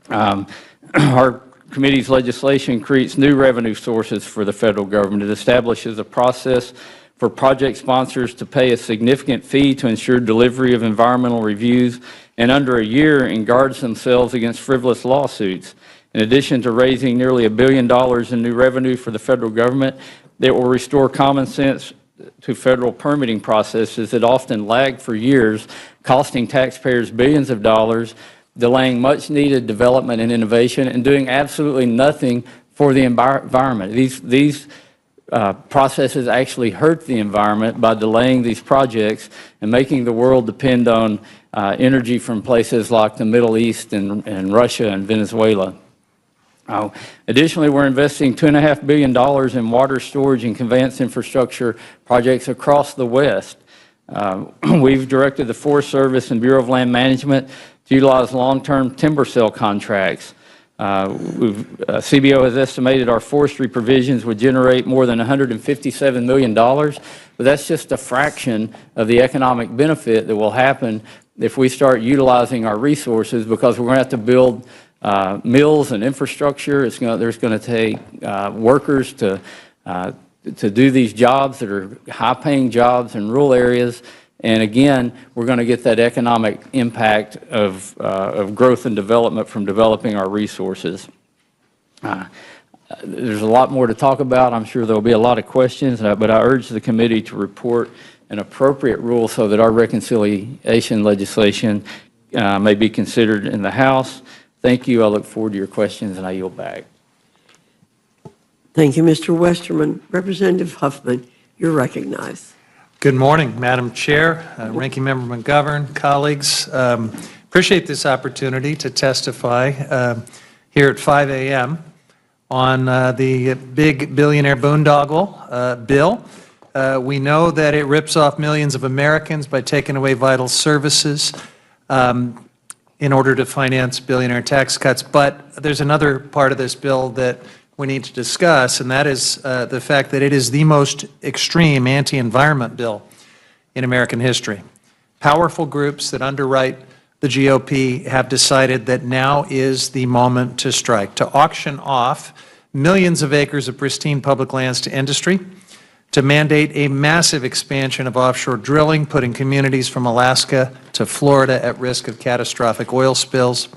Our committee's legislation creates new revenue sources for the federal government. It establishes a process for project sponsors to pay a significant fee to ensure delivery of environmental reviews in under a year, and guards themselves against frivolous lawsuits. In addition to raising nearly $1 billion in new revenue for the federal government, it will restore common sense to federal permitting processes that often lag for years, costing taxpayers billions of dollars, delaying much-needed development and innovation, and doing absolutely nothing for the environment. These processes actually hurt the environment by delaying these projects and making the world depend on energy from places like the Middle East and Russia and Venezuela. Additionally, we're investing $2.5 billion in water storage and conveyance infrastructure projects across the West. We've directed the Forest Service and Bureau of Land Management to utilize long-term timber sale contracts. CBO has estimated our forestry provisions would generate more than $157 million, but that's just a fraction of the economic benefit that will happen if we start utilizing our resources, because we're going to have to build mills and infrastructure. There's going to take workers to do these jobs that are high-paying jobs in rural areas. And again, we're going to get that economic impact of growth and development from developing our resources. There's a lot more to talk about. I'm sure there will be a lot of questions, but I urge the committee to report an appropriate rule so that our reconciliation legislation may be considered in the House. Thank you. I look forward to your questions, and I yield back. Thank you, Mr. Westerman. Representative Huffman, you're recognized. Good morning, Madam Chair, Ranking Member McGovern, colleagues. Appreciate this opportunity to testify here at 5 a.m. on the big billionaire boondoggle bill. We know that it rips off millions of Americans by taking away vital services in order to finance billionaire tax cuts. But there's another part of this bill that we need to discuss, and that is the fact that it is the most extreme anti-environment bill in American history. Powerful groups that underwrite the GOP have decided that now is the moment to strike, to auction off millions of acres of pristine public lands to industry, to mandate a massive expansion of offshore drilling, putting communities from Alaska to Florida at risk of catastrophic oil spills,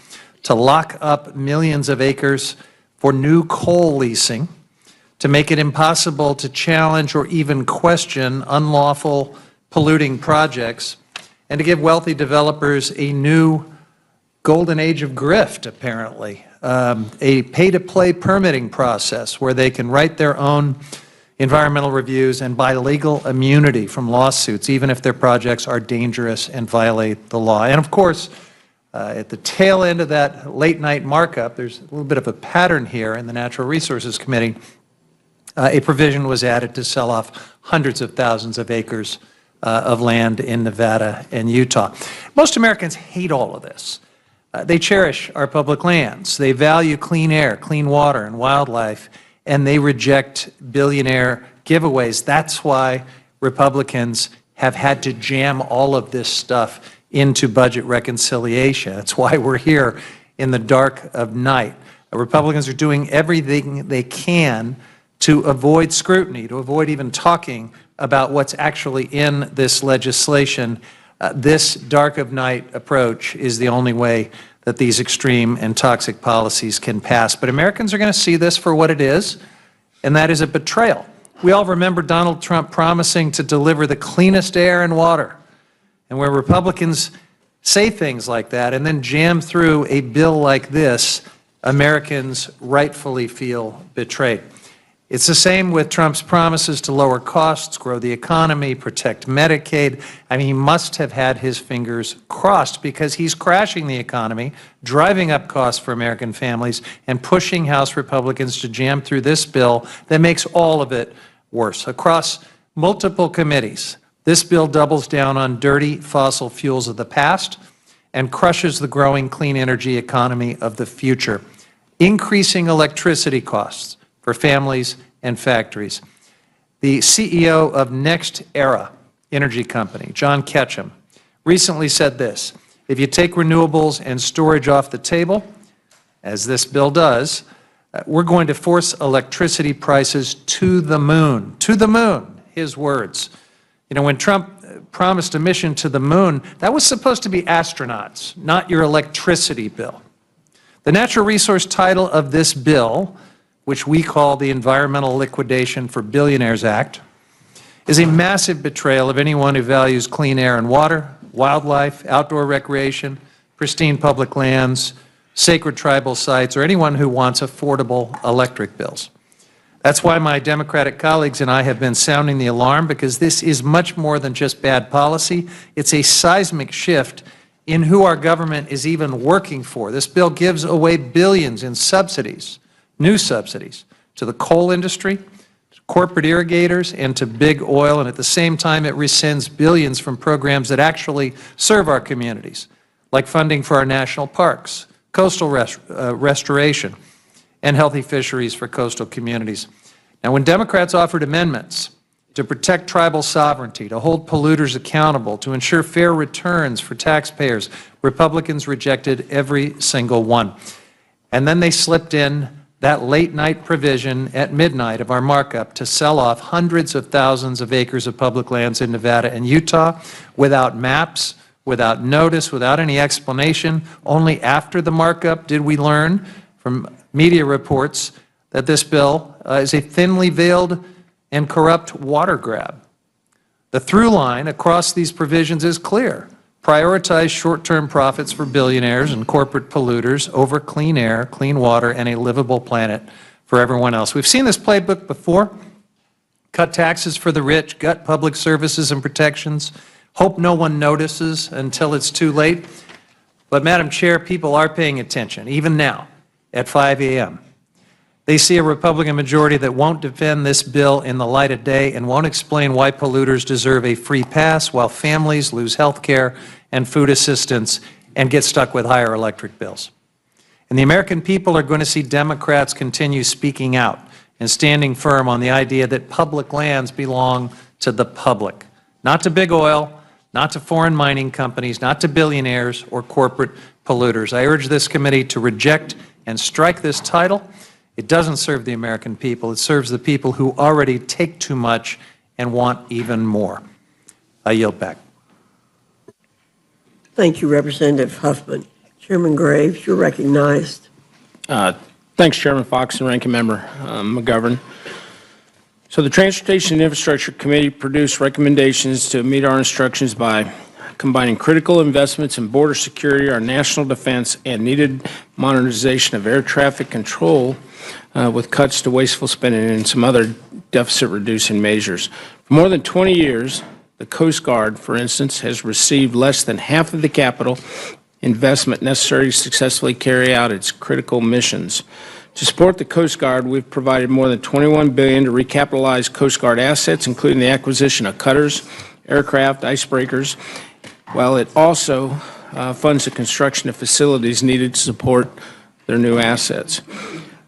to lock up millions of acres for new coal leasing, to make it impossible to challenge or even question unlawful polluting projects, and to give wealthy developers a new golden age of grift, apparently, a pay-to-play permitting process where they can write their own environmental reviews and buy legal immunity from lawsuits, even if their projects are dangerous and violate the law. And of course, at the tail end of that late-night markup, there's a little bit of a pattern here in the Natural Resources Committee. A provision was added to sell off hundreds of thousands of acres of land in Nevada and Utah. Most Americans hate all of this. They cherish our public lands. They value clean air, clean water, and wildlife, and they reject billionaire giveaways. That's why Republicans have had to jam all of this stuff into budget reconciliation. That's why we're here in the dark of night. Republicans are doing everything they can to avoid scrutiny, to avoid even talking about what's actually in this legislation. This dark of night approach is the only way that these extreme and toxic policies can pass. But Americans are going to see this for what it is, and that is a betrayal. We all remember Donald Trump promising to deliver the cleanest air and water. And where Republicans say things like that and then jam through a bill like this, Americans rightfully feel betrayed. It's the same with Trump's promises to lower costs, grow the economy, protect Medicaid. I mean, he must have had his fingers crossed because he's crashing the economy, driving up costs for American families, and pushing House Republicans to jam through this bill that makes all of it worse. Across multiple committees, this bill doubles down on dirty fossil fuels of the past and crushes the growing clean energy economy of the future, increasing electricity costs for families and factories. The CEO of Next Era Energy Company, John Ketchum, recently said this: if you take renewables and storage off the table, as this bill does, we're going to force electricity prices to the moon. To the moon, his words. You know, when Trump promised a mission to the moon, that was supposed to be astronauts, not your electricity bill. The natural resource title of this bill, which we call the Environmental Liquidation for Billionaires Act, is a massive betrayal of anyone who values clean air and water, wildlife, outdoor recreation, pristine public lands, sacred tribal sites, or anyone who wants affordable electric bills. That's why my Democratic colleagues and I have been sounding the alarm, because this is much more than just bad policy. It's a seismic shift in who our government is even working for. This bill gives away billions in subsidies, new subsidies, to the coal industry, to corporate irrigators, and to big oil, and at the same time it rescinds billions from programs that actually serve our communities, like funding for our national parks, coastal restoration, and healthy fisheries for coastal communities. Now, when Democrats offered amendments to protect tribal sovereignty, to hold polluters accountable, to ensure fair returns for taxpayers, Republicans rejected every single one. And then they slipped in that late-night provision at midnight of our markup to sell off hundreds of thousands of acres of public lands in Nevada and Utah without maps, without notice, without any explanation. Only after the markup did we learn from media reports that this bill is a thinly veiled and corrupt water grab. The through line across these provisions is clear. Prioritize short-term profits for billionaires and corporate polluters over clean air, clean water, and a livable planet for everyone else. We've seen this playbook before. Cut taxes for the rich, gut public services and protections, hope no one notices until it's too late. But, Madam Chair, people are paying attention, even now, at 5 a.m. They see a Republican majority that won't defend this bill in the light of day and won't explain why polluters deserve a free pass while families lose health care and food assistance and get stuck with higher electric bills. And the American people are going to see Democrats continue speaking out and standing firm on the idea that public lands belong to the public, not to big oil, not to foreign mining companies, not to billionaires or corporate polluters. I urge this committee to reject and strike this title. It doesn't serve the American people. It serves the people who already take too much and want even more. I yield back. Thank you, Representative Huffman. Chairman Graves, you're recognized. Thanks, Chairman Fox and Ranking Member McGovern. So the Transportation and Infrastructure Committee produced recommendations to meet our instructions by combining critical investments in border security, our national defense, and needed modernization of air traffic control with cuts to wasteful spending and some other deficit-reducing measures. For more than 20 years, the Coast Guard, for instance, has received less than half of the capital investment necessary to successfully carry out its critical missions. To support the Coast Guard, we've provided more than $21 billion to recapitalize Coast Guard assets, including the acquisition of cutters, aircraft, icebreakers, while it also funds the construction of facilities needed to support their new assets.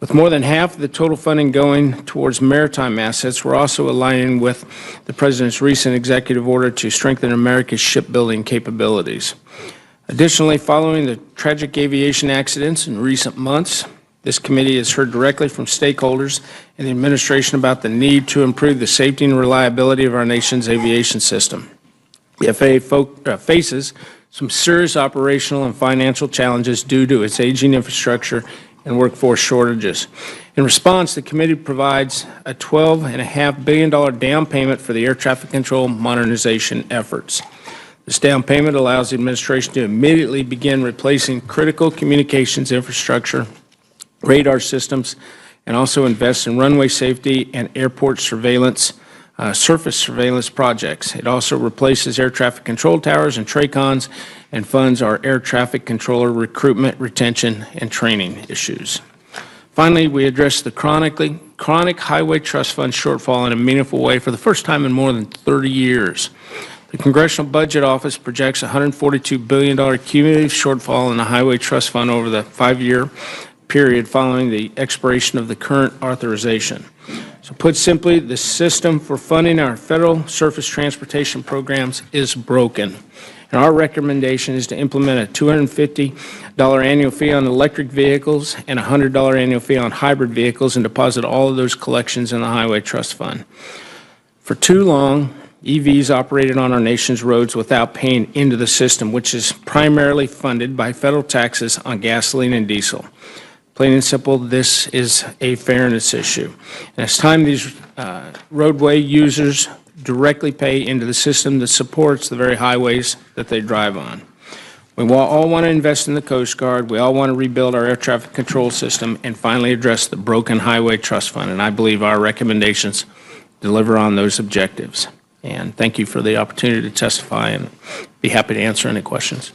With more than half of the total funding going towards maritime assets, we're also aligning with the President's recent executive order to strengthen America's shipbuilding capabilities. Additionally, following the tragic aviation accidents in recent months, this committee has heard directly from stakeholders and the administration about the need to improve the safety and reliability of our nation's aviation system. The FAA faces some serious operational and financial challenges due to its aging infrastructure and workforce shortages. In response, the committee provides a $12.5 billion down payment for the air traffic control modernization efforts. This down payment allows the administration to immediately begin replacing critical communications infrastructure, radar systems, and also invest in runway safety and airport surveillance, surface surveillance projects. It also replaces air traffic control towers and TRACONs and funds our air traffic controller recruitment, retention, and training issues. Finally, we address the chronic highway trust fund shortfall in a meaningful way for the first time in more than 30 years. The Congressional Budget Office projects a $142 billion cumulative shortfall in the Highway Trust Fund over the 5-year period following the expiration of the current authorization. So put simply, the system for funding our federal surface transportation programs is broken. And our recommendation is to implement a $250 annual fee on electric vehicles and a $100 annual fee on hybrid vehicles and deposit all of those collections in the Highway Trust Fund. For too long, EVs operated on our nation's roads without paying into the system, which is primarily funded by federal taxes on gasoline and diesel. Plain and simple, this is a fairness issue. And it's time these roadway users directly pay into the system that supports the very highways that they drive on. We all want to invest in the Coast Guard. We all want to rebuild our air traffic control system and finally address the broken highway trust fund. And I believe our recommendations deliver on those objectives. And thank you for the opportunity to testify, and be happy to answer any questions.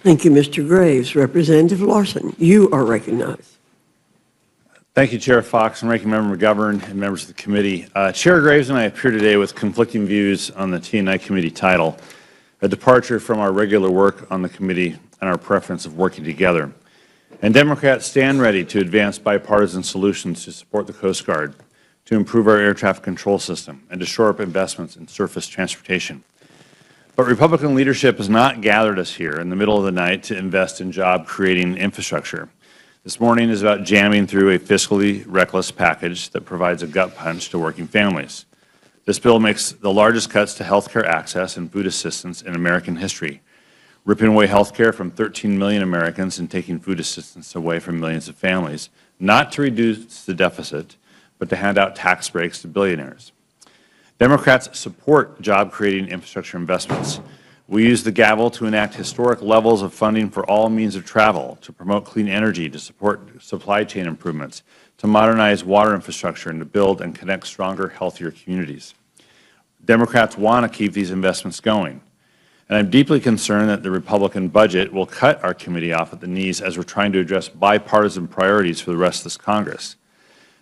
Thank you, Mr. Graves. Representative Larson, you are recognized. Thank you, Chair Fox and Ranking Member McGovern and members of the committee. Chair Graves and I appear today with conflicting views on the T&I committee title, a departure from our regular work on the committee and our preference of working together. And Democrats stand ready to advance bipartisan solutions to support the Coast Guard, to improve our air traffic control system, and to shore up investments in surface transportation. But Republican leadership has not gathered us here in the middle of the night to invest in job-creating infrastructure. This morning is about jamming through a fiscally reckless package that provides a gut punch to working families. This bill makes the largest cuts to health care access and food assistance in American history, ripping away health care from 13 million Americans and taking food assistance away from millions of families, not to reduce the deficit, but to hand out tax breaks to billionaires. Democrats support job-creating infrastructure investments. We use the gavel to enact historic levels of funding for all means of travel, to promote clean energy, to support supply chain improvements, to modernize water infrastructure, and to build and connect stronger, healthier communities. Democrats want to keep these investments going. And I'm deeply concerned that the Republican budget will cut our committee off at the knees as we're trying to address bipartisan priorities for the rest of this Congress.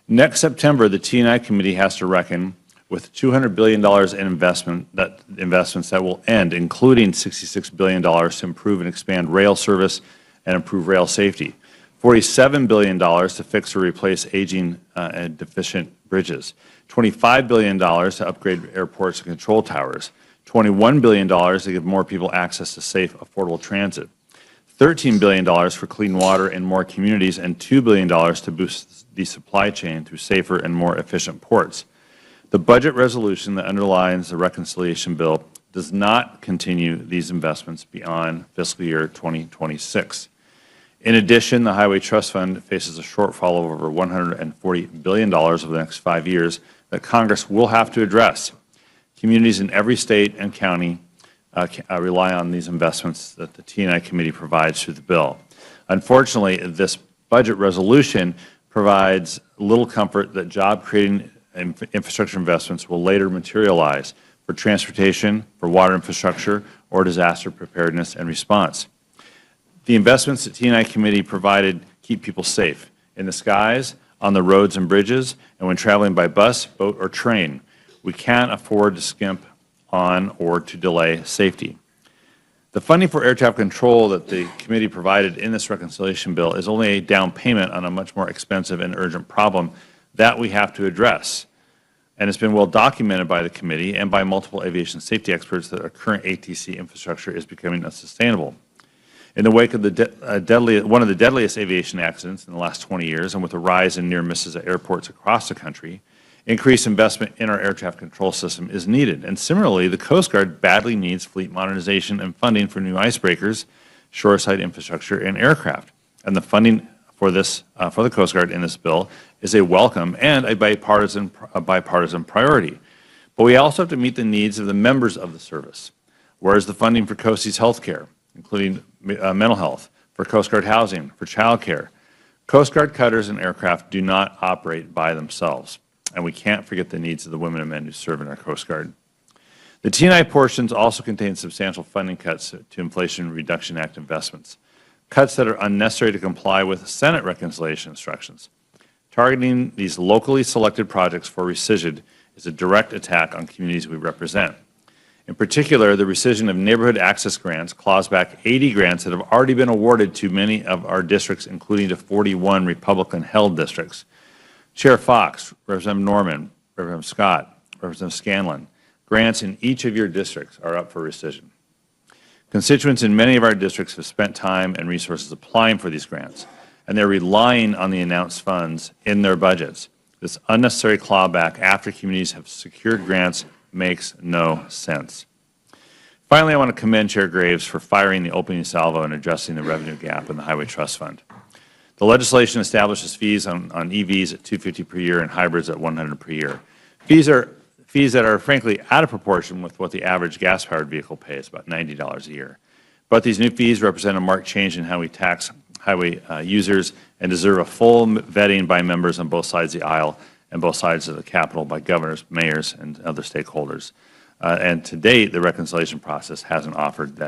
Next September, the T&I committee has to reckon with $200 billion in investments that will end, including $66 billion to improve and expand rail service and improve rail safety, $47 billion to fix or replace aging and deficient bridges, $25 billion to upgrade airports and control towers, $21 billion to give more people access to safe, affordable transit, $13 billion for clean water in more communities, and $2 billion to boost the supply chain through safer and more efficient ports. The budget resolution that underlines the reconciliation bill does not continue these investments beyond fiscal year 2026. In addition, the Highway Trust Fund faces a shortfall of over $140 billion over the next 5 years that Congress will have to address. Communities in every state and county rely on these investments that the T&I committee provides through the bill. Unfortunately, this budget resolution provides little comfort that job-creating infrastructure investments will later materialize for transportation, for water infrastructure, or disaster preparedness and response. The investments that T&I committee provided keep people safe in the skies, on the roads and bridges, and when traveling by bus, boat, or train. We can't afford to skimp on or to delay safety. The funding for air traffic control that the committee provided in this reconciliation bill is only a down payment on a much more expensive and urgent problem that we have to address. And it's been well documented by the committee and by multiple aviation safety experts that our current ATC infrastructure is becoming unsustainable. In the wake of one of the deadliest aviation accidents in the last 20 years, and with a rise in near misses at airports across the country, increased investment in our air traffic control system is needed. And similarly, the Coast Guard badly needs fleet modernization and funding for new icebreakers, shoreside infrastructure, and aircraft. And the funding for this, for the Coast Guard in this bill is a welcome and a bipartisan priority. But we also have to meet the needs of the members of the service. Where is the funding for COSI's health care, including mental health, for Coast Guard housing, for child care? Coast Guard cutters and aircraft do not operate by themselves, and we can't forget the needs of the women and men who serve in our Coast Guard. The T&I portions also contain substantial funding cuts to Inflation Reduction Act investments, cuts that are unnecessary to comply with Senate reconciliation instructions. Targeting these locally selected projects for rescission is a direct attack on communities we represent. In particular, the rescission of neighborhood access grants claws back 80 grants that have already been awarded to many of our districts, including to 41 Republican-held districts. Chair Fox, Representative Norman, Representative Scott, Representative Scanlon, grants in each of your districts are up for rescission. Constituents in many of our districts have spent time and resources applying for these grants, and they're relying on the announced funds in their budgets. This unnecessary clawback after communities have secured grants makes no sense. Finally, I want to commend Chair Graves for firing the opening salvo and addressing the revenue gap in the Highway Trust Fund. The legislation establishes fees on EVs at $250 per year and hybrids at $100 per year. Fees fees that are frankly out of proportion with what the average gas-powered vehicle pays, about $90 a year. But these new fees represent a marked change in how we tax highway users and deserve a full vetting by members on both sides of the aisle and both sides of the Capitol by governors, mayors, and other stakeholders. And to date, the reconciliation process hasn't offered that